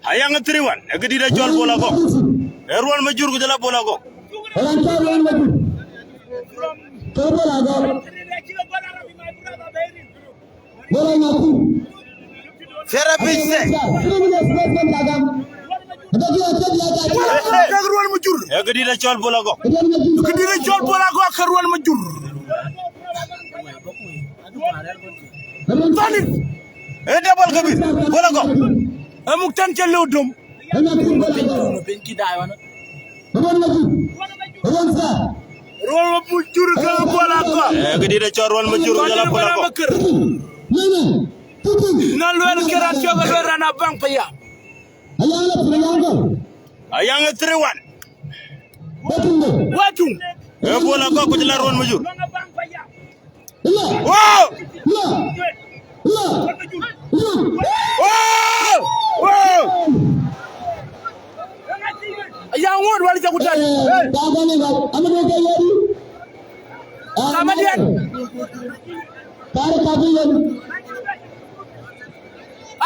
Ayang 3-1. Oke dia jual bola kok. Ruan majur ku jala bola kok. Serapise. Karuan majur. Oke dia jual bola kok. Kediri jual bola kok karuan majur. Tani. Double kabir. Bola kok. Amuk tan celudum. Ruan majur ke bola kok. Oke dia jual ruan majur ku jala bola kok. Na luel keran joga berana bang paya. Ayang 3-1. Watung. Bola kok ku jala ruan majur. Wow! Wow! Ayang won wali jagutan. Kamadian.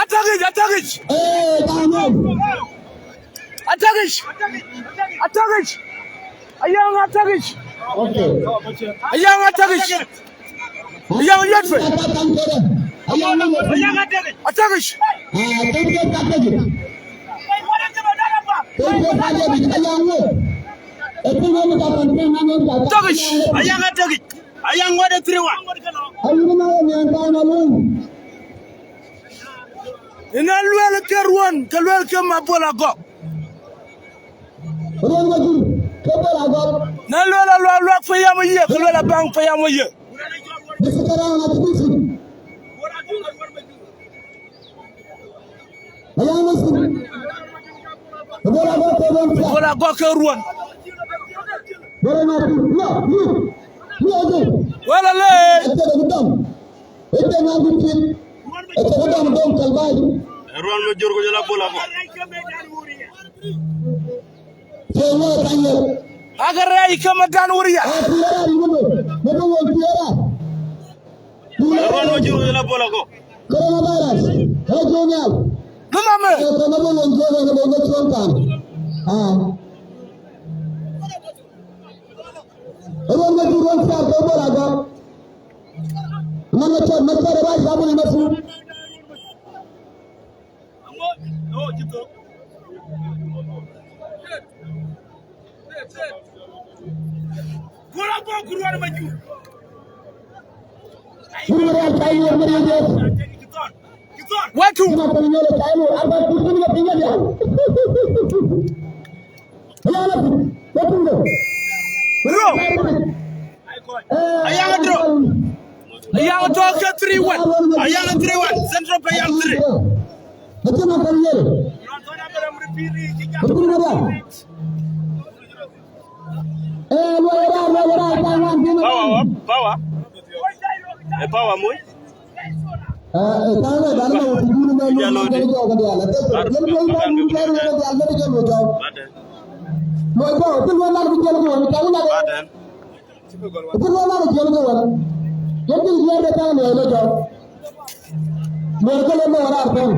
Attackers. Ayang attackers. Okay. Ayang attackers. Ayang yatfe. Attackers. Attackers. Ayang attackers. Ayang wada 3-1. Ina luel keruan, keluel ke mabola go. Na luel faya mo ye, keluel bang faya mo ye. Bola go keruan. Wala le. Ite ngambi kit. Ite kodam dom kalbadi. Ruan ma jurgo jala bola ko. Sewa kanya. Agar rai kama dan wuriya. Tiara ribuno. Betul tiara. Ruan ma jurgo jala bola ko. Coronavirus. Hejonyal. Mama. Kama bola njoro na bola chonkan. Ruan ma jurgo sa bola ga. Mana chat macam ada sabu ni masuk. Oh, gitu. Kurang pun keluar baju. Keluar kayu meriah. Watu. Cuma penyelesaian kayu. Apa kurang ni tinggal dia. Ya lah. Betul tu. Bro. Ayang draw. Ayang draw ke 3-1. Ayang 3-1. Central Pay 3. Betul nak penyel. Betul ada. Luar jangan dino. Bawa. Bawa moy. Tangan dah mau dulu nak jauh ke dia. Jadi dia mau jauh. Mau jauh. Tu mana nak jauh? Tahu nak? Tu mana nak jauh? Jadi dia datang ni jauh. Mereka lama orang pun.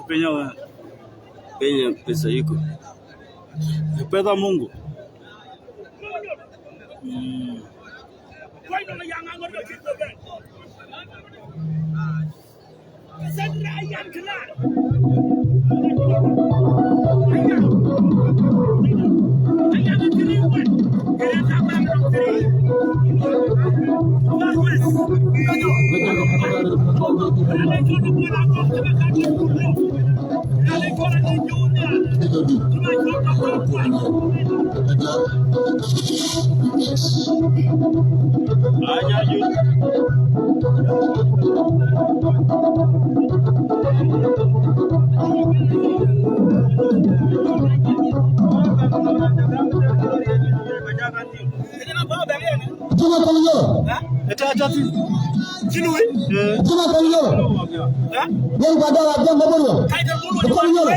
Penye pesa iko. Pesa Mungu. Cuma penyel. Cuma penyel. Yang pada wajah betul. Penyel.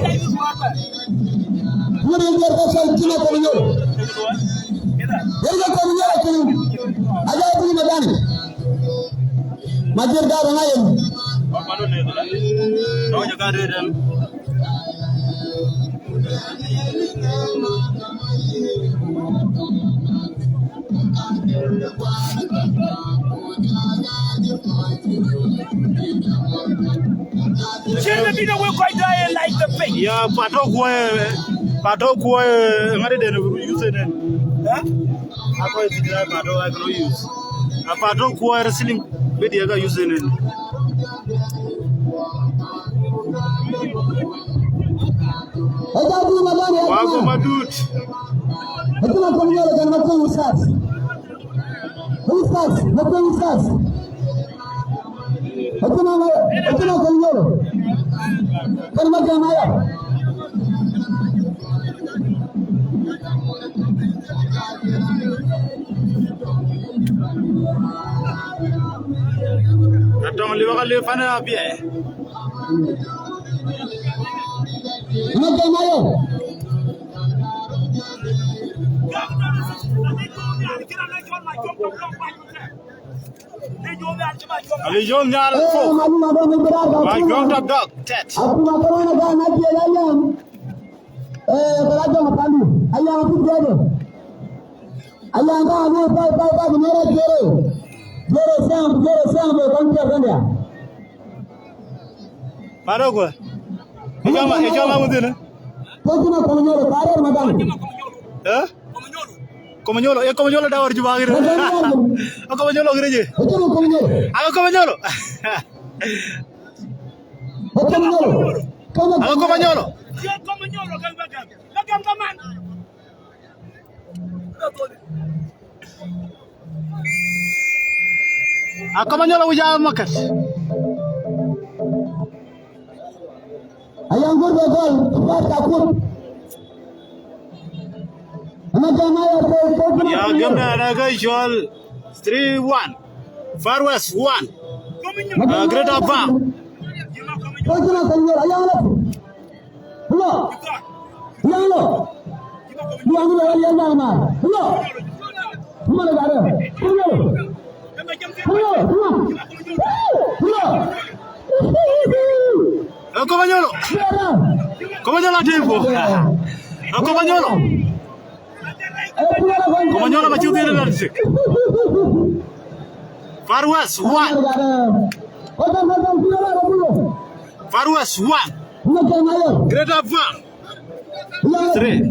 Kemudian dia pasal cuma penyel. Jadi penyel itu ada apa ni macam? Majir dah orang lain. Tahu jaga dia. Ya pato kuwe ngade den use den. Ako itira pato I can use. Pato kuwe wrestling video ga use den. Ada apa ni? Wako madut. Itu nak penyel dan macam ustaz. Ustaz, macam ustaz. Itu nak penyel. Kan macam mana? Atong liwa kali fana abi. Macam mana? Alijon nyal fo. My ground up dog. Tet. Aku makan nak nak dia ayam. Belajar makan. Ayam apa dia tu? Ayam dah ni pai merah jero. Jero sang berkontak kan dia. Paro ko. Ejama mudina. Kau cuma penyel karir macam. Komanyolo dawar jubagir. Komanyolo gereje. Ako komanyolo. Ako komanyolo. Ako komanyolo uja makas. Ayam gol, cepat takut. Ya gamna na ga shol 3-1. Far West 1. Greater Bam. Comanyolo. Comanyolo tempo. Comanyolo. Comanyolo machuti ile ndio. Far West 1. Far West 1. Greater Bam 3.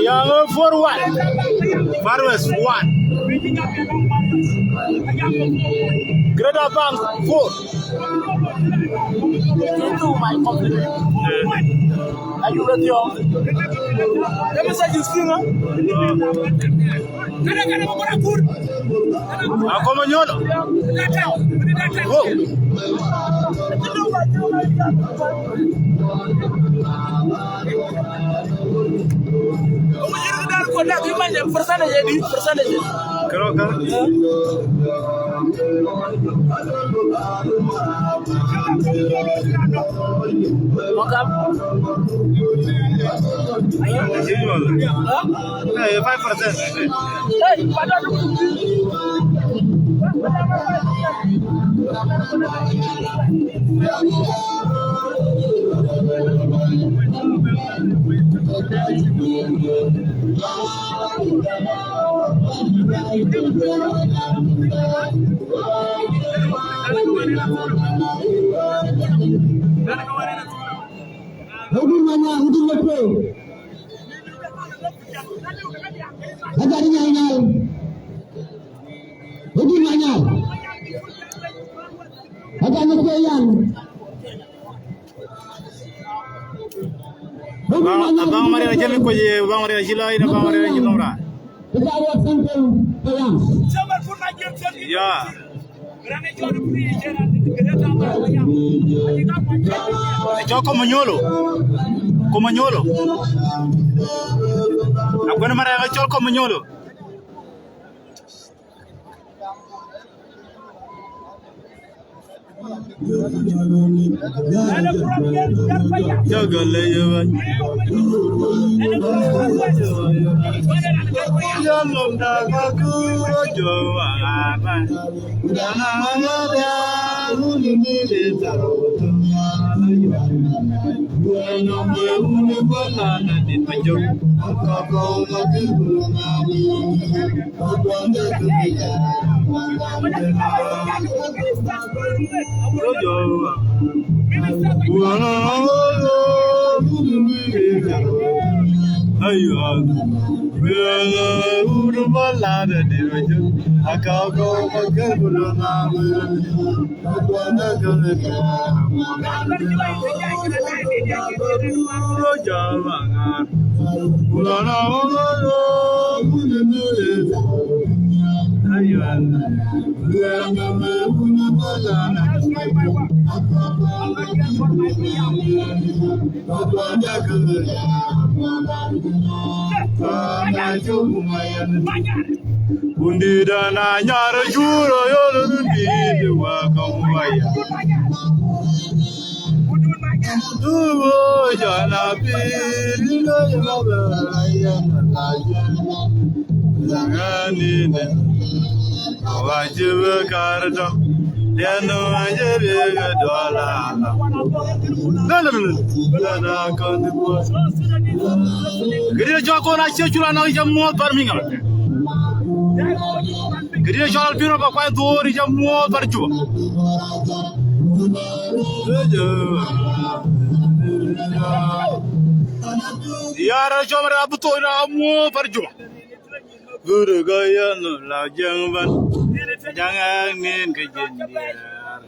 Young 4-1. Far West 1. Greater Bam 4. My compliment. Are you ready? Let me say you still. Comanyolo. Percentage. Hey, 5%. Bang Maria Jami ko je Bang Maria Jila ina Bang Maria Jilora. Ya. Joko Manyolo. Comanyolo. Agora Maria Joko Comanyolo. Undida na nyara juro yolo ndi wa kamwaya Duo jana piri no yaba ya na Zangani ne wajibu karata Leno aje biga dola. La kon ko. Gede joko na chechula na jamu barminga. Gede jol pino ba kwa dori jamu barju. Yara jomre abuto na mu barju. Guru gaya no la jangban. Jangan ngin ke jendian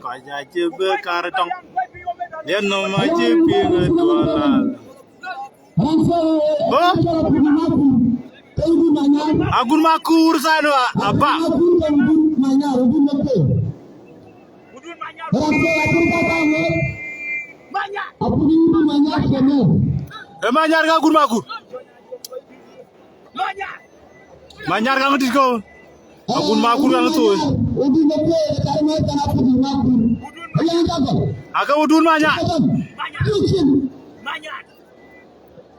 ko jaje be kartong len no ma je pi ndola agun makur sano apa manyar ga agun makur manyar ga ngis ko agun makur kan tuh aga udun manya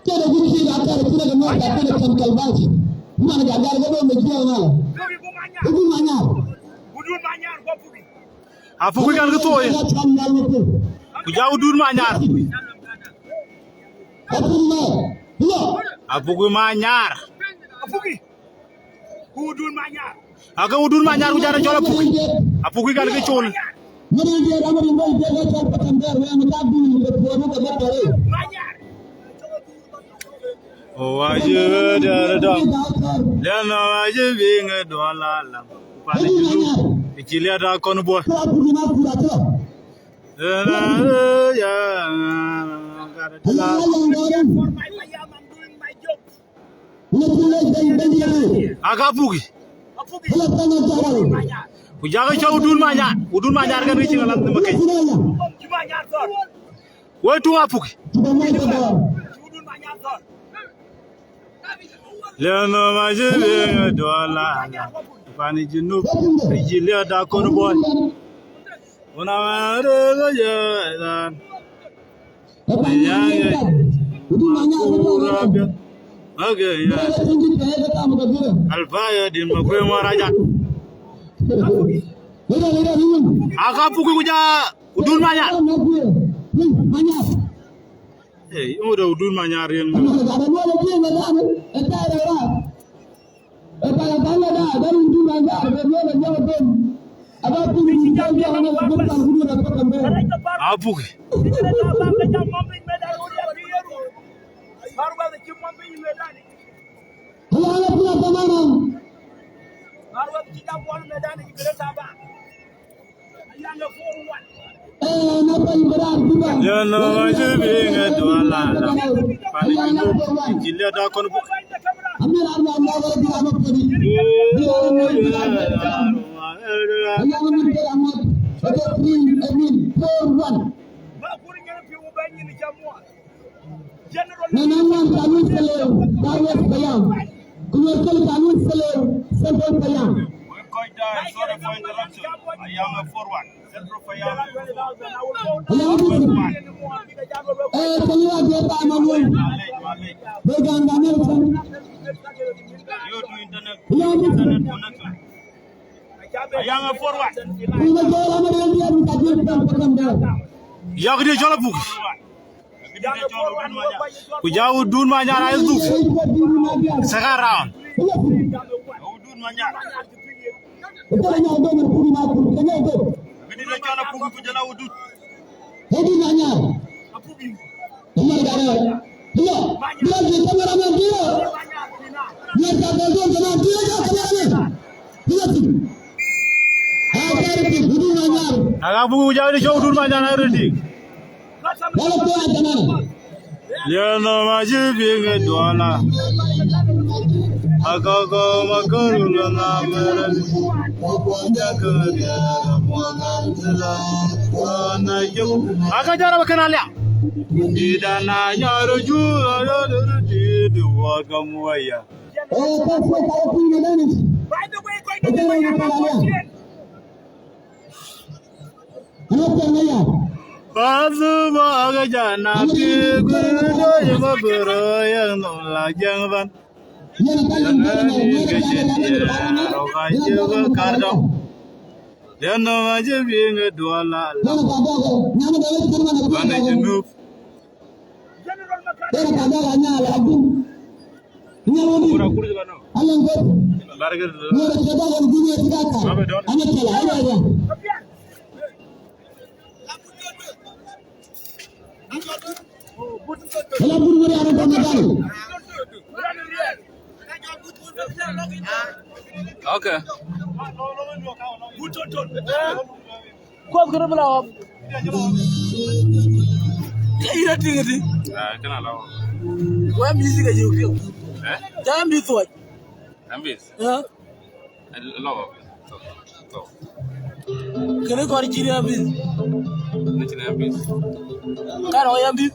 kada gurshi da aka rufe daga mota ta da kalbashi kuma da gargado mai jiya na udun manya afuku kan tuh ku ja udun manya afuku manyar aga udun manyar ku jara jola afuku kan ke chol oh aje dara dong lena aje binga dola lam pale jilu ikilia da kon bo ya aga afuki ku jaga chaw udun manyar kan ci ngalam ma kay way tu afuki leno maje binga dola pani jinu ikilia da kon bo una mare ya dan ya okay ya alfaya din makwe maraja aga puku kuja udun manya udah udun manya rian apuk Jangan aja binga dola, paling gila dah kon. Ya gede jola buk. Ku jauh dun manyar ayo duk. Sekarang. Dun manyar. Gede jola buk ku jala udut. Dun manyar. Nomor gara. Dia, dia di kameramen dia. Dia kata dia jangan dia kameramen. Dia tu. Agak buku jauh di jauh dulu macam mana ready? Dia nama jibing doala. Agak makan dulu nama ready. Agak cara makan alia. Di dana nyaruju ada di dua kamu ayah. Bazu baga jana ki guru yang beroyan nolak jangan. Jangan dikasih rokai juga kardong. Then no aja being a dollar. When I move. Okay. Kau kena belawak. Iya tinggi. Can allow. Kau music aja ukir. Jangan bisuat. Ambis. Ya. Allow. Kena kau ciri ambis. Nanti ambis. Kan orang ambis.